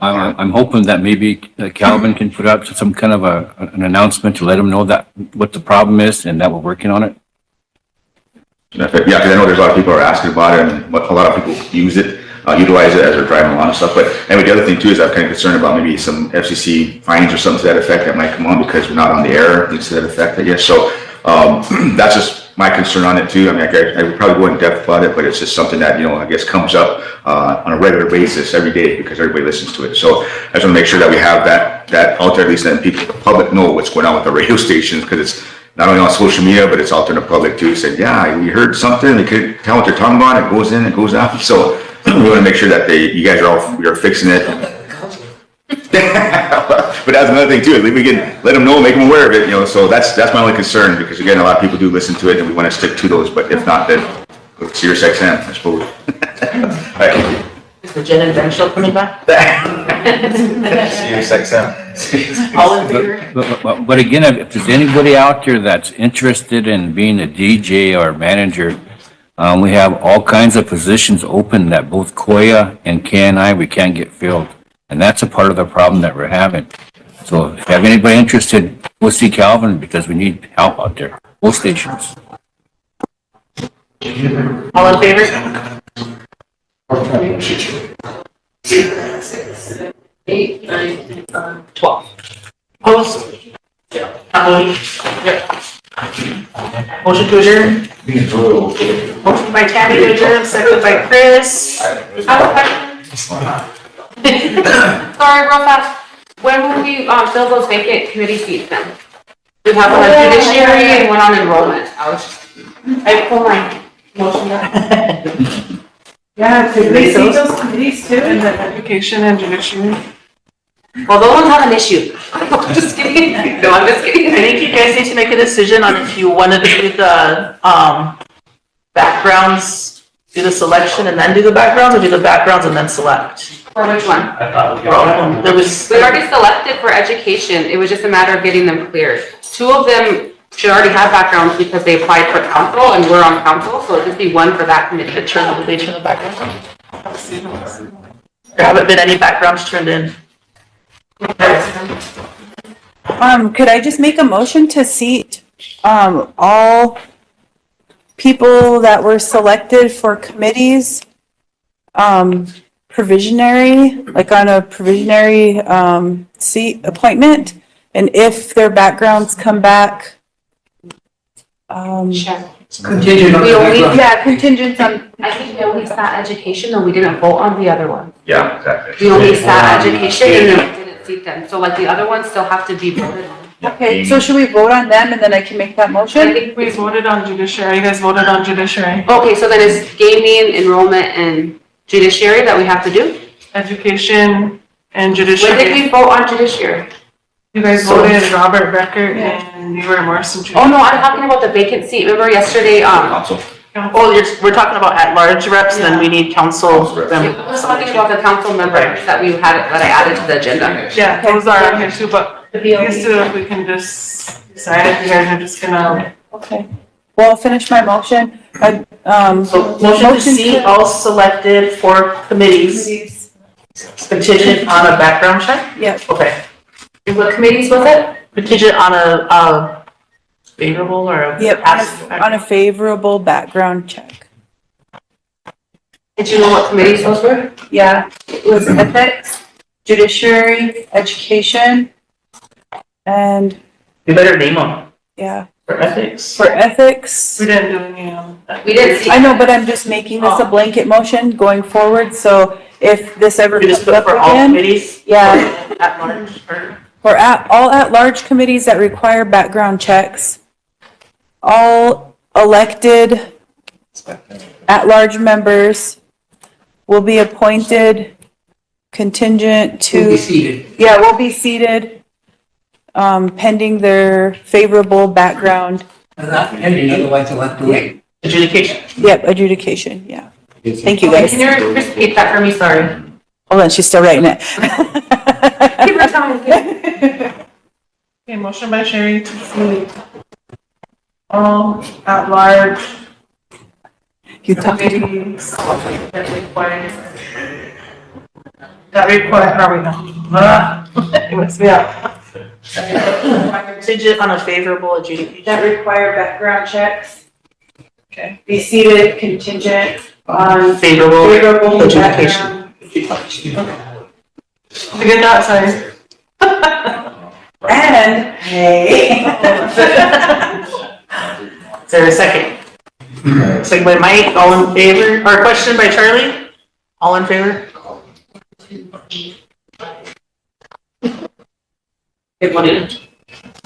I'm hoping that maybe Calvin can put out some kind of an announcement to let them know that what the problem is and that we're working on it. Yeah, because I know there's a lot of people are asking about it, and a lot of people use it, utilize it as they're driving along and stuff. But anyway, the other thing too is I'm kind of concerned about maybe some FCC fines or something to that effect that might come on because we're not on the air, things to that effect, I guess. So that's just my concern on it too. I mean, I would probably go in depth about it, but it's just something that, I guess comes up on a regular basis every day because everybody listens to it. So I just want to make sure that we have that out there, at least then people, the public know what's going on with the radio stations, because it's not only on social media, but it's out there in the public too. Said, yeah, we heard something, they could tell what they're talking about, it goes in, it goes out. So we want to make sure that you guys are fixing it. But that's another thing too. We can let them know, make them aware of it. So that's my only concern, because again, a lot of people do listen to it, and we want to stick to those. But if not, then go to Sirius XM, I suppose. All right, thank you. Is the Jen and Ben show coming back? Sirius XM. All in favor? But again, if there's anybody out there that's interested in being a DJ or manager, we have all kinds of positions open that both Koya and KNI we can't get filled. And that's a part of the problem that we're having. So if you have anybody interested, we'll see Calvin, because we need help out there, both stations. All in favor? 6, 8, 9, 12. Opposed? Motion to adjourn? Motion by Tammy to adjourn, second by Chris. Sorry, real fast. When will we fill those vacant committee seats then? We have one on Judiciary and one on Enrollment. I pull my motion down. Yeah, could we see those committees too? And then education and judiciary. Well, those ones have an issue. I'm just kidding. No, I'm just kidding. I think you guys need to make a decision on if you want to do the, backgrounds, do the selection and then do the backgrounds, or do the backgrounds and then select? For which one? There was. We already selected for education. It was just a matter of getting them cleared. 2 of them should already have backgrounds because they applied for council and we're on council, so it'd just be 1 for that committee. Did they turn the backgrounds on? There haven't been any backgrounds turned in. Could I just make a motion to seat, all people that were selected for committees, provisionary, like on a provisionary, seat appointment? And if their backgrounds come back, Contingent on We the only, background. yeah, contingent on, I think we only sat education, though we didn't vote on the other one. Yeah, exactly. We only sat education and then we didn't seat them. So like the other ones still have to be voted on. okay, so should we vote on them and then I can make that I motion? think We voted on judiciary, you guys voted on judiciary. Okay, so then it's gaming, enrollment, and judiciary that we have to do? Education and When did judiciary. we vote on judiciary? You guys voted Robert Becker and you were Morrison. Oh, no, I'm talking about the vacant seat. Remember yesterday, Council. Oh, we're talking about at-large reps, then we need council. I was talking about the council members that we had, that I added to the agenda. Yeah, those are on here too, but these 2, if we can just decide if you guys are just gonna. Okay, well, I'll finish my motion. So motion to seat all selected for committees contingent on a background check? Yep. Okay. And what committees was it? Contingent on a favorable or a. Yep, on a favorable background check. Did you know what committees those were? Yeah, it was ethics, judiciary, education, and, You better name them yeah, for ethics. for ethics. We didn't do any, We didn't see. I know, but I'm just making this a blanket motion going forward, so if this ever You just comes put up for all again. committees? Yeah, At large or? for all at-large committees that require background checks, all elected at-large members will be appointed contingent to. Will be seated. Yeah, will be seated, pending their favorable background. Not pending, otherwise they'll have to wait. Adjudication. Yep, adjudication, yeah. Thank you, guys. Can you repeat that for me? Sorry. Hold on, she's still writing it. Keep her coming. okay, motion by Sherry to seat all at large You talked to committees that require, how are we now? It must be up. Contingent on a favorable adjudication. that require background checks. Okay. Be seated contingent on Favorable. favorable Adjudication. background. Good job, sorry. And, hey. Is there a second? Second by Mike, all in favor, or question by Charlie? All in favor? Good one.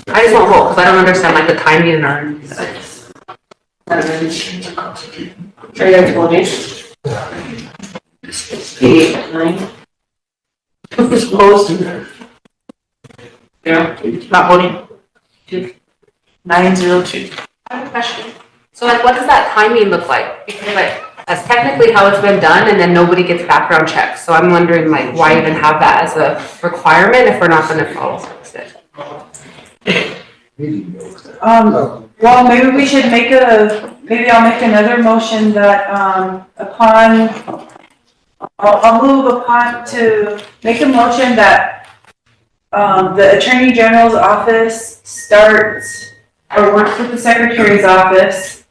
I just won't vote because I don't understand like the timing and our. Are you guys voting? 8, 9. Who's opposed? Yeah, not voting. 902. I have a question. So like, what does that timing look like? Because like, that's technically how it's been done and then nobody gets background checks. So I'm wondering like, why even have that as a requirement if we're not gonna follow it? Well, maybe we should maybe I'll make another motion that, I'll move to make a motion that, the Attorney General's office starts or works with the Secretary's office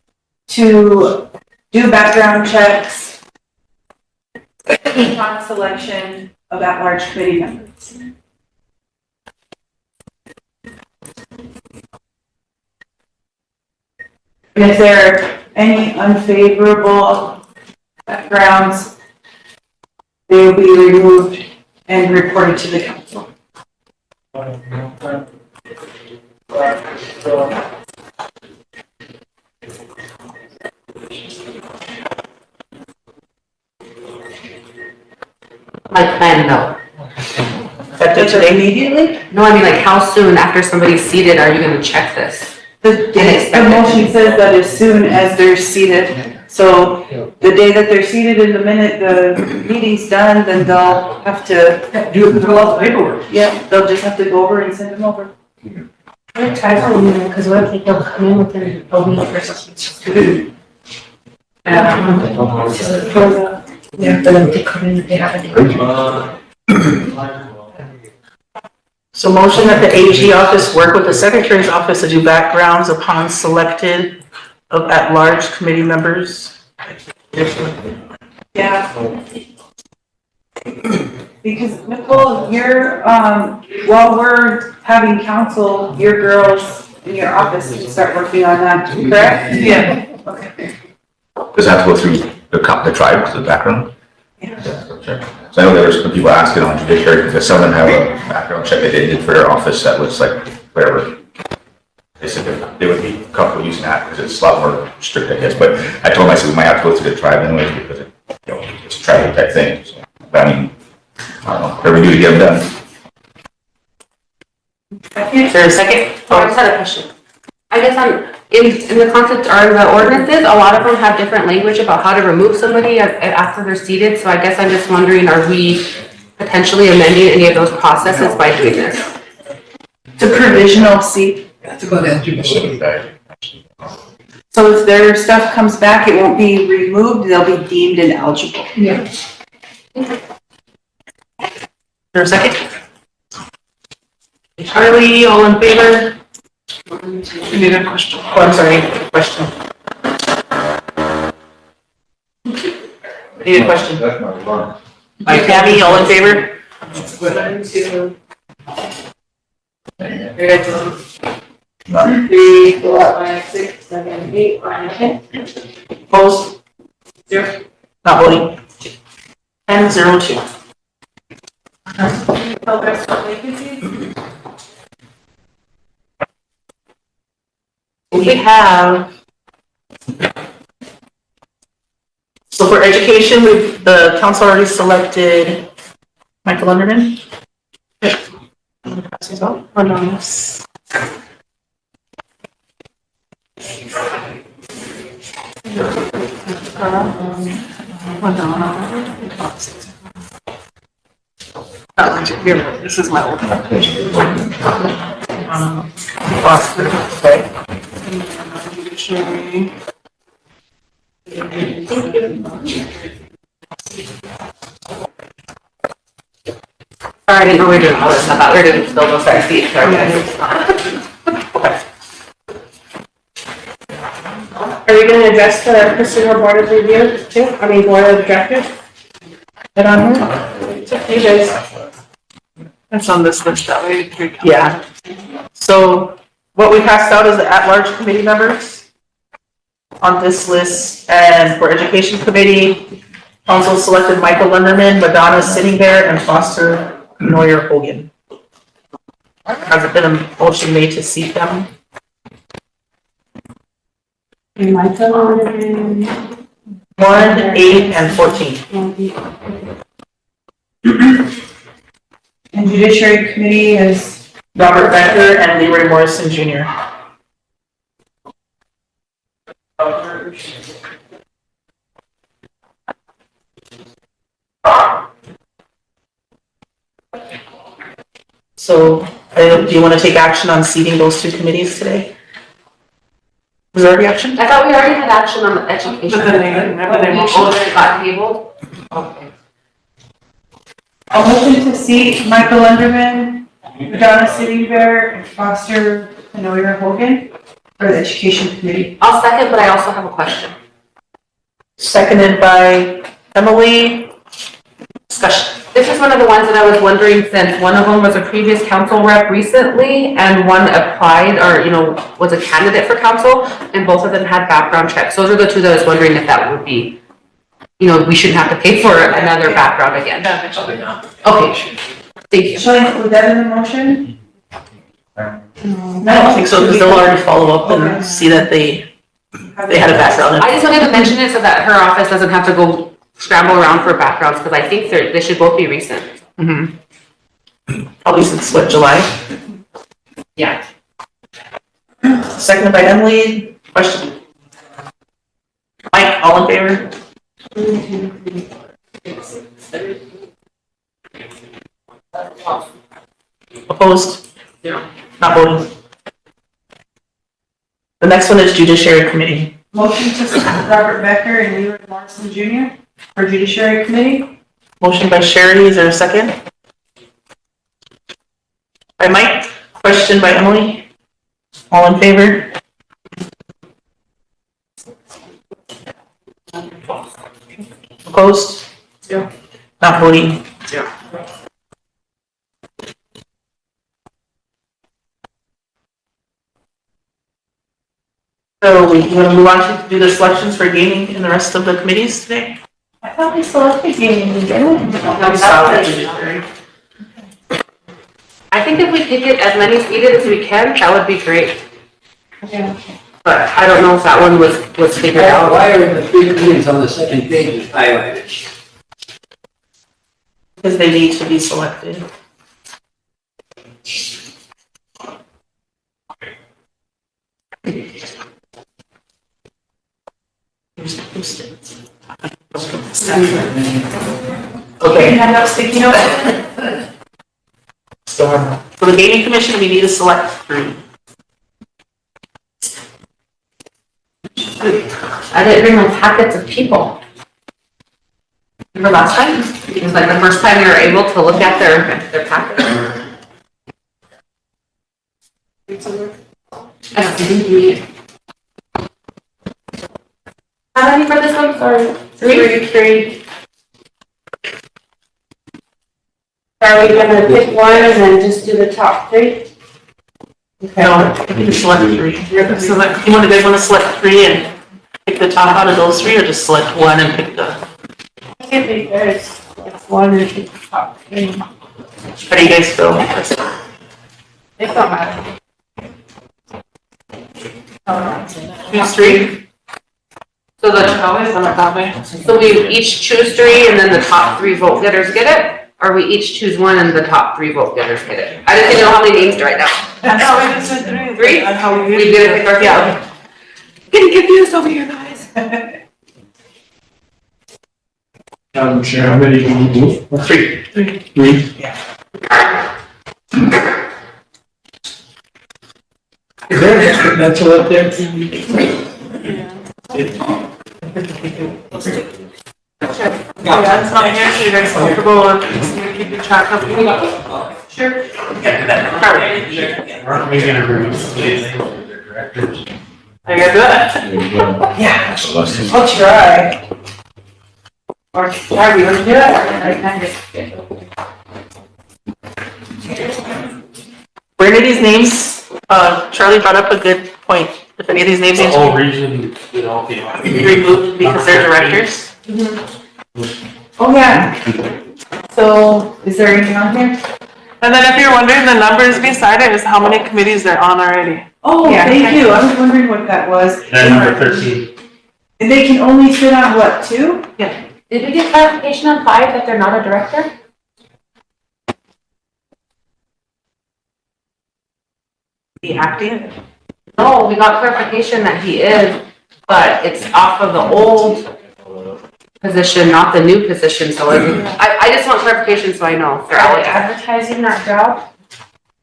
to do background checks upon selection of at-large committee members. And if there are any unfavorable backgrounds, they will be removed and reported to the council. Like then, no. Effective today? Immediately? No, I mean like how soon after somebody's seated are you gonna check this? The motion says that as soon as they're seated. So the day that they're seated in the minute the meeting's done, then they'll have to. Do all the paperwork. Yeah, they'll just have to go over and send them over. I'm gonna try calling them, because what if they don't come in within a week or something? Yeah, for them to come in, they have a So motion that the AG office work with the secretary's office to do backgrounds upon selected of at-large committee members. Yeah. Because Nicole, you're, while we're having council, your girls in your office can start working on that, correct? Yeah. Okay. Does that have to go through the tribe, the background? Yeah. Sure. So I know there was some people asking on Judiciary, because some of them have a background check that they did for their office that was like, whatever. They said they would be comfortable using that because it's a lot more strict, I guess, but I told them, I said, we might have to go through the tribe anyways, because it's a tribal type thing, so, but I mean, I don't know, whatever we do to get them done. Is there a second? Oh, I just had a question. I guess in the concept or the ordinances, a lot of them have different language about how to remove somebody after they're seated, so I guess I'm just wondering, are we potentially amending any of those processes by doing this? It's a provisional seat. That's about answering. So if their stuff comes back, it won't be removed, they'll be deemed ineligible. Yeah. Is there a second? Charlie, all in favor? You need a question. Oh, I'm sorry, question. I need a question. That's my alarm. Tammy, all in favor? 1, 2, 3, 4, 5, 6, 7, 8, 9, 10. Opposed? 0. Not voting. 10-0-2. Progress for vacancies? We have. So for education, the council already selected Michael Underman. Yep. Pass these out. Anonymous. Here, this is my old one. Foster, okay. Judiciary. Sorry, I didn't know we were doing all this stuff. I thought we were doing still those seats. Are we gonna address the Christopher Board of Review too? I mean, Board of Directors? Get on here? It's up to you guys. That's on this list that way. Yeah. So what we passed out is the at-large committee members on this list, and for Education Committee, council selected Michael Linderman, Madonna Sitting There, and Foster Neuer Hogan. Has it been a motion made to seat them? Michael, 1, 8, and 14. And Judiciary Committee is Robert Becker and Leroy Morrison Jr. So, do you want to take action on seating those two committees today? Was there already action? I thought we already had action on the education. But then they We got tabled. Okay. I'll motion to seat Michael Underman, Madonna Sitting There, and Foster Neuer Hogan for the Education Committee. I'll second, but I also have a question. Seconded by Emily. Discussion. This is one of the ones that I was wondering, since one of them was a previous council rep recently and one applied or, was a candidate for council, and both of them had background checks. Those are the two that I was wondering if that would be, we shouldn't have to pay for another background again. Okay, thank you. Shall I include that in the motion? I don't think so, because they'll already follow up and see that they had a background. I just wanted to mention it so that her office doesn't have to go scramble around for backgrounds, because I think they should both be recent. Probably since what, July? Yeah. Seconded by Emily. Question? Mike, all in favor? Opposed? Yeah. Not voting. The next one is Judiciary Committee. Motion to select Robert Becker and Leland Morrison Jr. for Judiciary Committee. Motion by Sherry, is there a second? By Mike, question by Emily. All in favor? Opposed? Yeah. Not voting. Yeah. So we want to move on to do the selections for gaming in the rest of the committees today? I thought we selected gaming, didn't we? I think if we pick it as many seated as we can, that would be great. Okay. But I don't know if that one was figured out. Why are the 3 committees on the second page highlighted? Because they need to be selected. Okay. Hand up sticky note. So for the gaming commission, we need to select 3. I didn't bring my packets of people. Remember last time? It was like the first time we were able to look at their packet. How many for this one? Sorry. 3. Are we gonna pick one and then just do the top 3? No, you can select 3. You guys want to select 3 and pick the top out of those 3, or just select 1 and pick the? I think there's one and the top 3. How do you guys feel? It don't matter. Choose 3? So we each choose 3 and then the top 3 vote getters get it? Or we each choose 1 and the top 3 vote getters get it? I just didn't know how many names right now. No, we just said 3. 3? And how we We usually did it pick our, yeah. Getting confused over here, guys. Madam Chair, how many can you do? 3. 3? Yeah. Is there an extra pencil up there? Yeah, it's not here, so you guys comfortable with keeping track of it? Sure. Aren't we gonna release the directors? Are you gonna do it? Yeah. So I'll try. Or try, you want to do it? I kind of. Were any of these names, Charlie brought up a good point. If any of these names need The whole to region, you know, be removed because they're directors? Oh, yeah. So, is there anything on here? And then if you're wondering, the numbers beside it is how many committees they're on already. Oh, Yeah. thank you. I was wondering what that was. And number 13. And they can only sit on what, 2? Did we get clarification on 5 that they're not a director? Be active? No, we got clarification that he is, but it's off of the old position, not the new position, so I just want clarification so I know. They're Are they out. advertising that job?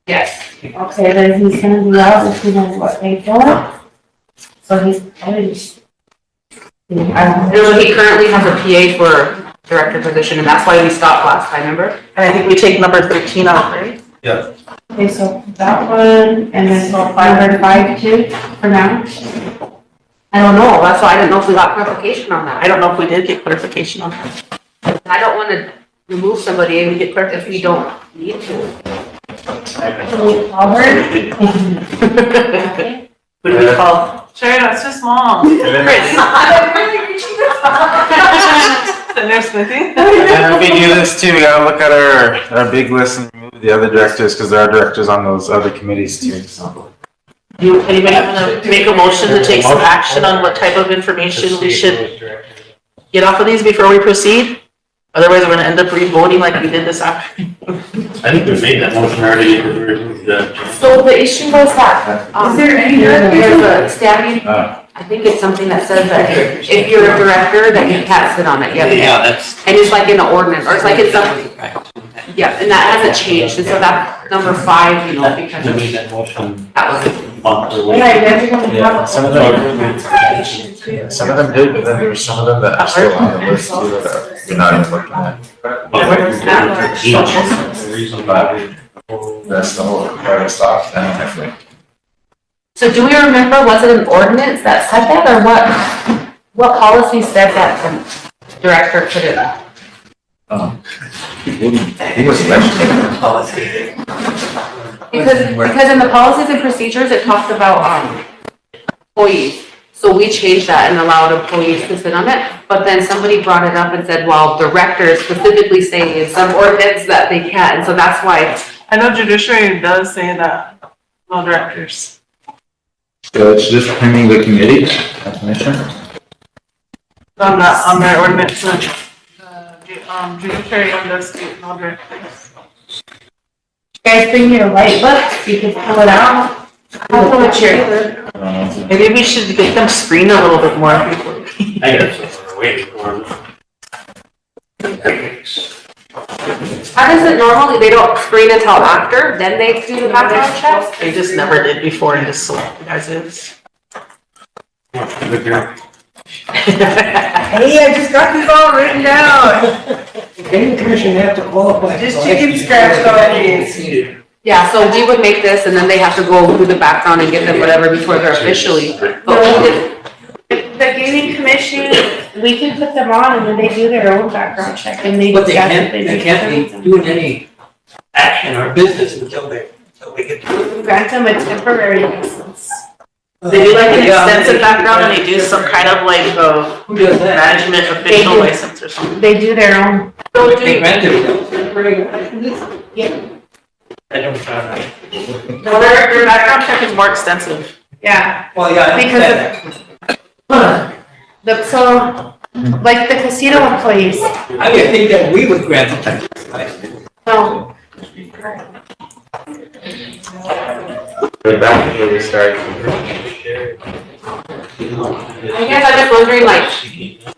Yes. Okay, then he's gonna be out if he knows what they do. So he's probably just. He currently has a PA for director position, and that's why we stopped last time, remember? And I think we take number 13 out, right? Yeah. Okay, so that one, and then so 505 too, for now? I don't know, that's why I didn't know if we got clarification on that. I don't know if we did get clarification on that. I don't want to remove somebody and get clerk if we don't need to. Who do we call? Sherry, that's too small. The nurse Smithy? And if we do this too, we gotta look at our big list and remove the other directors, because there are directors on those other committees too, so. Anybody want to make a motion to take some action on what type of information we should get off of these before we proceed? Otherwise, we're gonna end up re-voting like we did this afternoon. I think we made that motion already. So the issue was that, Is there any there's a statute, I think it's something that says that if you're a director, that you can't sit on it, yeah. that's. And it's like in the ordinance, or it's like it's something, yeah, and that hasn't changed, and so that's number 5, you know, because I made that motion. that was. Yeah, some of them did, but then there were some of them that are still on the list too that you're not even looking at. That's the whole RST thing. So do we remember, was it an ordinance that said that, or what policy said that the director couldn't? He was mentioning Policy. Because in the policies and procedures, it talked about, employees. So we changed that and allowed employees to sit on it, but then somebody brought it up and said, well, directors specifically say in some ordinance that they can't, and so that's why. I know Judiciary does say that, no directors. So it's just pending the committee, commission? On their ordinance, Judiciary does state no directors. Guys, bring your white book, you can pull it out. I'll pull it here. Maybe we should get them screened a little bit more before. I guess we're waiting for them. How does it normally, they don't screen until after, then they do the background check? They just never did before and just selected as is. Hey, I just got this all written down. Any commission have to qualify. Just chicken scratch already. Yeah, so we would make this and then they have to go through the background and get them whatever before they're officially. But we did, The gaming commission, we can put them on and then they do their own background check and they. But they can't be doing any action or business until they get to. Grant them a temporary license. They do like an extensive background and they do some kind of like Who does that? management official license or something. They do their own. They grant it. Yeah. I don't know. No, their background check is more extensive. Yeah. Well, yeah. So, like the casino employees. I would think that we would grant them. No. But back to where we started. I guess I'm just wondering, like,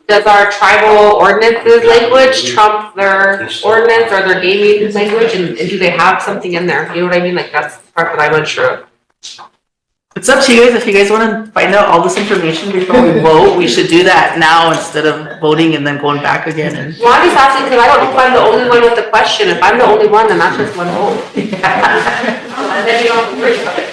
does our tribal ordinances language trump their ordinance or their gaming language? And do they have something in there? You know what I mean? Like, that's the part that I'm unsure of. It's up to you guys. If you guys want to find out all this information before we vote, we should do that now instead of voting and then going back again. And Well, I'm just asking because I don't know if I'm the only one with the question. If I'm the only one, then that's just one vote. And then you don't have to worry about it.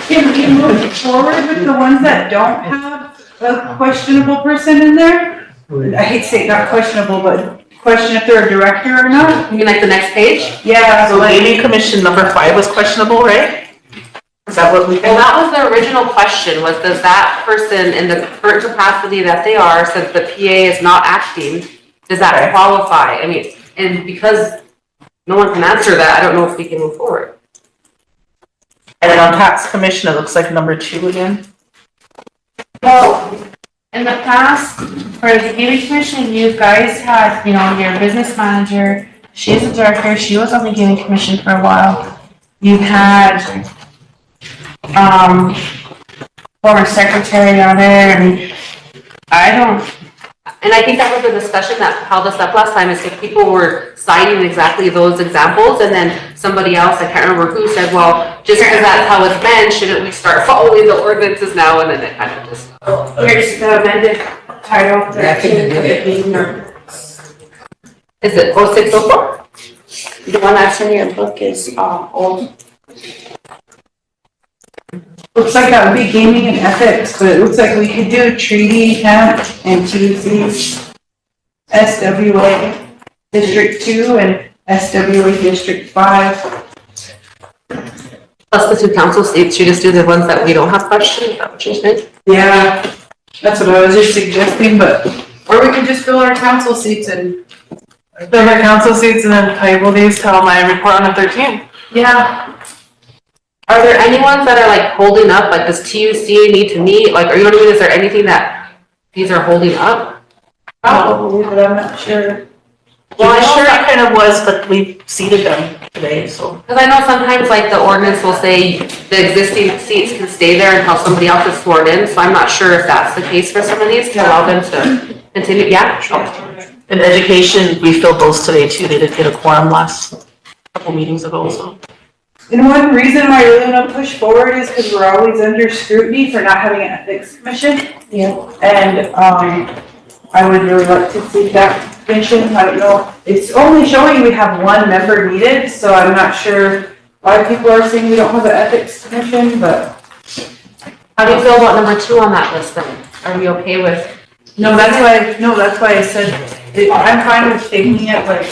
Can we move forward with the ones that don't have a questionable person in there? I hate to say not questionable, but question if they're a director or not. You mean like the next page? Yeah, so gaming commission number 5 was questionable, right? Is that what we Well, think? that was the original question, was does that person in the current capacity that they are, since the PA is not acting, does that qualify? I mean, and because no one can answer that, I don't know if we can move forward. And then on tax commission, it looks like number 2 again. Well, in the past, for the gaming commission, you guys had, you know, your business manager, she's a director, she was on the gaming commission for a while. You had, former secretary on there, and And I think that was the discussion that held us up last time, is if people were citing exactly those examples, and then somebody else, I can't remember who, said, well, just because that's how it's been, shouldn't we start following the ordinances now? And then it kind of just. here's the amended title. Is it 0604? The one that's in your book is, old. Looks like that would be gaming and ethics, but it looks like we could do treaty, hemp, and TZ, SWA District 2 and SWA District 5. Plus the 2 council seats, you just do the ones that we don't have questions, is that what you're saying? Yeah, that's what I was just suggesting, but, or we could just fill our council seats and. Fill the council seats and then table these till my report on the 13th. Yeah. Are there any ones that are like holding up, like does TUC need to meet? Like, are you know what I mean? Is there anything that these are holding up? Probably, but I'm not sure. Well, I know sure that- it kind of was, but we seated them today, so. Because I know sometimes like the ordinance will say the existing seats can stay there until somebody else is sworn in, so I'm not sure if that's the case for some of these, to allow them to continue, yeah? In education, we filled those today too. They did get a quorum last couple meetings ago, so. And one reason why I really want to push forward is because we're always under scrutiny for not having an ethics commission. Yeah. And, I would really like to see that commission. I don't know, it's only showing we have one member needed, so I'm not sure why people are saying we don't have an ethics commission, but. How do you feel about number 2 on that list then? Are we okay with? No, that's why I said, I'm fine with taking it, like,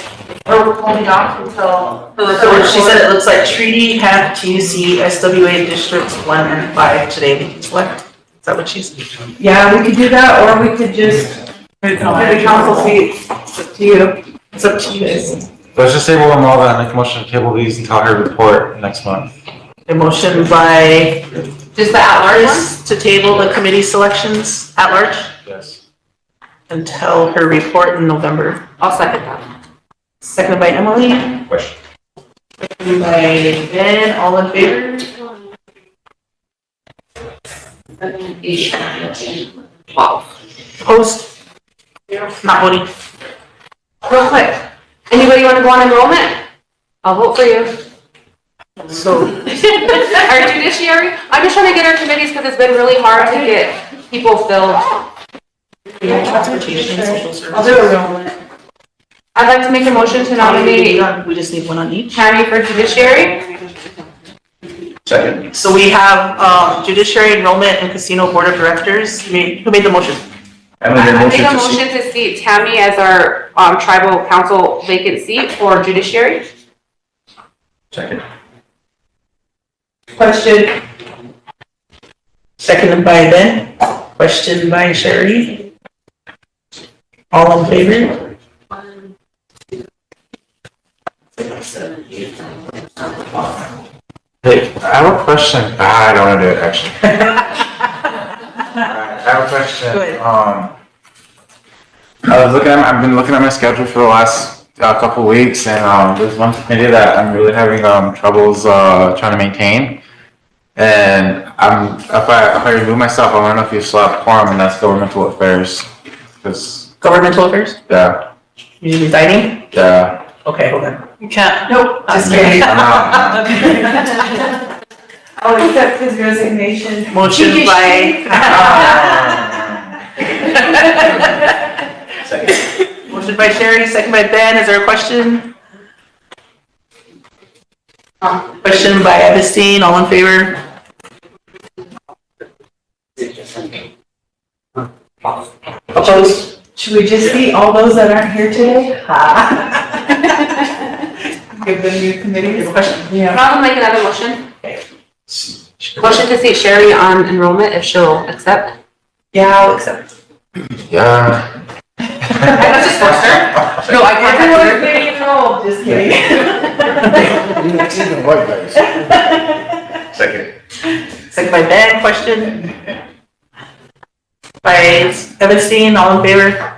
or holding off until. So she said it looks like treaty, HAP, TUC, SWA districts 1 and 5 today we can select. Is that what she's? Yeah, we could do that, or we could just, the council seats, it's up to you. It's up to you guys. Let's just table them all then, make a motion to table these until her report next month. A motion by Just the at-large one? Chris to table the committee selections at large Yes. until her report in November. I'll second that. Seconded by Emily. Question. Seconded by Ben, all in favor? 7, 8, 9, 10, 12. Opposed? Not voting. Real quick, anybody want to go on enrollment? I'll vote for you. So, Our judiciary, I'm just trying to get our committees because it's been really hard to get people filled. transportation, social services. I'll do enrollment. I'd like to make a motion to nominate We just need one on each. Tammy for judiciary. Second. So we have Judiciary Enrollment and Casino Board of Directors. Who made the motion? I made a I make motion a to see. motion to seat Tammy as our tribal council vacant seat for judiciary. Second. Question, Seconded by Ben. Question by Sherry. All in favor? 1, 2, 6, 7, 8, 9, 10. Hey, I have a question. I don't want to do it actually. I have a question. Go ahead. I've been looking at my schedule for the last couple weeks, and there's one committee that I'm really having troubles trying to maintain. And if I remove myself, I want to know if you still have quorum, and that's governmental affairs. Governmental Affairs? Yeah, You resigning? yeah. Okay, hold on. You can't. Nope. just kidding. I'm not. I'll accept his resignation. Motion by. Second. Motion by Sherry, second by Ben. Is there a question? Question by Epstein, all in favor? Opposed? Should we just see all those that aren't here today? Give them new committees? Yeah. I'll make another motion. Motion to seat Sherry on enrollment if she'll accept. Yeah, I'll accept. Yeah. I was just forced her. No, I Everyone's contacted her. getting enrolled, just kidding. Even white guys. Second. Second by Ben, question? By Epstein, all in favor?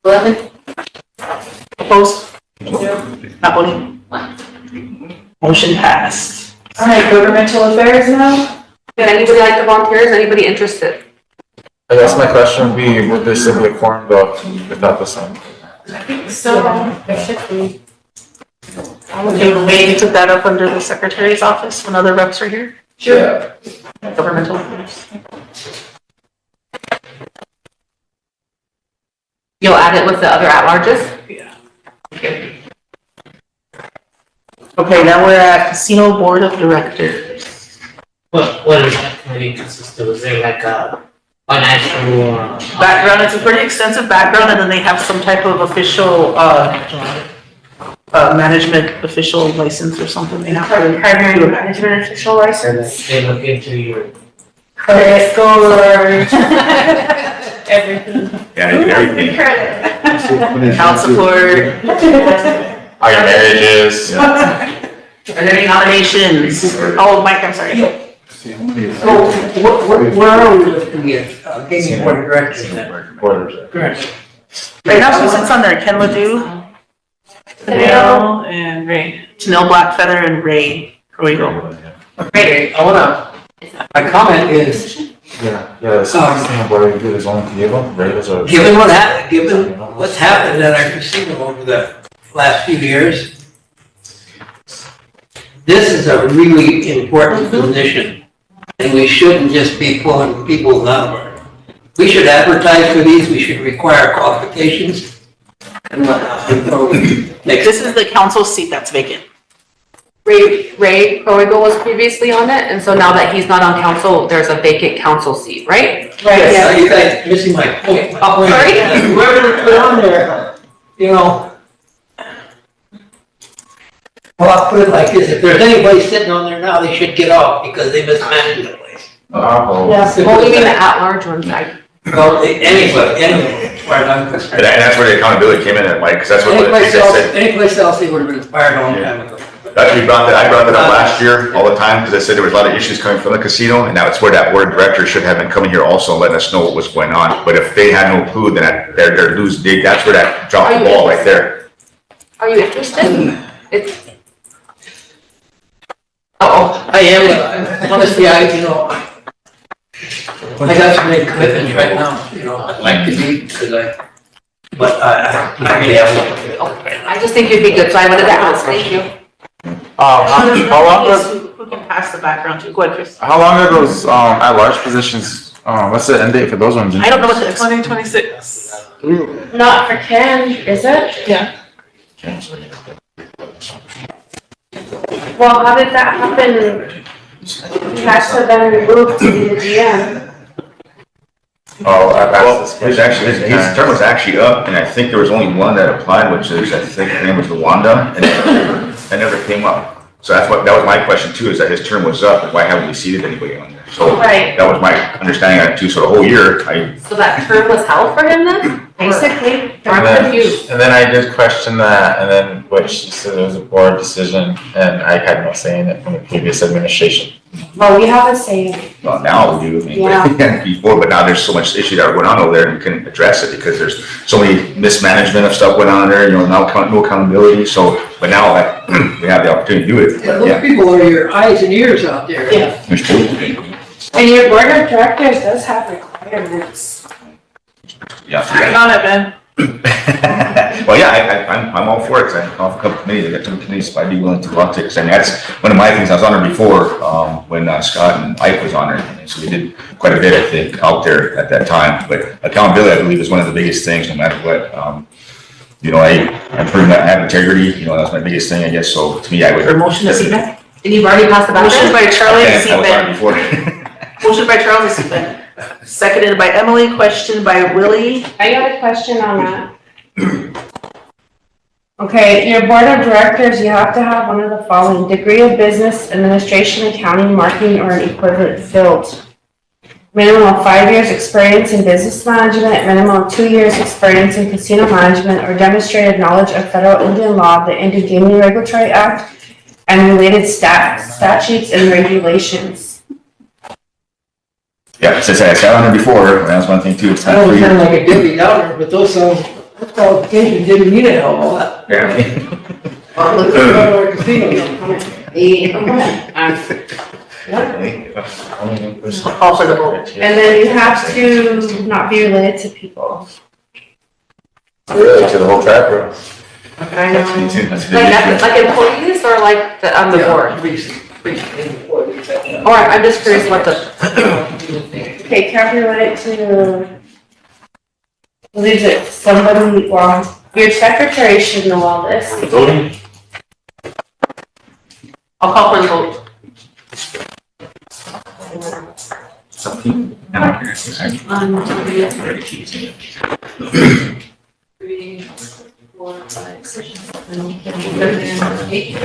11, Opposed? Not voting? Motion passed. All right, governmental affairs now? Would anybody like to volunteer? Is anybody interested? I guess my question would be, would there still be a quorum though without the sign? So, there should be. Okay, we'll maybe put that up under the secretary's office when other reps are here. Sure. Governmental affairs. You'll add it with the other at-larges? Okay, now we're at Casino Board of Directors. What does that committee consist of? Is there like a financial, Background, it's a pretty extensive background, and then they have some type of official, management official license or something. They have to. Primary management official license. they look into your, Credit score. Everything. Yeah, I did everything. House support. Are your marriages? Are there any nominations? Oh, Mike, I'm sorry. So, where are we with the, gaming board of directors then? Correct. Right now, who sits on there? Ken Ledoux, Janelle and Ray. Janelle Blackfeather, and Ray Roego. Okay, my comment is, Yeah, the thing what we do is only Diego, Raiders are. given what's happened at our casino over the last few years, this is a really important position, and we shouldn't just be pulling people's number. We should advertise for these, we should require qualifications and whatnot before we make. This is the council seat that's vacant. Ray Proigo was previously on it, and so now that he's not on council, there's a vacant council seat, right? Yes, you guys missing my point. Oh, sorry. Whoever put on there, you know. Well, I'll put it like this, if there's anybody sitting on there now, they should get off because they mismanaged the place. Yes, well, we mean the at-large ones, Well, anybody, as far as I'm concerned. And that's where the accountability came in, Mike, because that's what they said. Anyplace else, they would have been fired a long time ago. That's what I brought that up last year all the time, because I said there was a lot of issues coming from the casino, and that's where that board director should have been coming here also letting us know what was going on. But if they had no clue, then they're lose dig, that's where that dropped the ball right there. Are you interested? It's. I am, honestly, I got some big commitments right now, I'd like to be, because but I really have. I just think you'd be good, so I wanted to ask, thank you. How long ago, Who can pass the background to? Go ahead, Chris. how long are those, at-large positions, what's the end date for those ones? I don't know what the 2026. Not for Ken, is it? Yeah. Well, how did that happen? He has to then move to be the GM. Well, his term was actually up, and I think there was only one that applied, which is, I think her name was Luanda, and that never came up. So that was my question too, is that his term was up, and why haven't we seated anybody on there? So Right. that was my understanding on it too, so the whole year, So that term was held for him then? Basically. I'm confused. And then I did question that, and then, what she said it was a board decision, and I had no say in it from the previous administration. Well, we have a say. well, now we do, I mean, Yeah. before, but now there's so much issue that are going on over there, and we can address it, because there's so many mismanagement of stuff going on there, now no accountability, so, but now, we have the opportunity to do it. Yeah, those people are your eyes and ears out there. Yeah. And your board of directors does have requirements. Hang on it, Ben. Well, yeah, I'm all for it, 'cause I'm off a couple committees, I got two committees, so I'd be willing to go out to, and that's one of my things, I was on there before, when Scott and Ike was on there, and so we did quite a bit, I think, out there at that time, but accountability, I believe, is one of the biggest things, no matter what. I'm pretty much, I have integrity, that's my biggest thing, I guess, so to me, I would. Or motion to seat Ben? And you've already passed the Motion background? by Charlie to I seat was on Ben. before. Motion by Charles to seat Ben. Seconded by Emily, question by Willie. I got a question on that. Okay, your board of directors, you have to have one of the following: degree of business, administration, accounting, marketing, or an equivalent field. Minimum of 5 years experience in business management, minimum of 2 years experience in casino management, or demonstrated knowledge of federal Indian law, the Indian Gaming Regulatory Act, and related statutes and regulations. Yeah, since I sat on there before, that was one thing too, it's I not don't for sound you. like a Debbie Downer, but those qualifications didn't mean a hell of a lot. Yeah. Let's go to our casino. Call for the vote. And then you have to not be related to people. Really, to the whole track room. I know. Like employees or like on the board? Or I'm just curious what the. Okay, can't be related to, leaves it somebody, well, your secretary should know all this. Voting? I'll call for the vote. Something. Three, 4, 5, 6, 7, 8.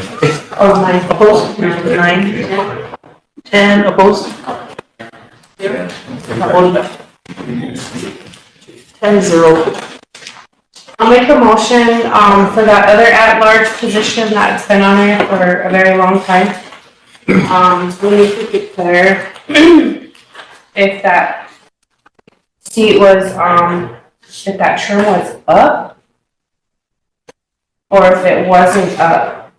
Oh, 9 opposed, 9, 10 opposed. 10-0. I'll make a motion, for that other at-large position that's been on there for a very long time. we need to declare if that seat was, if that term was up or if it wasn't up.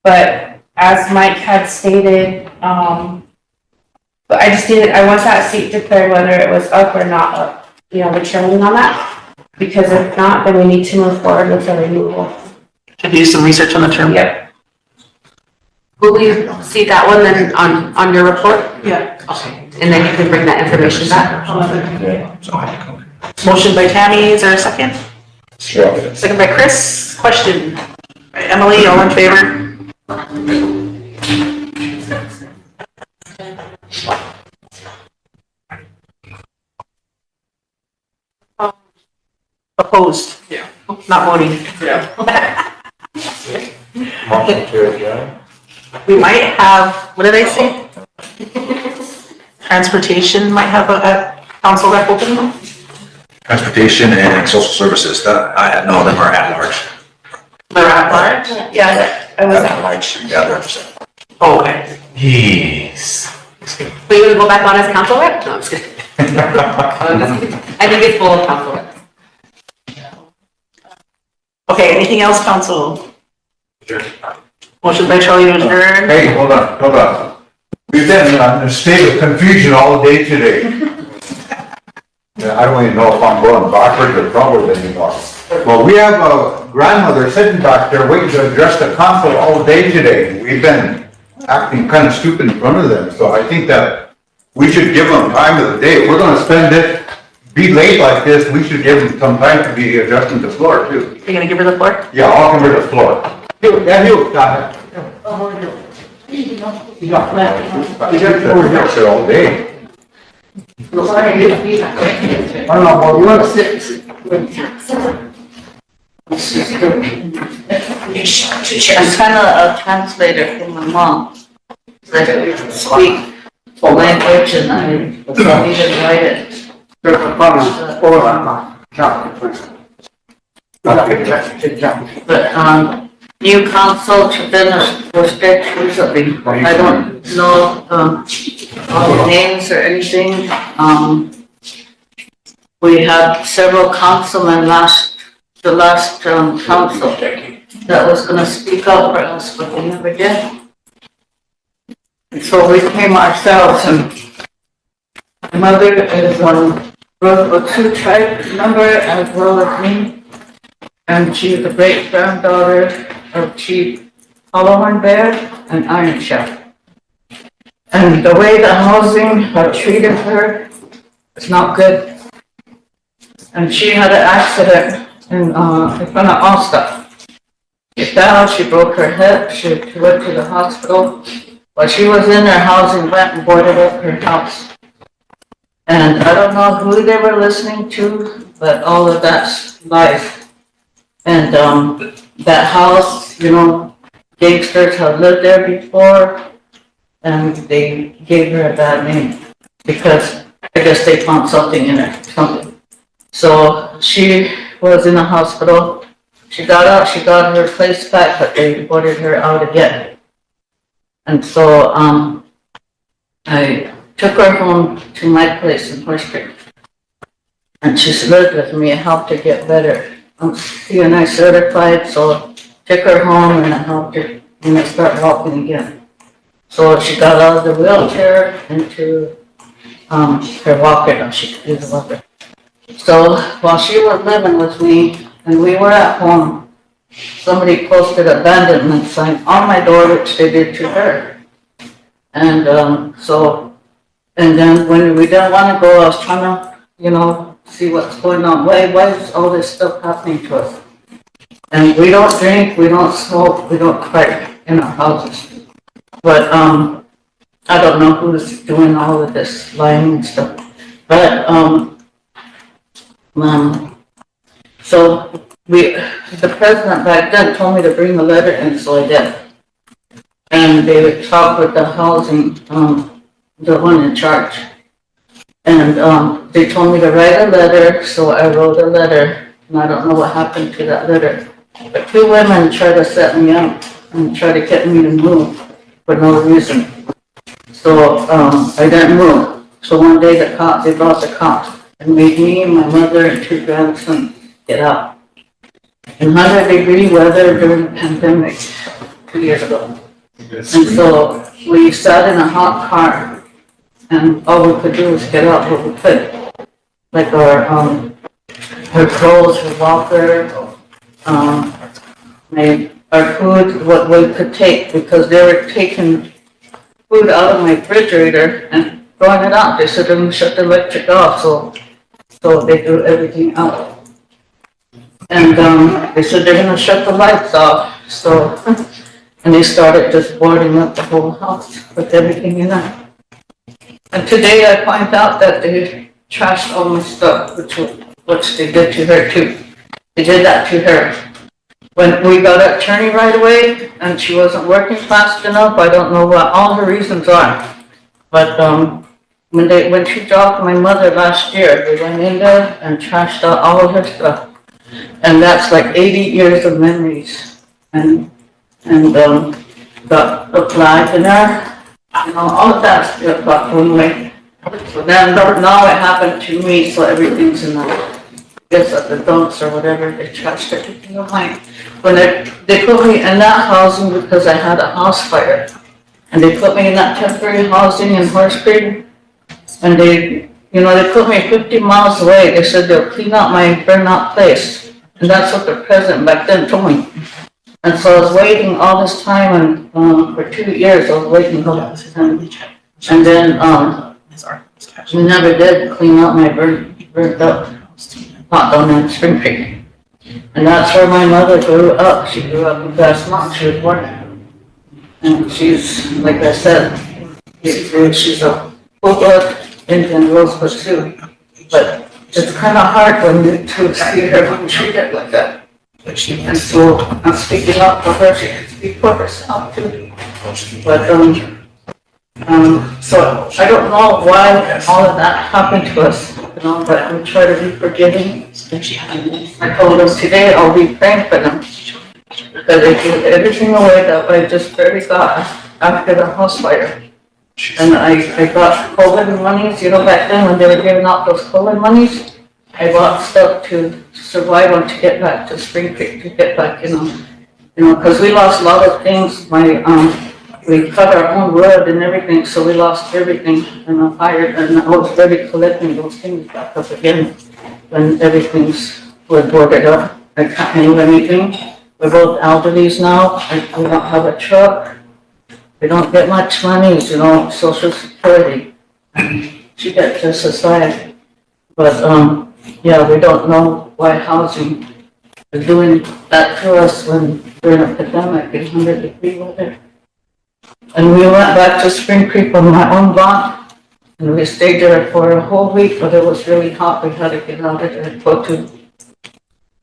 But as Mike had stated, but I want that seat declared whether it was up or not up, you know, the terming on that. Because if not, then we need to move forward with the removal. To do some research on the term? Yep. Will we see that one then on your report? Yeah. Okay, and then you can bring that information back. Motion by Tammy, is there a second? Sure. Second by Chris, question. Right, Emily, all in favor? Opposed? Yeah. Not voting? Yeah. Motion to adjourn. We might have, what did I say? Transportation might have a council rep opening? Transportation and social services, that, no, them are at large. They're at large? Yeah, I was at large. Yeah, they're upset. Oh, okay. Yes. Will you go back on as council rep? No, I'm just kidding. I think it's full of council reps. Okay, anything else, council? Motion by Charlie to adjourn. Hey, hold on. We've been in a state of confusion all day today. Yeah, I don't even know if I'm going backwards or forward anymore. Well, we have a grandmother sitting back there waiting to address the council all day today. We've been acting kind of stupid in front of them, so I think that we should give them time of the day. If we're gonna spend it, be late like this, we should give them some time to be adjusting the floor too. You're gonna give her the floor? Yeah, I'll give her the floor. You got it. We're here all day. I don't know, well, you want to sit. I'm kind of a translator for my mom. I speak language and I don't even write it. But, new council to Venice was picked recently. I don't know, all the names or anything. We had several councilmen the last council that was gonna speak up for us, but they never did. And so we came ourselves, and my mother is one Rosebud Sioux tribe member as well as me. And she's the great granddaughter of Chief Hollowhorn Bear and Iron Chef. And the way the housing have treated her is not good. And she had an accident in front of Allstott. She fell, she broke her hip, she went to the hospital. While she was in her housing, went and boarded up her house. And I don't know who they were listening to, but all of that's lies. And that house, you know, gangsters have lived there before, and they gave her a bad name because I guess they found something in her, something. So she was in the hospital. She got out, she got her place back, but they ordered her out again. And so I took her home to my place in Horse Creek. And she's lived with me and helped her get better. I'm CNI certified, so took her home and I helped her and I started walking again. So she got out of the wheelchair into her walker, now she could use a walker. So while she was living with me and we were at home, somebody posted abandonment sign on my door, which they did to her. And and then when we didn't want to go, I was trying to, you know, see what's going on. Why is all this stuff happening to us? And we don't drink, we don't smoke, we don't fight in our houses. But I don't know who's doing all of this lying and stuff. But so the president back then told me to bring the letter in, so I did. And they talked with the housing, the one in charge. And they told me to write a letter, so I wrote a letter, and I don't know what happened to that letter. But two women tried to set me up and try to get me to move. for no reason. So, I didn't move. So one day they brought the cops and made me, my mother, and 2 grandsons get out. In 100-degree weather during the pandemic 2 years ago. And so we sat in a hot car and all we could do was get out what we could. Like her clothes, her walker, our food, what we could take, because they were taking food out of my refrigerator and throwing it out. They said they didn't shut the electric off, so they threw everything out. And they said they're gonna shut the lights off, so, and they started just boarding up the whole house with everything in it. And today I find out that they trashed all my stuff, which they did to her too. They did that to her. When we got an attorney right away, and she wasn't working fast enough, I don't know what all her reasons are. But when she dropped my mother last year, they went in there and trashed out all of her stuff. And that's like 80 years of memories. And got a flag in there, all of that stuff got thrown away. So then now it happened to me, so everything's in the, at the dumps or whatever, they trashed everything away. When they put me in that housing because I had a house fire. And they put me in that temporary housing in Horse Creek. And they put me 50 miles away. They said they'll clean out my burnout place. And that's what the president back then told me. And so I was waiting all this time, and for 2 years I was waiting. And then we never did clean out my burnt up lot down in Spring Creek. And that's where my mother grew up. She grew up in Grass Mountain. She was born there. And she's, like I said, she's a full-blood Indian Rosebud Sioux. But it's kind of hard when you to see her treated like that. And so I'm speaking up for her. She can speak for herself too. But so I don't know why all of that happened to us, but we try to be forgiving. I told them today I'll be praying for them because they gave everything away that I just barely got after the house fire. And I got COVID monies, back then when they were giving out those COVID monies, I bought stuff to survive and to get back to Spring Creek, to get back, because we lost a lot of things. We cut our own wood and everything, so we lost everything in the fire, and I was ready collecting those things back up again when everything's boarded up. I can't move anything. We're both elderlies now. We don't have a truck. We don't get much money, Social Security. She gets just aside. But, we don't know why housing is doing that to us when we're in a pandemic in 100-degree weather. And we went back to Spring Creek on my own block, and we stayed there for a whole week, but it was really hot. We had to get out of there and go to.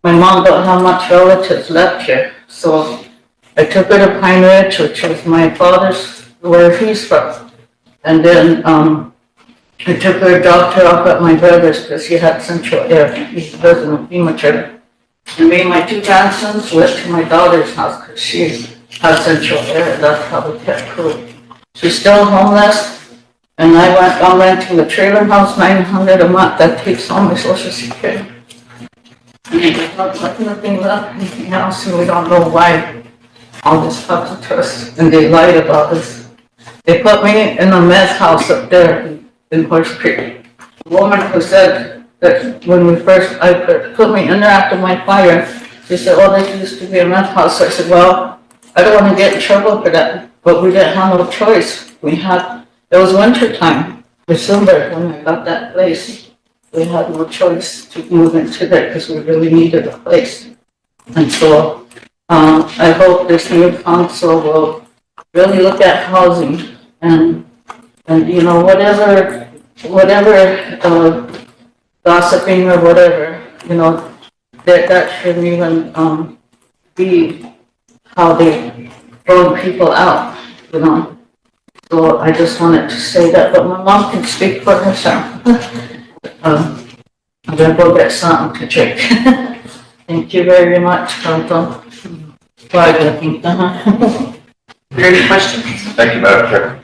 My mom don't have much relatives left here, so I took her to Pine Ridge, which was my father's, where he's from. And then I took her, dropped her off at my brother's because he had central air. He lives in a FEMA trailer. And me and my 2 grandsons went to my daughter's house because she had central air. That's how we kept cool. She's still homeless, and I'm renting the trailer house, $900 a month. That takes all my Social Security. And there's nothing left, anything else, and we don't know why all this happened to us. And they lied about us. They put me in a mess house up there in Horse Creek. The woman who said that when I put me in there after my fire, she said, this used to be a meth house. So I said, well, I don't want to get in trouble for that, but we didn't have no choice. It was winter time, December, when I got that place. We had no choice to move into there because we really needed a place. And so I hope this new council will really look at housing and whatever gossiping or whatever, that shouldn't even be how they throw people out, So I just wanted to say that, but my mom can speak for herself. I'm gonna go get something to drink. Thank you very much, Tonto. Bye. Are there any questions? Thank you, Madam Chair.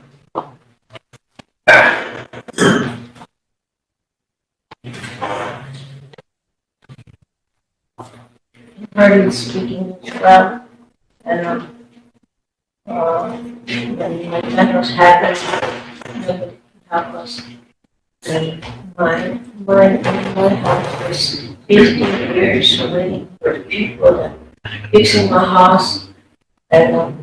Party speaking as well, and when my generals happened, nobody could help us. And my house was 15 years waiting for people to fixing my house, and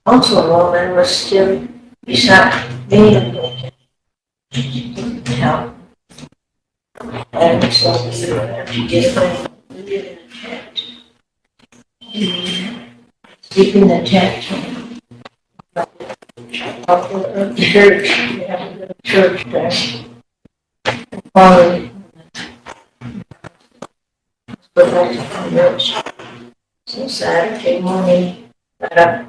councilwoman was still beside me and help. And so we would have to get away, we live in a tent. Sleep in the tent. Up at the church, we have a little church there. Finally, but that's the church. So Saturday morning, got up.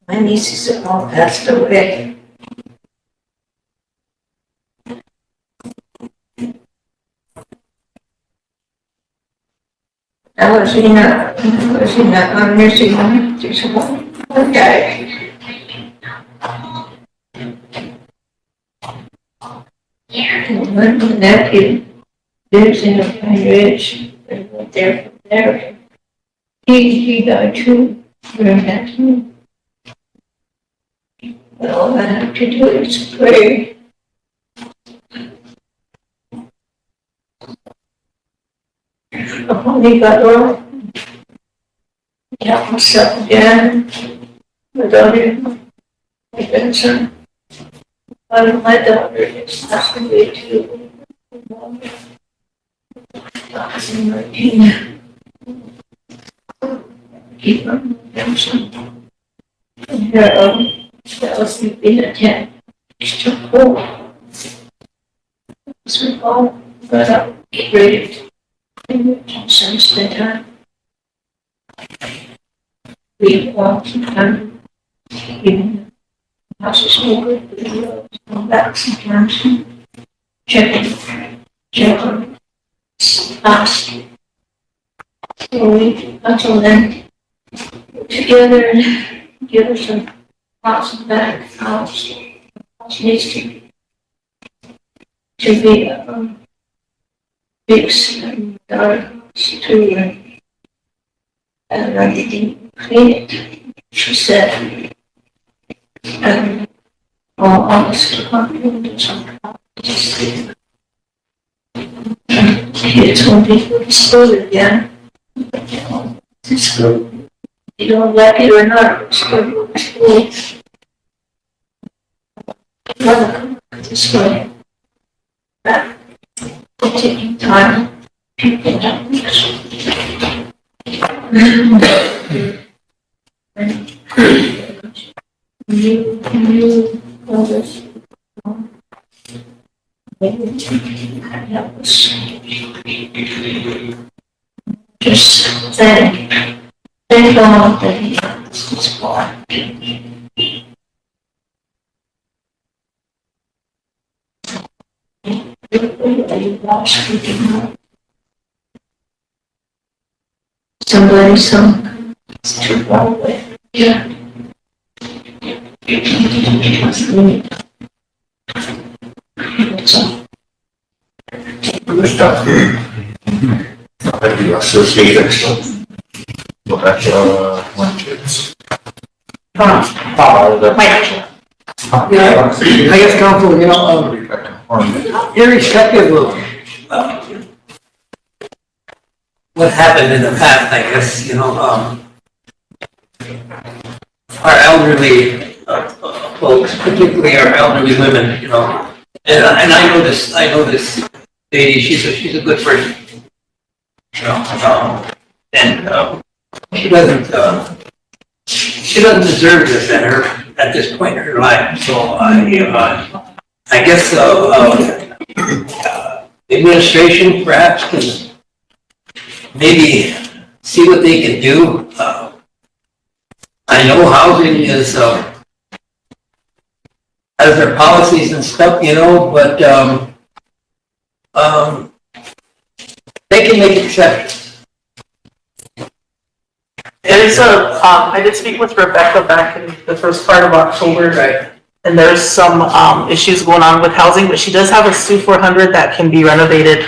My nieces have all passed away. I was in a nursing home, there's one guy. One nephew lives in a Pine Ridge, and went there from there. He died too during that time. But all I have to do is pray. I only got wrong. Got myself again. My daughter, my grandson. My daughter is passed away too. 2019. Keep on grandson. And that was sleeping in a tent. It's too cold. So we all got up, get ready. Since that time, we walked and even the house is over, we come back sometimes, check on us. So we, until then, together and give us some house back, house needs to be fixed and to and I didn't clean it. She said, honestly, confident some it's going to be restored again. It's good. You don't like it or not, it's good. This way. But taking time. People have you all this help us just thank God that He has this far. Somebody, it's too far away. Yeah. Maybe associated. So that's, one kids. Yeah, I guess council, irrespective of, what happened in the past, I guess, our elderly, folks, particularly our elderly women, and I know this lady, she's a good person. And she doesn't deserve this at this point in her life, so I guess, the administration perhaps can maybe see what they can do. I know housing is, has their policies and stuff, but, they can make exceptions. is I did speak with Rebecca back in the first part of October. Right. And there's some, issues going on with housing, but she does have a Sioux 400 that can be renovated.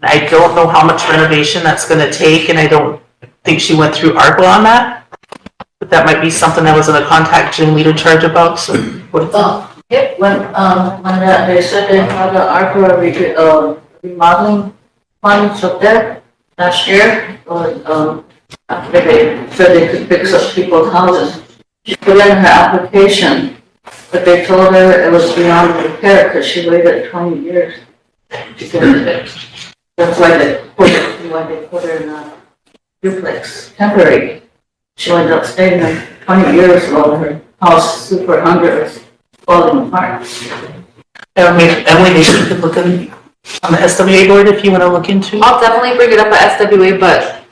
I don't know how much renovation that's gonna take, and I don't think she went through ARPA on that. But that might be something I was gonna contact Jim Lead in charge about, so. Yep, when they said they had an ARPA remodeling funds up there last year, after they said they could fix up people's houses. She put in her application, but they told her it was beyond repair because she waited 20 years to get it fixed. That's why they put her in a duplex, temporary. She ended up staying there 20 years while her house, Super 100, was falling apart. Emily, maybe you could look on the SWA board if you wanna look into. I'll definitely bring it up at SWA, but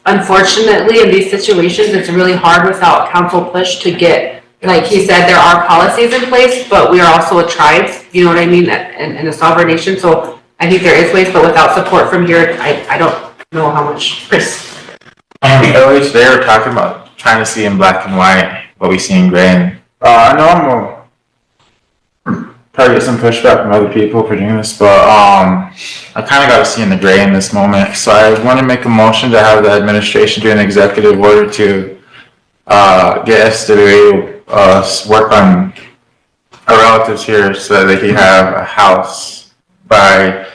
unfortunately, in these situations, it's really hard without council push to get, like he said, there are policies in place, but we are also a tribe, you know what I mean, and a sovereign nation, so I think there is ways, but without support from here, I don't know how much. Chris? Earlier today, we were talking about trying to see in black and white what we see in gray. And, I know I'm gonna probably get some pushback from other people for doing this, but I kind of got to see in the gray in this moment. So I want to make a motion to have the administration do an executive order to get SWA work on our relatives here so that they can have a house by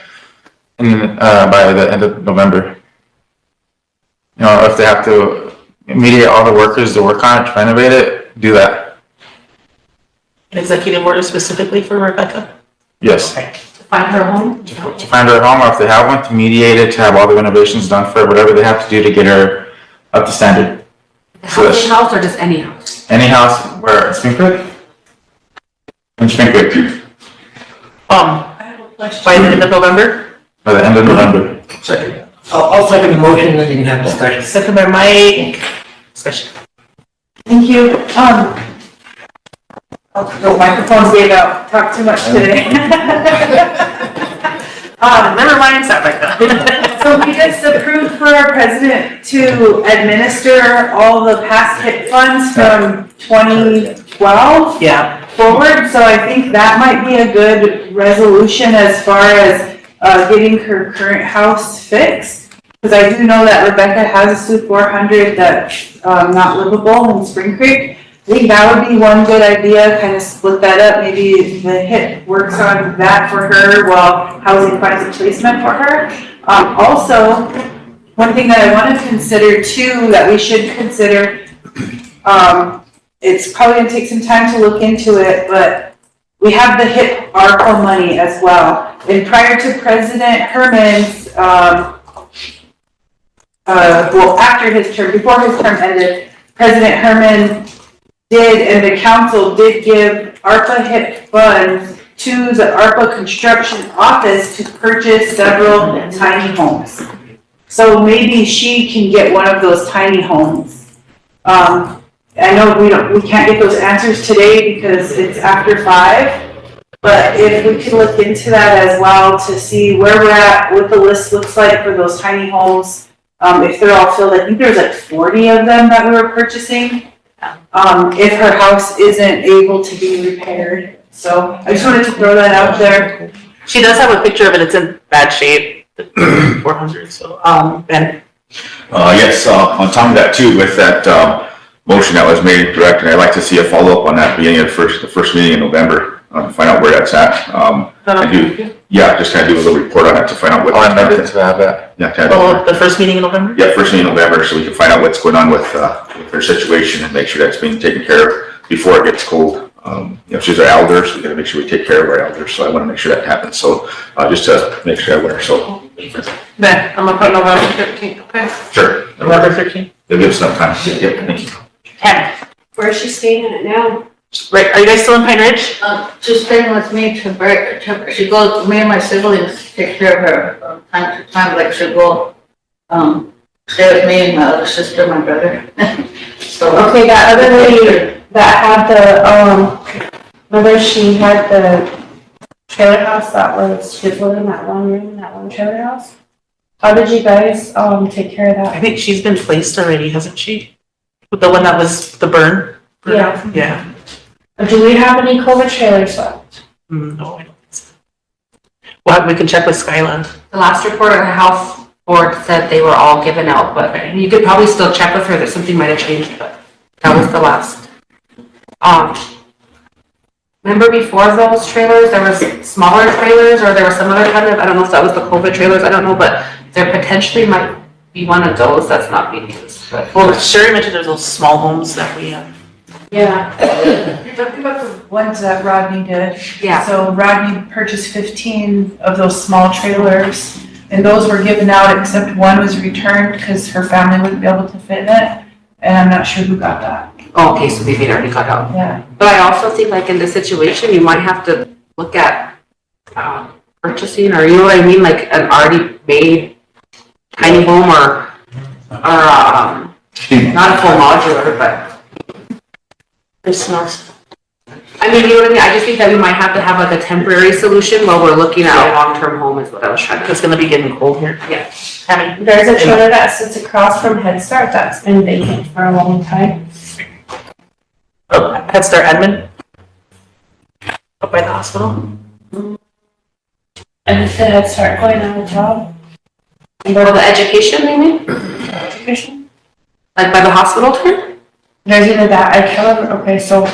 the end of November. You know, if they have to mediate all the workers to work on it, to renovate it, do that. An executive order specifically for Rebecca? Yes. Okay. To find her home? To find her a home, or if they have one, to mediate it, to have all the renovations done for her, whatever they have to do to get her up to standard. Housing house or just any house? Any house where it's Spring Creek? In Spring Creek. By the end of November? By the end of November. Second. I'll second the motion, then you can have discussion. Second by Mike. Discussion. Thank you. The microphones gave out, talked too much today. Never mind, sound like that. So we just approved for our president to administer all the past HIP funds from 2012 Yeah. forward. So I think that might be a good resolution as far as getting her current house fixed. Because I do know that Rebecca has a Sioux 400 that's not livable in Spring Creek. I think that would be one good idea, kind of split that up. Maybe the HIP works on that for her while housing finds a placement for her. Also, one thing that I want to consider too, that we should consider, it's probably going to take some time to look into it, but we have the HIP ARPA money as well. And prior to President Herman's, well, after his term, before his term ended, President Herman did, and the council did give ARPA HIP funds to the ARPA construction office to purchase several tiny homes. So maybe she can get one of those tiny homes. I know we can't get those answers today because it's after 5, but if we could look into that as well to see where we're at, what the list looks like for those tiny homes. If they're all filled, I think there's like 40 of them that we were purchasing. If her house isn't able to be repaired. So I just wanted to throw that out there. She does have a picture of it. It's in bad shape. 400. So, Ben. Yes, on top of that too, with that, motion that was made, Director, I'd like to see a follow-up on that beginning of the first meeting in November, to find out where that's at. Yeah, just kind of do a little report on it to find out what. Oh, I meant to have that. Yeah, kind of. The first meeting in November? Yeah, first meeting in November, so we can find out what's going on with her situation and make sure that's being taken care of before it gets cold. You know, she's our elder, so we gotta make sure we take care of our elders, so I wanna make sure that happens, so, just to make sure I wear, so. Ben, I'm gonna put November 13th, okay? Sure. November 13th. They'll give us enough time, yeah, thank you. 10. Where is she staying at now? Right, are you guys still in Pine Ridge? She's staying with me she goes, me and my siblings take care of her from time to time, like she'll go, stay with me and my other sister, my brother. So. Okay, that other lady that had the, remember she had the trailer house that was, she was living in that one room, in that one trailer house? How did you guys, take care of that? I think she's been placed already, hasn't she? The one that was the burn? Yeah. Yeah. Do we have any COVID trailers left? No, I don't think so. Well, we can check with Skyland. The last report on the health board said they were all given out, but you could probably still check with her that something might have changed, but that was the last. Remember before those trailers, there was smaller trailers, or there was some other kind of, I don't know if that was the COVID trailers, I don't know, but there potentially might be one of those that's not being used, but. Well, Sherry mentioned there's those small homes that we, Yeah. You're talking about the ones that Rodney did. Yeah. So Rodney purchased 15 of those small trailers, and those were given out, except one was returned because her family wouldn't be able to fit in it, and I'm not sure who got that. Oh, okay, so maybe it already got out. Yeah. But I also think like in this situation, you might have to look at purchasing, or you know what I mean, like an already made tiny home or not a full modular, but. it smells. I mean, you know what I mean? I just think that we might have to have like a temporary solution while we're looking at a long-term home is what I was trying to. It's gonna be getting cold here. Yeah. There's a trailer that sits across from Head Start that's been vacant for a long time. Oh, Head Start admin? Up by the hospital? And if the Head Start going on a job. And go to the education, maybe? Education? Like by the hospital turn? There's either that, I can't remember, okay, so.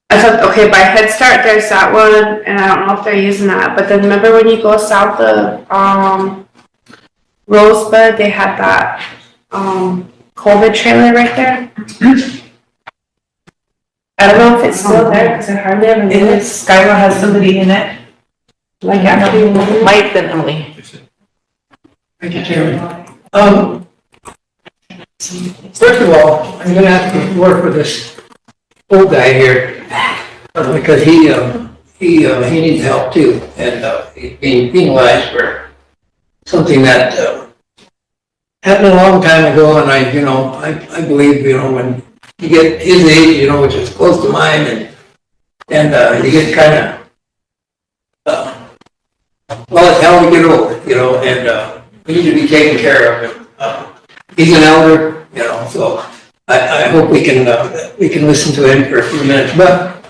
I thought, okay, by Head Start, there's that one, and I don't know if they're using that, but then remember when you go south of, Rosebud, they had that, COVID trailer right there? I don't know if it's still there, because I hardly ever It knew is, Skylar has somebody in it. Like actually. Mike then Emily. Thank you, Chairman. First of all, I'm gonna have to work with this old guy here, because he needs help too, and he's being penalized for something that happened a long time ago, and I believe, when you get his age, which is close to mine, and you get kind of, well, it's how we get older, and we need to be taken care of. He's an elder, so I hope we can listen to him for a few minutes. But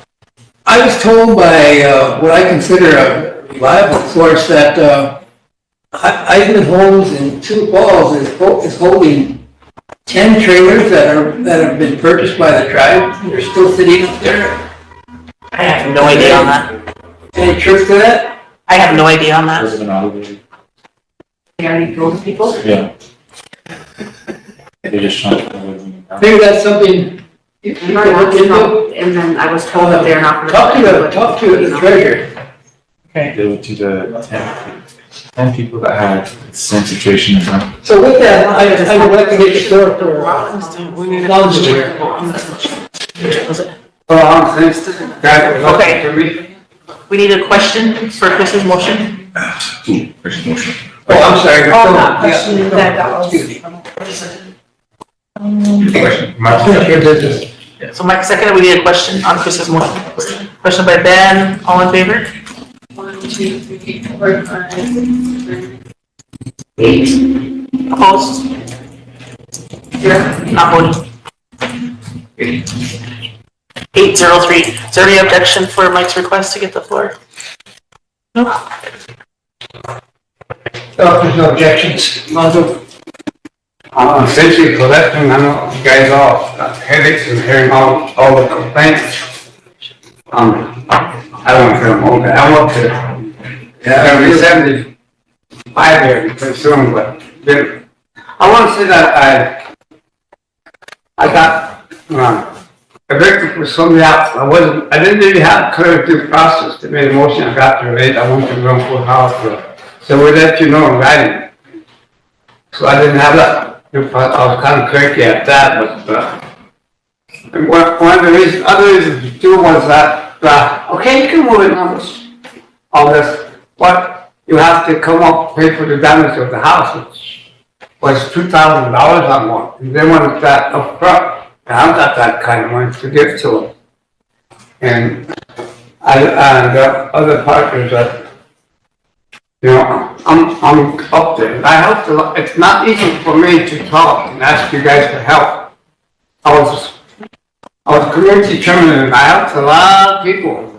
I was told by what I consider a reliable source that Eisman Homes in Sioux Falls is holding 10 trailers that have been purchased by the tribe. They're still sitting up there. I have no idea on that. Any truth to that? I have no idea on that. They already told people? Yeah. They just trying Maybe that's something you can look into. And then I was told that they're not. Talk to the treasurer. Okay. They went to the 10 people that had the same situation as them. So with that, I would like to get the floor for Lonzo here. Okay. We need a question for Chris's motion. Chris's motion. Oh, I'm sorry. Oh, not questioning that was. So Mike seconded, we need a question on Chris's motion. Question by Ben, all in favor? 1, 2, 3, 4, 5, 6, 8. Opposed? 0. Not voting. 803. Is there any objection for Mike's request to get the floor? No? There's no objections. Lonzo? Essentially collecting, I know you guys all headaches and hearing all the complaints. I don't feel okay. I want to, I'll be 75 here pretty soon, but I want to say that I got evicted for somebody else. I didn't really have clear due process to make a motion. I got there late. I went to run full house. So we let you know in writing. So I didn't have that. I was kind of cranky at that, but one of the other reasons too was that, okay, you can move it numbers, all this, but you have to come up, pay for the damage of the house, which was $2,000 or more. And they wanted that up front, and I've got that kind of money to give to them. And the other partners that, I'm up there. I helped a lot. It's not easy for me to talk and ask you guys for help. I was community chairman and I helped a lot of people.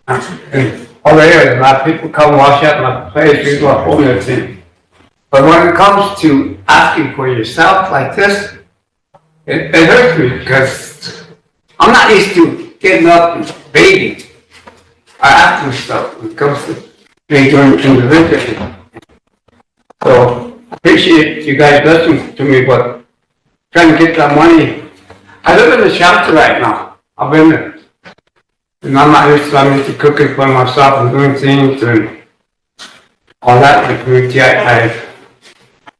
And over here, a lot of people come wash out my place, people are holding everything. But when it comes to asking for yourself like this, it hurts me because I'm not used to getting up and begging or asking stuff when it comes to being doing individually. So I appreciate you guys listening to me, but trying to get that money. I live in a shelter right now. I've been there. And I'm not used to, I'm used to cooking for myself and doing things and all that in the community. I've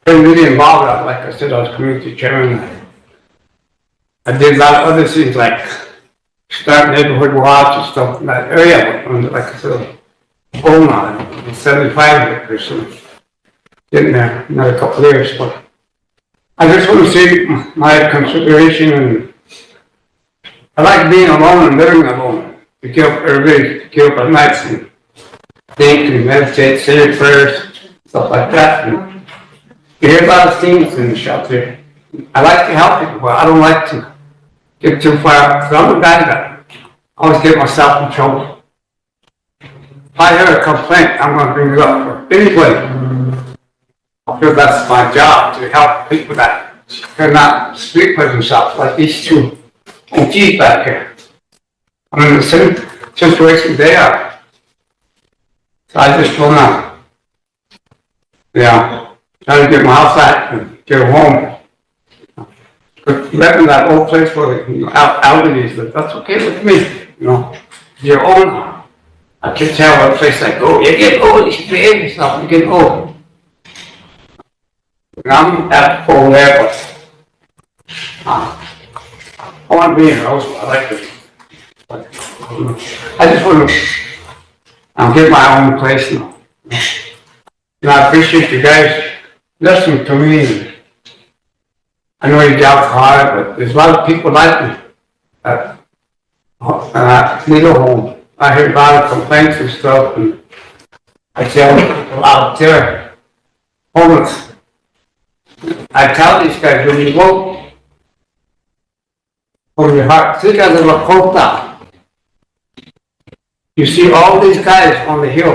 been really involved. Like I said, I was community chairman. I did a lot of other things like start neighborhood watch and stuff in that area. Like I said, home on 75 or something. Getting there another couple of years, but I just want to say my consideration, and I like being alone and living alone. To get up every day, get up at night and think and meditate, say your prayers, stuff like that. And you hear a lot of things in the shelter. I like to help people, but I don't like to get too far, because I'm a bad guy. I always get myself in trouble. If I hear a complaint, I'm going to bring it up for anybody. Because that's my job, to help people that cannot speak for themselves, like these two OGs back here. I'm in the same situation they are. So I just wanna, try to get my house back and get home. But living that old place where elderly is, that's okay with me, your own. I can tell what place I go. You get old, you behave yourself, you get old. And I'm at full there, but I want to be in Rosebud. I like it. But, I just want to get my own place now. And I appreciate you guys listening to me. I know your job's hard, but there's a lot of people like me that need a home. I hear a lot of complaints and stuff, and I tell people out there, homeless. I tell these guys, when you vote from your heart, think of the Lakota. You see all these guys on the hill,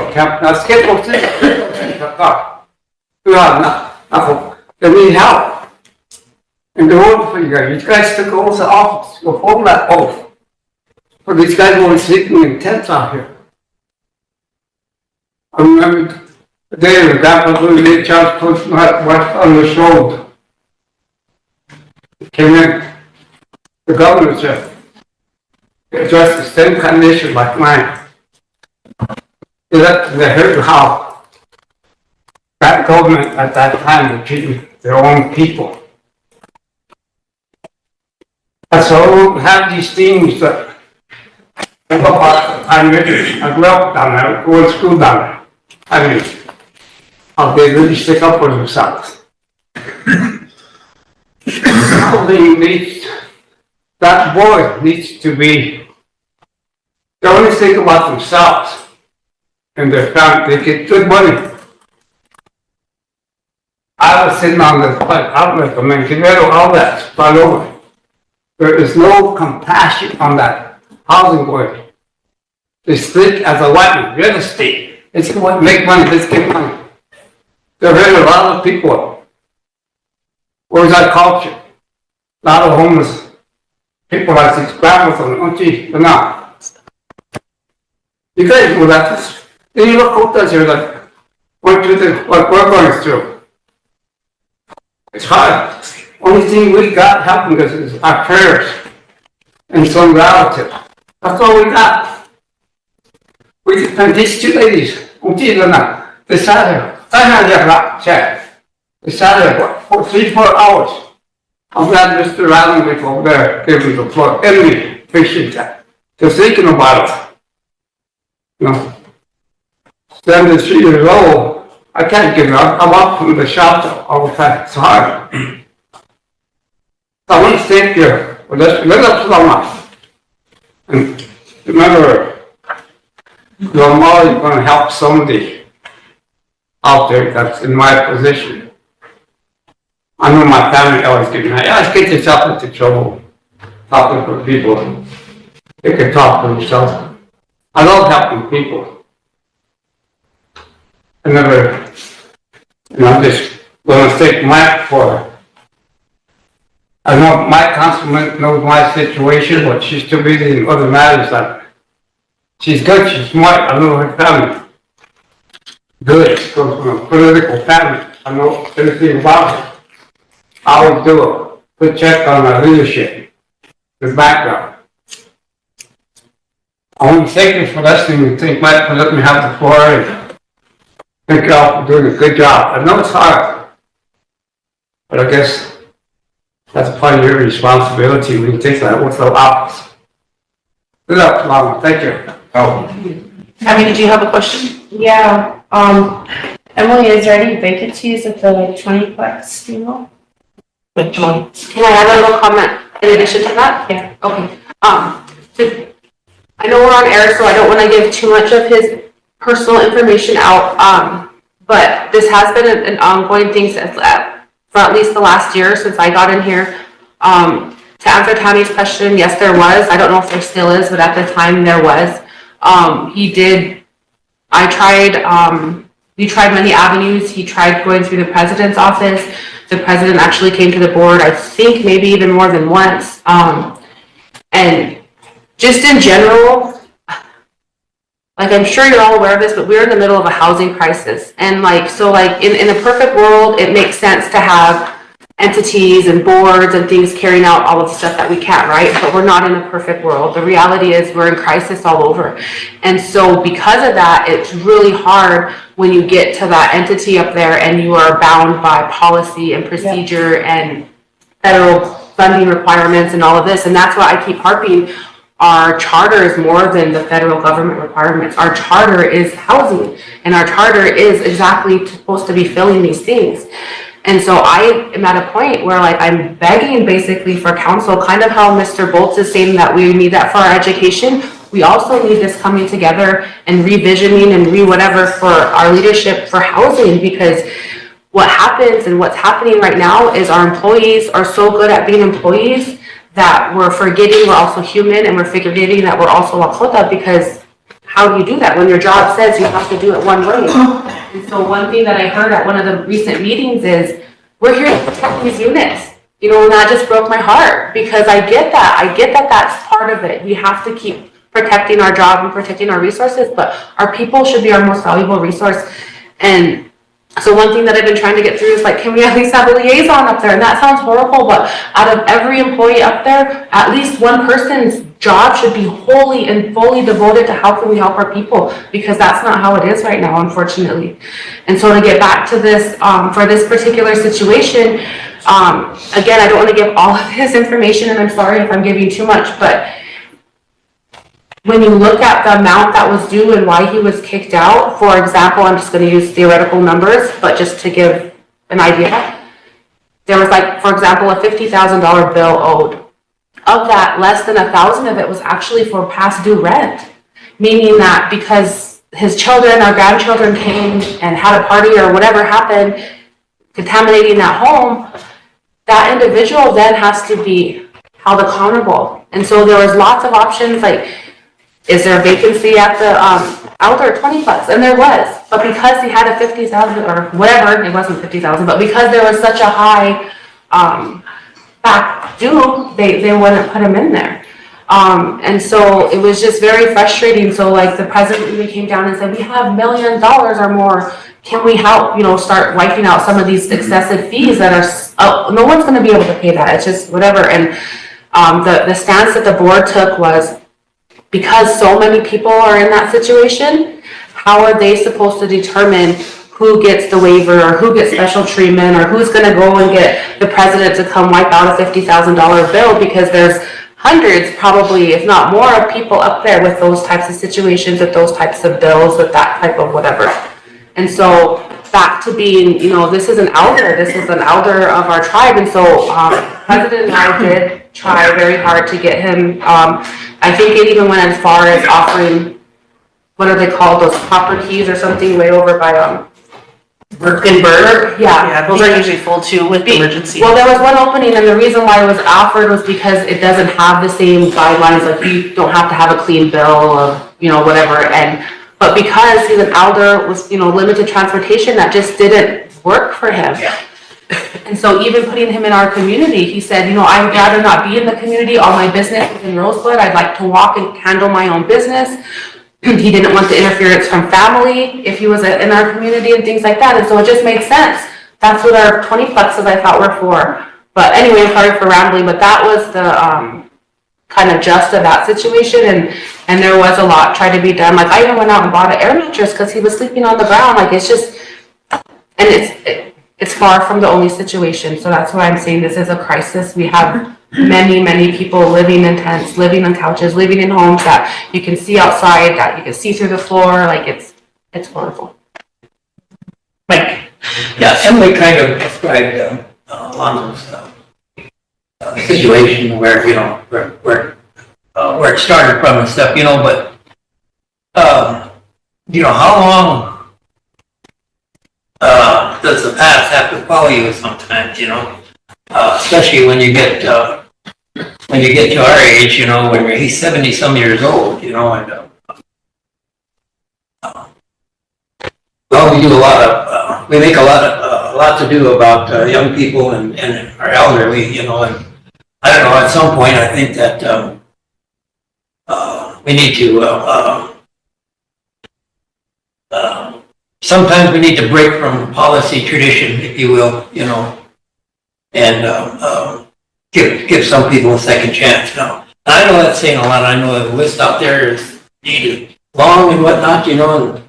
they need help. And they're voting for you guys. These guys took oath of office, go hold that oath. But these guys were sleeping in tents out here. I remember the day the grandpa blew the charge post west on this road. Came in, the governor said, addressed the same condition like mine. They heard how that government at that time was treating their own people. And so we have these things that I grew up down there, going to school down there. I mean, how they really stick up for themselves. That boy needs to be, they only think about themselves and their family. They get good money. I was sitting on the outlet, all that, spread over. There is no compassion on that housing board. They speak as a white real estate. It's going to make money, let's get money. There are a lot of people. Where's that culture? A lot of homeless people like these grandmas and aunties, they're not. You guys know that. Then you look out there, like, what we're going through. It's hard. Only thing we got helping us is our prayers and some relatives. That's all we got. We depend these two ladies, aunties or not. They sat here. I had their lap chat. They sat here for 3-4 hours. I'm glad Mr. Rowling over there gave me the floor. Enemy, appreciate that. They're thinking about it. 73 years old, I can't give up. I'm up from the shelter all the time. It's hard. So I want to thank you for this. Let us so much. And remember, you're always going to help somebody. out there that's in my position. I know my family always get me, always get yourself into trouble talking to people. They can talk for themselves. I love helping people. I never, I'm just gonna take Mike for. I know my councilman knows my situation, but she's too busy in other matters. Like, she's good, she's smart, I know her family. Good, she comes from a political family, I know everything about her. I always do a good check on her leadership, the background. I want to thank you for listening and thank Mike for letting me have the floor and thank you all for doing a good job. I know it's hard, but I guess that's part of your responsibility when you take that with the office. Good luck, Mama. Thank you. Oh. Tammy, did you have a question? Yeah, Emily, is there any vacancies at the 20-plex, you know? Which one? Can I add a little comment in addition to that? Yeah. Okay, I know we're on air, so I don't wanna give too much of his personal information out, but this has been an ongoing thing since, for at least the last year since I got in here. To answer Tammy's question, yes, there was. I don't know if there still is, but at the time there was. We tried many avenues. He tried going through the president's office. The president actually came to the board, I think maybe even more than once. And just in general, like I'm sure you're all aware of this, but we're in the middle of a housing crisis. And in a perfect world, it makes sense to have entities and boards and things carrying out all of the stuff that we can't, right? But we're not in a perfect world. The reality is we're in crisis all over. And so because of that, it's really hard when you get to that entity up there and you are bound by policy and procedure and federal funding requirements and all of this. And that's why I keep harping, our charter is more than the federal government requirements. Our charter is housing, and our charter is exactly supposed to be filling these things. And so I am at a point where I'm begging basically for council, kind of how Mr. Bolts is saying that we need that for our education. We also need this coming together and revisioning and whatever for our leadership for housing, because what happens and what's happening right now is our employees are so good at being employees that we're forgetting we're also human, and we're forgetting that we're also Lakota, because how do you do that when your job says you have to do it one way? And so one thing that I heard at one of the recent meetings is, we're here to protect these units. And that just broke my heart, because I get that that's part of it. We have to keep protecting our job and protecting our resources, but our people should be our most valuable resource. And so one thing that I've been trying to get through is can we at least have a liaison up there? And that sounds horrible, but out of every employee up there, at least one person's job should be wholly and fully devoted to how can we help our people, because that's not how it is right now, unfortunately. And so to get back to this, for this particular situation, again, I don't want to give all of his information, and I'm sorry if I'm giving too much, but when you look at the amount that was due and why he was kicked out, for example, I'm just going to use theoretical numbers, but just to give an idea, there was for example, a $50,000 bill owed. Of that, less than 1,000 of it was actually for past due rent, meaning that because his children or grandchildren came and had a party or whatever happened, contaminating that home, that individual then has to be held accountable. And so there was lots of options, is there a vacancy at the outdoor 20-plex? And there was, but because he had a 50,000 or whatever, it wasn't 50,000, but because there was such a high back due, they wouldn't put him in there. And so it was just very frustrating. So the president even came down and said, we have $1 million or more. Can we help, start wiping out some of these excessive fees that are, no one's going to be able to pay that. It's just whatever. And the stance that the board took was, because so many people are in that situation, how are they supposed to determine who gets the waiver or who gets special treatment or who's going to go and get the president to come wipe out a $50,000 bill, because there's hundreds, probably, if not more, of people up there with those types of situations, with those types of bills, with that type of whatever. And so back to being, this is an elder of our tribe. And so President and I did try very hard to get him, I think it even went as far as offering, what are they called, those copper keys or something, way over by In Burke, yeah. Yeah, those are usually full too with emergency. Well, there was one opening, and the reason why it was offered was because it doesn't have the same guidelines, like you don't have to have a clean bill of, you know, whatever, but because he's an elder with, you know, limited transportation, that just didn't work for him. And so even putting him in our community, he said, you know, I would rather not be in the community, all my business is in Rosebud, I'd like to walk and handle my own business. He didn't want the interference from family if he was in our community and things like that, and so it just made sense. That's what our 20 plexes I thought were for. But anyway, I'm sorry for rambling, but that was the kind of gist of that situation, and there was a lot tried to be done. Like I even went out and bought an air mattress because he was sleeping on the ground. Like it's just, and it's far from the only situation. So that's why I'm saying this is a crisis. We have many people living in tents, living on couches, living in homes that you can see outside, that you can see through the floor. Like it's horrible. Mike. Yeah, Emily kind of described Alonzo's situation where, you know, where it started from and stuff, you know, but, you know, how long does the past have to follow you sometimes, you know? Especially when you get to our age, you know, when he's 70 some years old, you know, and well, we do a lot of, we make a lot to do about young people and our elderly, you know, and I don't know, at some point I think that we need to, sometimes we need to break from policy tradition, if you will, you know, and give some people a second chance. Now, I know that's saying a lot. I know the list out there is long and whatnot, you know,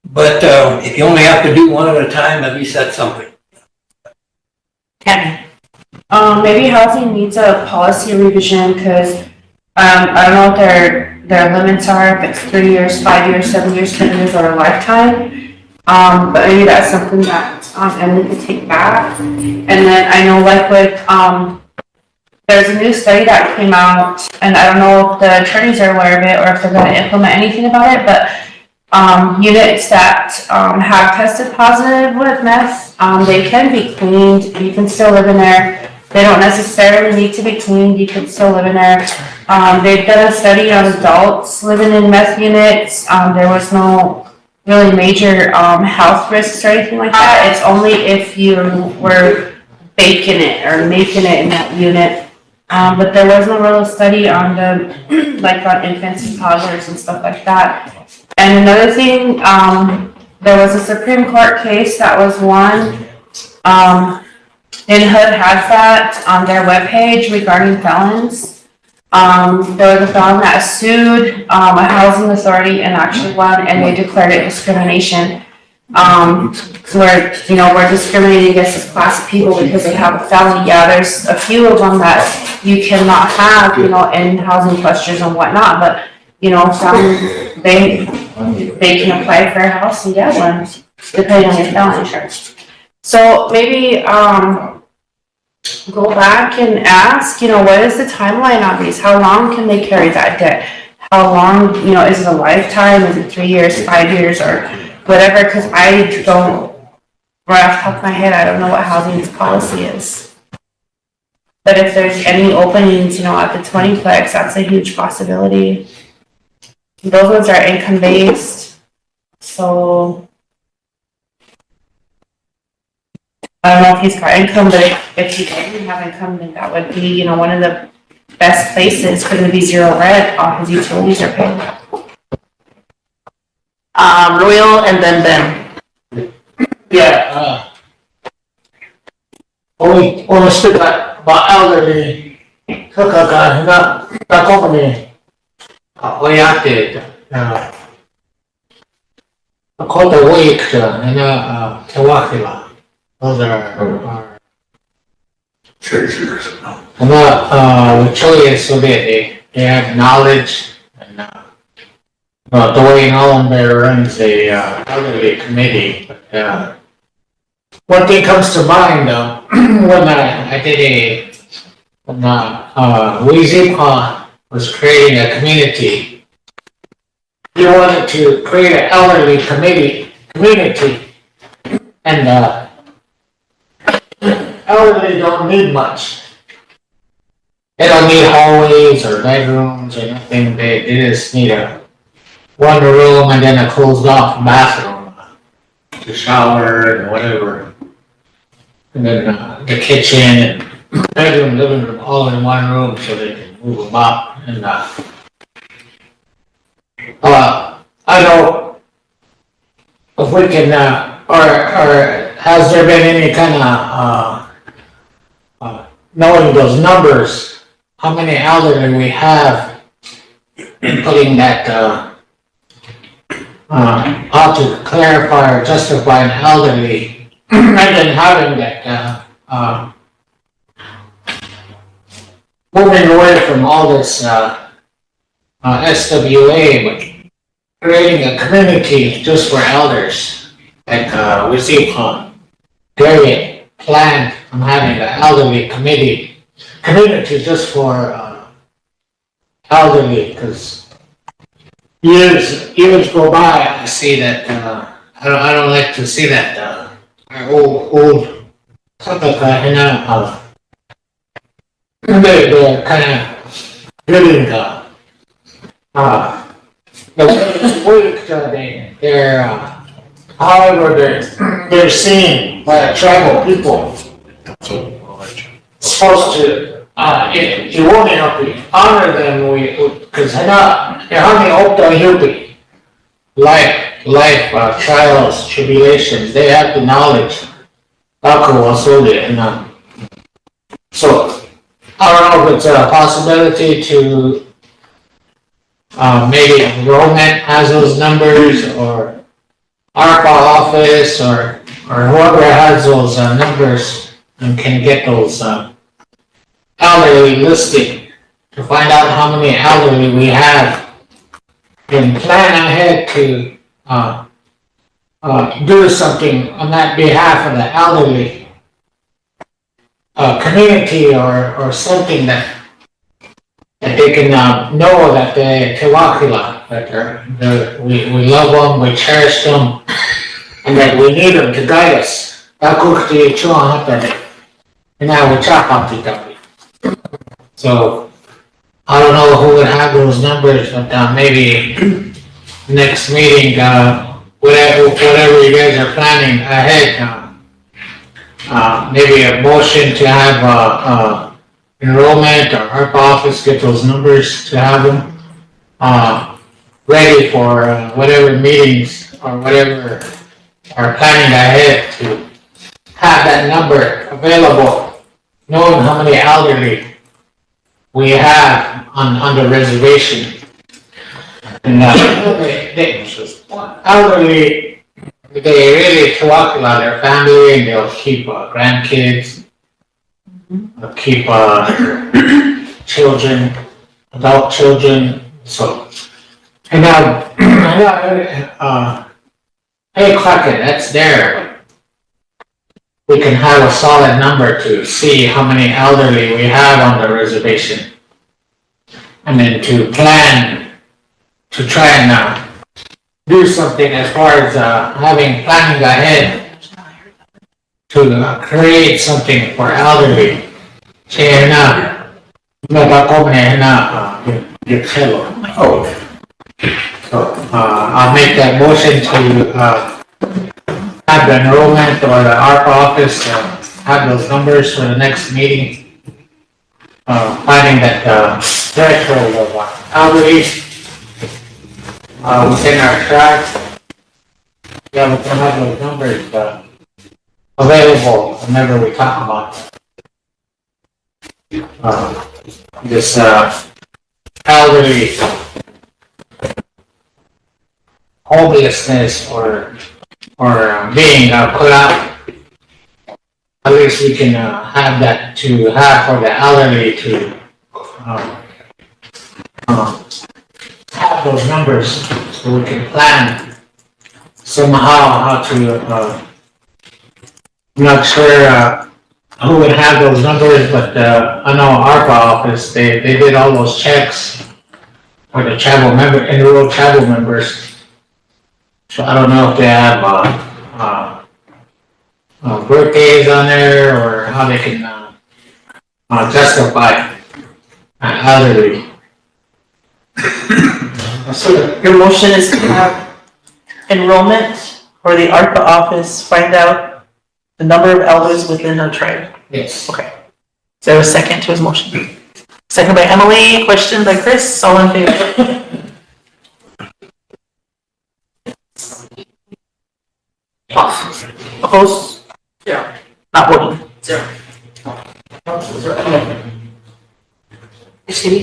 but if you only have to do one at a time, at least that's something. Tammy. Maybe housing needs a policy revision because I don't know what their limits are, if it's 3 years, 5 years, 7 years, 10 years, or a lifetime. But maybe that's something that Emily could take back. And then I know like with there's a new study that came out, and I don't know if the attorneys are aware of it or if they're going to implement anything about it, but units that have tested positive with meth, they can be cleaned. You can still live in there. They don't necessarily need to be cleaned. You can still live in there. They've done a study on adults living in meth units. There was no really major health risks or anything like that. It's only if you were baking it or making it in that unit. But there was no real study on the like on infants and toddlers and stuff like that. And another thing, there was a Supreme Court case that was won. InHood has that on their webpage regarding felons. There was a felon that sued a housing authority and actually won, and they declared it discrimination. Where, you know, we're discriminating against this class of people because they have a felony. Yeah, there's a few of them that you cannot have, you know, in housing clusters and whatnot, but, you know, some, they can apply for a house and get one, depending on your felony charge. So maybe, go back and ask, you know, what is the timeline on these? How long can they carry that debt? How long, you know, is it a lifetime? Is it 3 years, 5 years, or whatever? Because I don't, right off the top of my head, I don't know what housing's policy is. But if there's any openings, you know, at the 20-plex, that's a huge possibility. Those ones are income-based, so I don't know if he's got income, but if he doesn't have income, then that would be, you know, one of the best places because it would be zero rent, all his utilities are paid. Royal and then Ben. Yeah, only speak about elderly, that company, oriented, a quarter week, and Tawakila. Those are churches. And choice of it, they have knowledge and Dwayne Allenberg runs the elderly committee. But one thing comes to mind when I did when Weezipa was creating a community, he wanted to create an elderly committee community. And, elderly don't need much. They don't need hallways or bedrooms or nothing, they just need one room and then a closed off bathroom to shower and whatever. And then, the kitchen and bedroom, living room, all in one room so they can move them up and, I don't, if we can, or has there been any kind of, knowing those numbers, how many elderly we have, putting that, how to clarify or justify an elderly, and then having that, moving away from all this, SWA, but creating a community just for elders, like, we see, Gary planned on having an elderly community just for, elderly, because years go by, I see that, I don't like to see that, our old, something like, they're kind of living, they're seen by tribal people. Supposed to, it won't help you honor them, because they're only up to Yupi. Life, trials, tribulations, they have the knowledge. So, I don't know if it's a possibility to, maybe Enrollment has those numbers, or ARPA office, or whoever has those numbers and can get those elderly listed to find out how many elderly we have, and plan ahead to do something on that behalf of the elderly community, or something that they can know that they Tewakila, that we love them, we cherish them, and that we need them to guide us. So, I don't know who would have those numbers, but maybe next meeting, whatever you guys are planning ahead, maybe a motion to have Enrollment or ARPA office get those numbers, to have them ready for whatever meetings or whatever are planning ahead, to have that number available, knowing how many elderly we have on the reservation. And elderly, they really talk about their family, and they'll keep grandkids, keep children, adult children. So, and hey, Crockett, that's there. We can have a solid number to see how many elderly we have on the reservation, and then to plan to try and do something as far as planning ahead to create something for elderly. I'll make that motion to have the Enrollment or the ARPA office have those numbers for the next meeting. Finding that threshold of elderly within our tribe. Yeah, we can have those numbers available whenever we talk about this elderly homelessness or being put out. At least we can have that to have for the elderly to have those numbers, so we can plan somehow how to. I'm not sure who would have those numbers, but I know ARPA office, they did all those checks for the enrolled tribal members So I don't know if they have, birthdays on there or how they can, justify elderly. So your motion is to have enrollment or the ARPA office find out the number of elders within our tribe. Yes. Okay. Is there a second to his motion? Second by Emily, question by Chris, all in favor? Opposed? Zero. Not voting? Zero. Excuse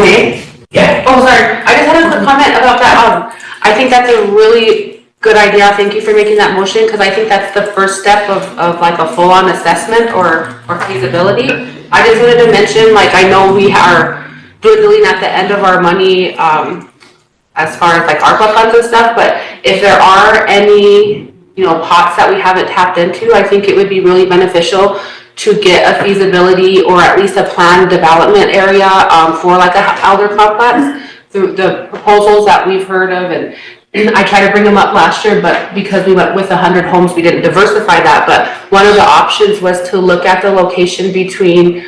me? Yeah. Oh, sorry, I just had a quick comment about that, I think that's a really good idea, thank you for making that motion, because I think that's the first step of like a full-on assessment or feasibility. I just wanted to mention, like, I know we are dwindling at the end of our money, as far as like ARPA funds and stuff, but if there are any, pots that we haven't tapped into, I think it would be really beneficial to get a feasibility or at least a planned development area for like a elder complex through the proposals that we've heard of. And I tried to bring them up last year, but because we went with 100 homes, we didn't diversify that. But one of the options was to look at the location between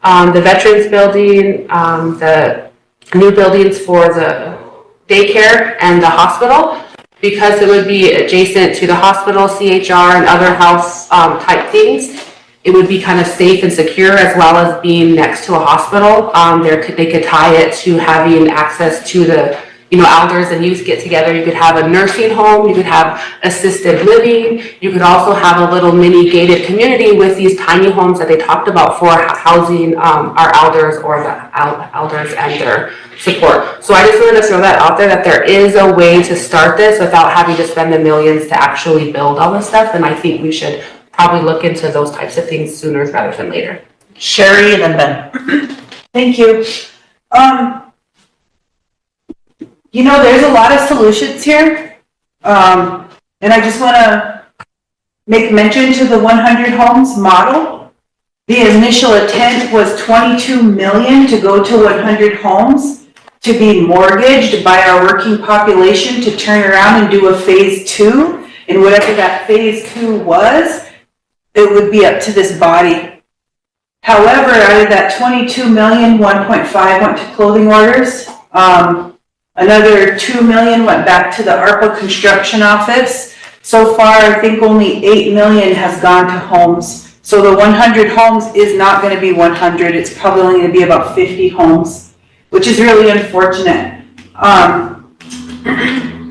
the Veterans Building, the new buildings for the daycare and the hospital, because it would be adjacent to the hospital, CHR, and other house type things. It would be kind of safe and secure, as well as being next to a hospital. They could tie it to having access to the, elders and youth get together. You could have a nursing home, you could have assisted living, you could also have a little mini gated community with these tiny homes that they talked about for housing our elders or the elders and their support. So I just wanted to throw that out there, that there is a way to start this without having to spend the millions to actually build all this stuff. And I think we should probably look into those types of things sooner rather than later. Sherry and then Ben. Thank you. There's a lot of solutions here. And I just want to make mention to the 100 homes model. The initial intent was 22 million to go to 100 homes to be mortgaged by our working population to turn around and do a phase 2. And whatever that phase 2 was, it would be up to this body. However, out of that 22 million, 1.5 went to clothing orders. Another 2 million went back to the ARPA construction office. So far, I think only 8 million has gone to homes. So the 100 homes is not going to be 100. It's probably only going to be about 50 homes, which is really unfortunate.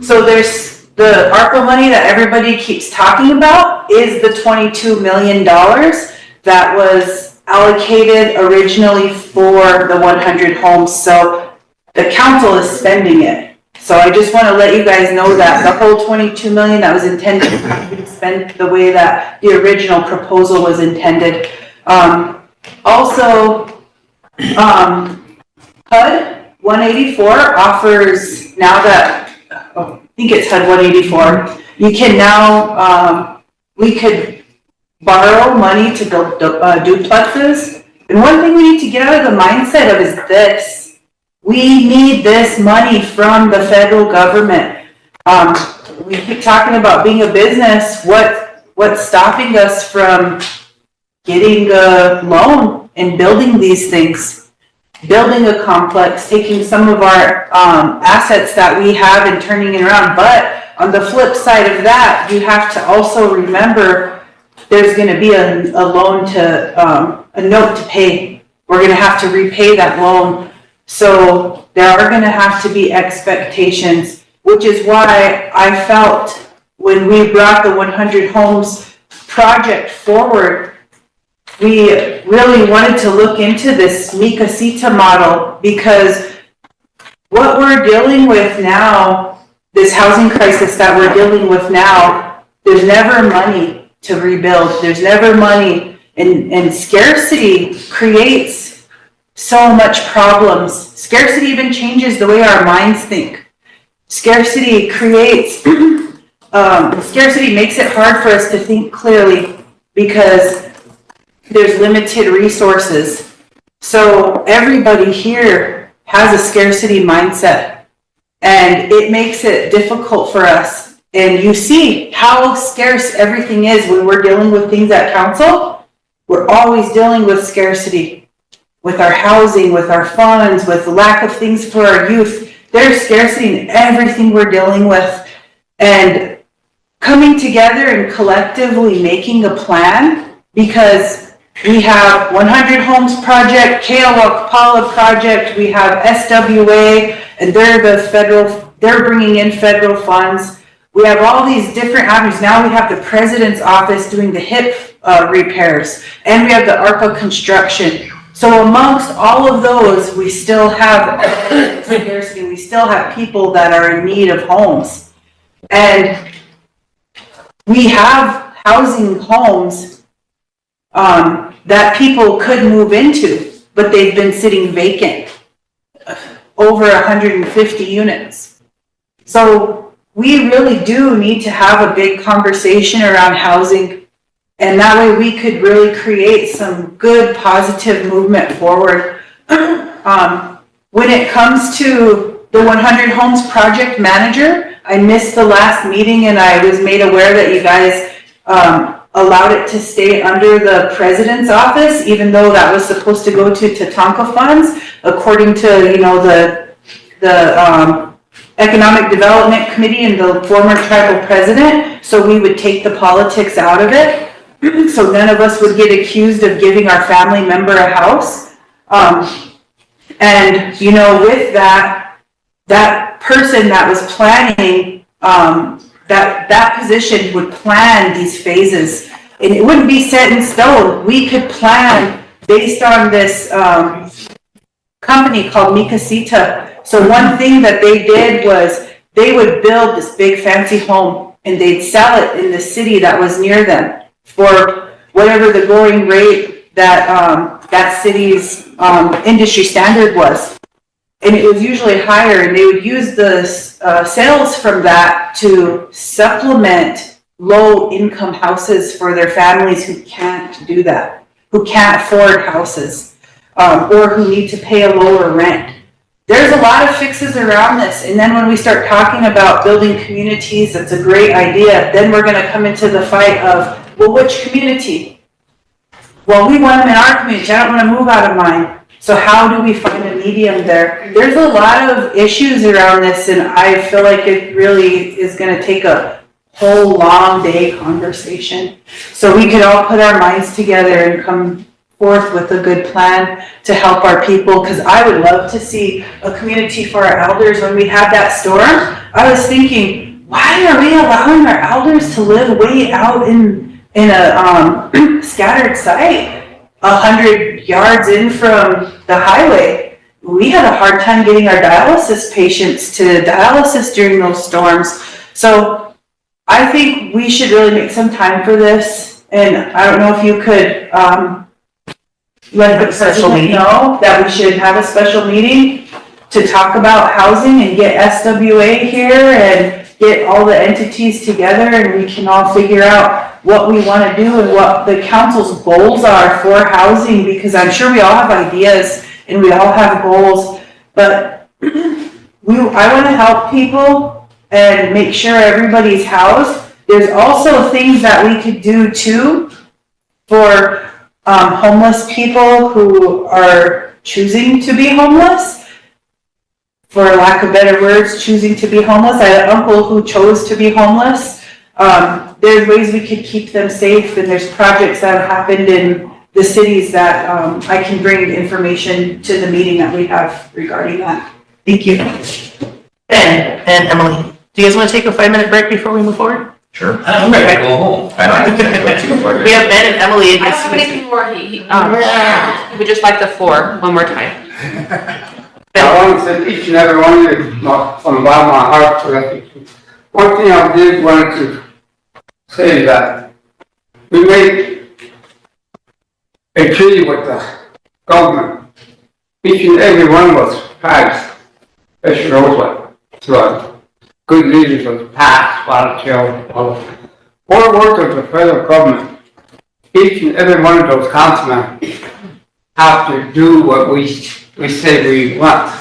So there's the ARPA money that everybody keeps talking about is the $22 million that was allocated originally for the 100 homes. So the council is spending it. So I just want to let you guys know that the whole 22 million that was intended to be spent the way that the original proposal was intended. Also, HUD 184 offers now that, I think it's HUD 184, you can now, we could borrow money to build duplexes. And one thing we need to get out of the mindset of is this. We need this money from the federal government. We keep talking about being a business. What's stopping us from getting a loan and building these things? Building a complex, taking some of our assets that we have and turning it around. But on the flip side of that, you have to also remember there's going to be a loan to, a note to pay. We're going to have to repay that loan. So there are going to have to be expectations, which is why I felt when we brought the 100 homes project forward, we really wanted to look into this Mikasita model, because what we're dealing with now, this housing crisis that we're dealing with now, there's never money to rebuild. There's never money, and scarcity creates so much problems. Scarcity even changes the way our minds think. Scarcity creates, scarcity makes it hard for us to think clearly because there's limited resources. So everybody here has a scarcity mindset. And it makes it difficult for us. And you see how scarce everything is when we're dealing with things at council. We're always dealing with scarcity, with our housing, with our funds, with the lack of things for our youth. There's scarcity in everything we're dealing with. And coming together and collectively making a plan, because we have 100 Homes Project, Kewapala Project, we have SWA, and they're bringing in federal funds. We have all these different avenues. Now we have the president's office doing the hip repairs, and we have the ARPA construction. So amongst all of those, we still have scarcity. We still have people that are in need of homes. And we have housing homes that people could move into, but they've been sitting vacant, over 150 units. So we really do need to have a big conversation around housing, and that way we could really create some good positive movement forward. When it comes to the 100 Homes Project Manager, I missed the last meeting and I was made aware that you guys allowed it to stay under the president's office, even though that was supposed to go to Tatanka funds, according to, you know, the Economic Development Committee and the former tribal president. So we would take the politics out of it. So none of us would get accused of giving our family member a house. And, you know, with that person that was planning, that position would plan these phases. And it wouldn't be set in stone. We could plan based on this company called Mikasita. So one thing that they did was they would build this big fancy home and they'd sell it in the city that was near them for whatever the going rate that that city's industry standard was. And it was usually higher, and they would use the sales from that to supplement low-income houses for their families who can't do that, who can't afford houses, or who need to pay a lower rent. There's a lot of fixes around this, and then when we start talking about building communities, that's a great idea. Then we're going to come into the fight of, well, which community? Well, we want them in our community. I don't want to move out of mine. So how do we find a medium there? There's a lot of issues around this, and I feel like it really is going to take a whole long day conversation. So we could all put our minds together and come forth with a good plan to help our people, because I would love to see a community for our elders. When we had that storm, I was thinking, why are we allowing our elders to live way out in a scattered site? 100 yards in from the highway. We had a hard time getting our dialysis patients to dialysis during those storms. So I think we should really make some time for this. And I don't know if you could let the president know that we should have a special meeting to talk about housing and get SWA here and get all the entities together, and we can all figure out what we want to do and what the council's goals are for housing, because I'm sure we all have ideas and we all have goals, but I want to help people and make sure everybody's housed. There's also things that we could do too for homeless people who are choosing to be homeless, for lack of better words, choosing to be homeless. I had an uncle who chose to be homeless. There's ways we could keep them safe, and there's projects that have happened in the cities that I can bring information to the meeting that we have regarding that. Thank you. Ben and Emily, do you guys want to take a 5-minute break before we move forward? Sure. I'm ready to go home. I know. We have Ben and Emily. I don't have anything more. He would just like the floor one more time. I want to thank each and every one of you from the bottom of my heart for that. One thing I did want to say that we made a treaty with the government. Each and every one of us tribes, especially Rosebud, through good leaders of the past, Volunteer, or work of the federal government. Each and every one of those councilmen have to do what we say we want.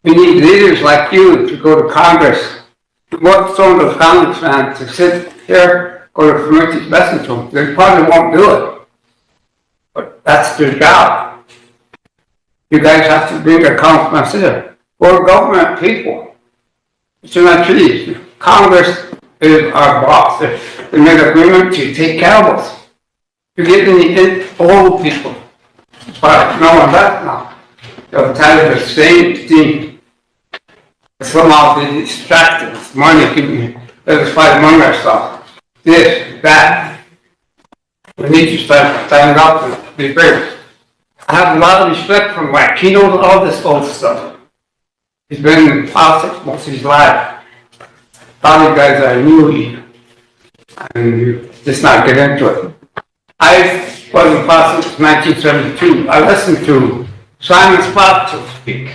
We need leaders like you to go to Congress. We want some of those congressmen to sit here, go to committees, listen to them. They probably won't do it. But that's their job. You guys have to bring a congressman here. We're government people. It's not trees. Congress is our boss. They made an agreement to take care of us. You're getting the old people. But no one left now. They'll tell you the same thing. Somehow they distracted us. Money, let's find money or stuff. This, that. We need to start standing up and be brave. I have a lot of respect for Mike. He knows all this old stuff. He's been in politics most of his life. A lot of guys I knew and you just not get into it. I was in politics in 1972. I listened to Simon Spot speak.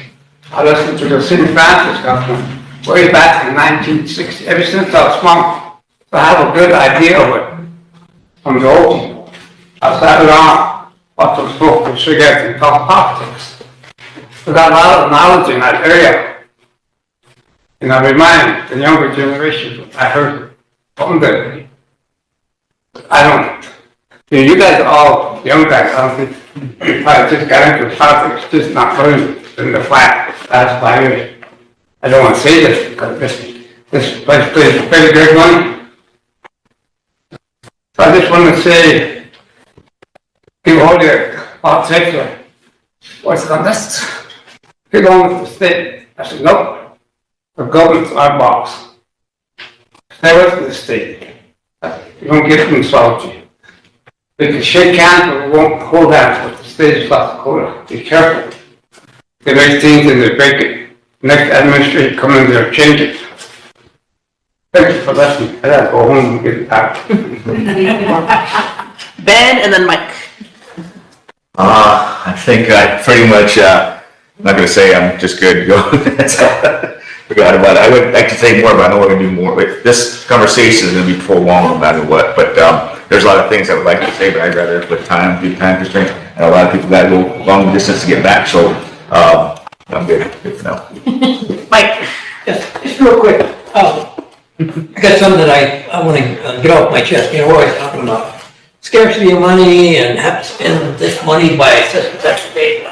I listened to the St. Francis government way back in 1960. Ever since I was small, I have a good idea of it from the old people. I sat around, watched them smoke with cigarettes and talk politics. I got a lot of knowledge in that area. And I remind the younger generation, I heard from them. I don't, you guys are all young guys, I don't think you probably just got into politics, just not learning in the flat last 5 years. I don't want to say this because this place plays very good money. So I just want to say, people hold your politics, what's on this? Get on with the state. I said, nope, the government's our boss. Stay away from the state. You don't get them salty. We can shake hands, but we won't hold hands with the state of South Dakota. Be careful. They make things and they break it. Next administration come in there, change it. Thank you for listening. I gotta go home and get it back. Ben and then Mike. I think I pretty much, I'm not gonna say I'm just good to go. That's all. Forgot about it. I would like to say more, but I know we're gonna do more. But this conversation is gonna be prolonged no matter what. But there's a lot of things I would like to say, but I'd rather put time, do time constraint. And a lot of people gotta go long distance to get back. So I'm good for now. Mike. Just real quick, I got something that I want to get off my chest. You know, we're always talking about scarcity of money and have to spend this money by such and such a date.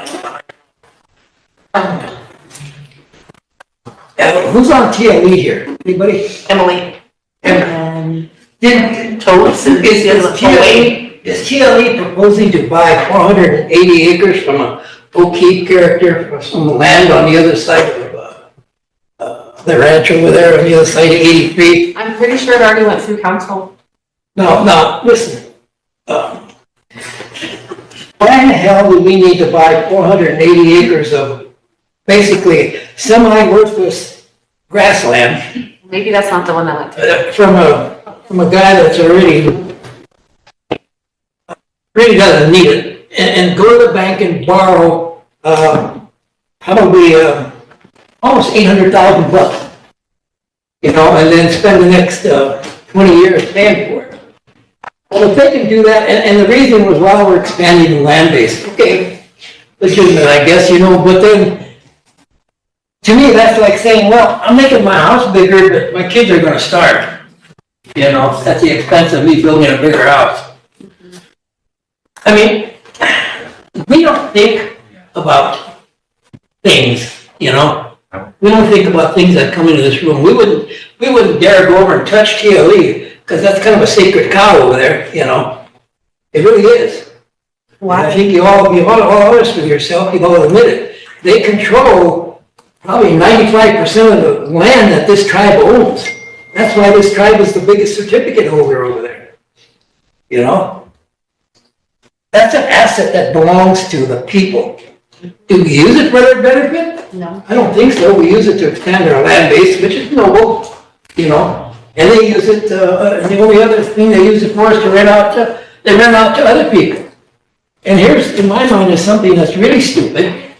Who's on TLE here? Anybody? Emily. Is TLE proposing to buy 480 acres from a O'Keefe character for some land on the other side of the ranch over there on the other side of 83? I'm pretty sure it already went through council. No, listen. Why in the hell do we need to buy 480 acres of basically semi-worthless grassland? Maybe that's not the one that went through. From a guy that's really doesn't need it, and go to the bank and borrow probably almost $800,000, you know, and then spend the next 20 years paying for it. Well, if they can do that, and the reason was while we're expanding the land base, okay, legitimate, I guess, you know, but then to me that's like saying, well, I'm making my house bigger, but my kids are going to starve. You know, at the expense of me building a bigger house. I mean, we don't think about things, you know. We don't think about things that come into this room. We wouldn't dare go over and touch TLE because that's kind of a sacred cow over there, you know. It really is. Why? I think you all honest with yourself, you all admit it. They control probably 95% of the land that this tribe owns. That's why this tribe is the biggest certificate holder over there. You know? That's an asset that belongs to the people. Do we use it for their benefit? No. I don't think so. We use it to expand our land base, which is noble, you know. And they use it, and the only other thing they use it for is to rent out to other people. And here's, in my mind, is something that's really stupid.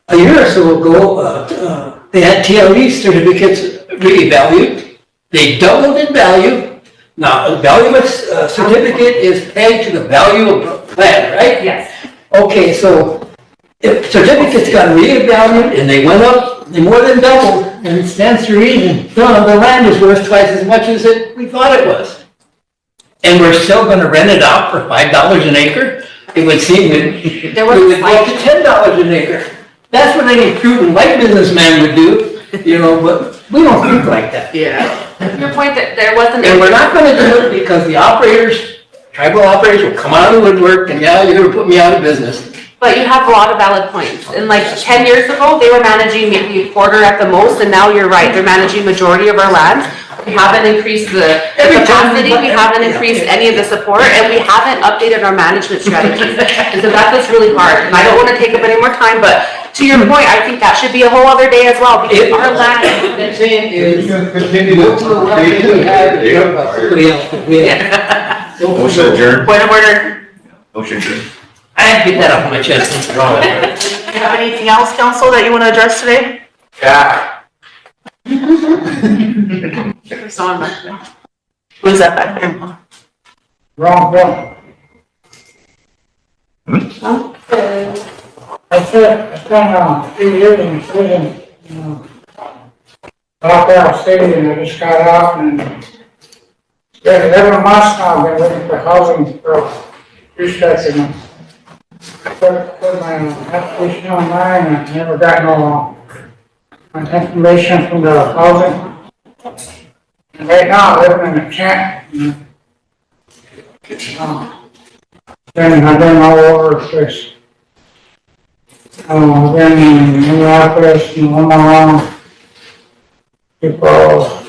A year or so ago, they had TLE certificates really valued. They doubled in value. Now, a value of a certificate is pegged to the value of land, right? Yes. Okay, so if certificates got reevaluated and they went up, they more than doubled, and it stands to reason, the land is worth twice as much as we thought it was. And we're still gonna rent it out for $5 an acre? It would seem we There was would a go up to $10 an acre. That's what any prudent white businessman would do, you know, but we don't think like that. Yeah. Your point that there wasn't. And we're not gonna do it because the operators, tribal operators will come out of the woodwork and yeah, you're gonna put me out of business. But you have a lot of valid points. And like 10 years ago, they were managing maybe a quarter at the most, and now you're right, they're managing majority of our lands. We haven't increased the capacity, we haven't increased any of the support, and we haven't updated our management strategies. And so that's what's really hard. And I don't want to take up any more time, but to your point, I think that should be a whole other day as well, because our land. What I'm saying is, look to the left, we have somebody else to win. Motion adjourned. Point of order. Motion adjourned. I get that off my chest. Do you have anything else, council, that you want to address today? Yeah. There's someone back there. Who is that back there? Wrong one. I spent 3 years in prison, out there in the city, and I just got out and spent 11 months now, I've been looking for housing for researching. Put my application online and I never got no information from the housing. And right now, I'm living in a tent. Then I've been all over the place. I've been in Minneapolis and Omaha. People,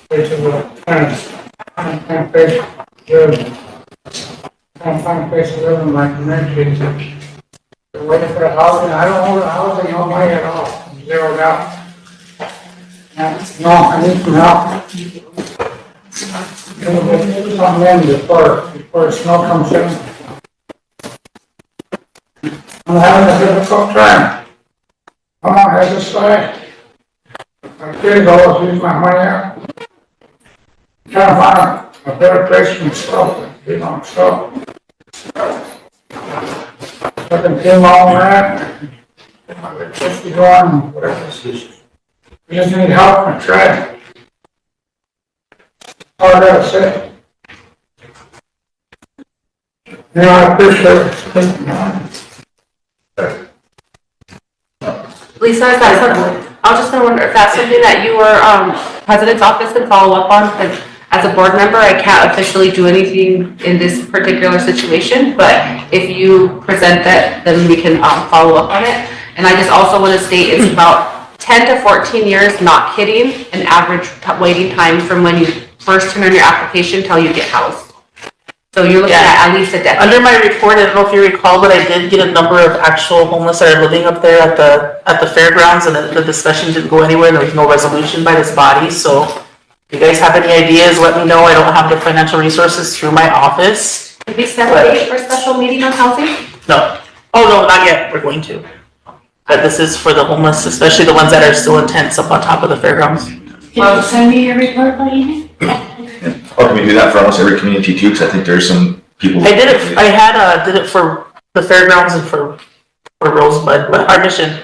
places of kind of place live. Can't find a place to live in my community. They're waiting for the housing. I don't own the housing, no money at all. I'm zeroed out. No, I need some help. Something in before the snow comes in. I'm having a difficult time. I'm on the other side. My kids always use my money out. Trying to find a better place for myself, you know, so. I can feel all that. Just be going, whatever. We just need help and try. All I gotta say. You know, I appreciate it. Lisa, is that something, I was just gonna wonder if that's something that you or, President's office can follow up on, because as a board member, I can't officially do anything in this particular situation, but if you present that, then we can, follow up on it. And I just also wanna state it's about 10 to 14 years, not kidding, an average waiting time from when you first turn in your application till you get housed. So you're looking at least a decade. Under my report, I don't know if you recall, but I did get a number of actual homeless that are living up there at the fairgrounds, and the discussion didn't go anywhere. There was no resolution by this body. So if you guys have any ideas, let me know. I don't have the financial resources through my office. Did we set a date for a special meeting on housing? No. Oh, no, not yet. We're going to. But this is for the homeless, especially the ones that are still in tents up on top of the fairgrounds. Can you send me your report by email? Or can we do that for almost every community too? Because I think there's some people. I did it. I did it for the fairgrounds and for Rosebud, our mission.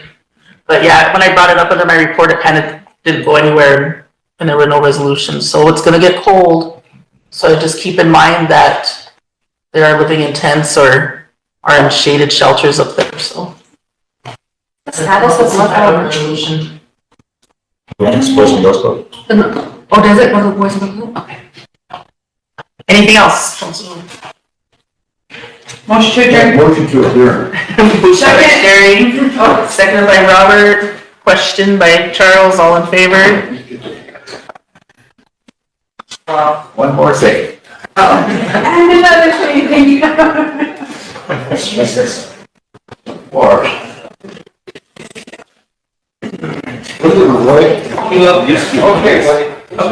But yeah, when I brought it up under my report, it kind of didn't go anywhere, and there were no resolutions. So it's going to get cold. So just keep in mind that they are living in tents or are in shaded shelters up there. So. The status of what resolution? Yeah, it's Boys and Girls Club. Oh, does it go to the Boys and Girls Club? Okay. Anything else? Motion to adjourn. Motion to adjourn. Second, Gary. Oh, seconded by Robert. Question by Charles. All in favor? One more thing. And another thing, thank you. Or. Okay, buddy.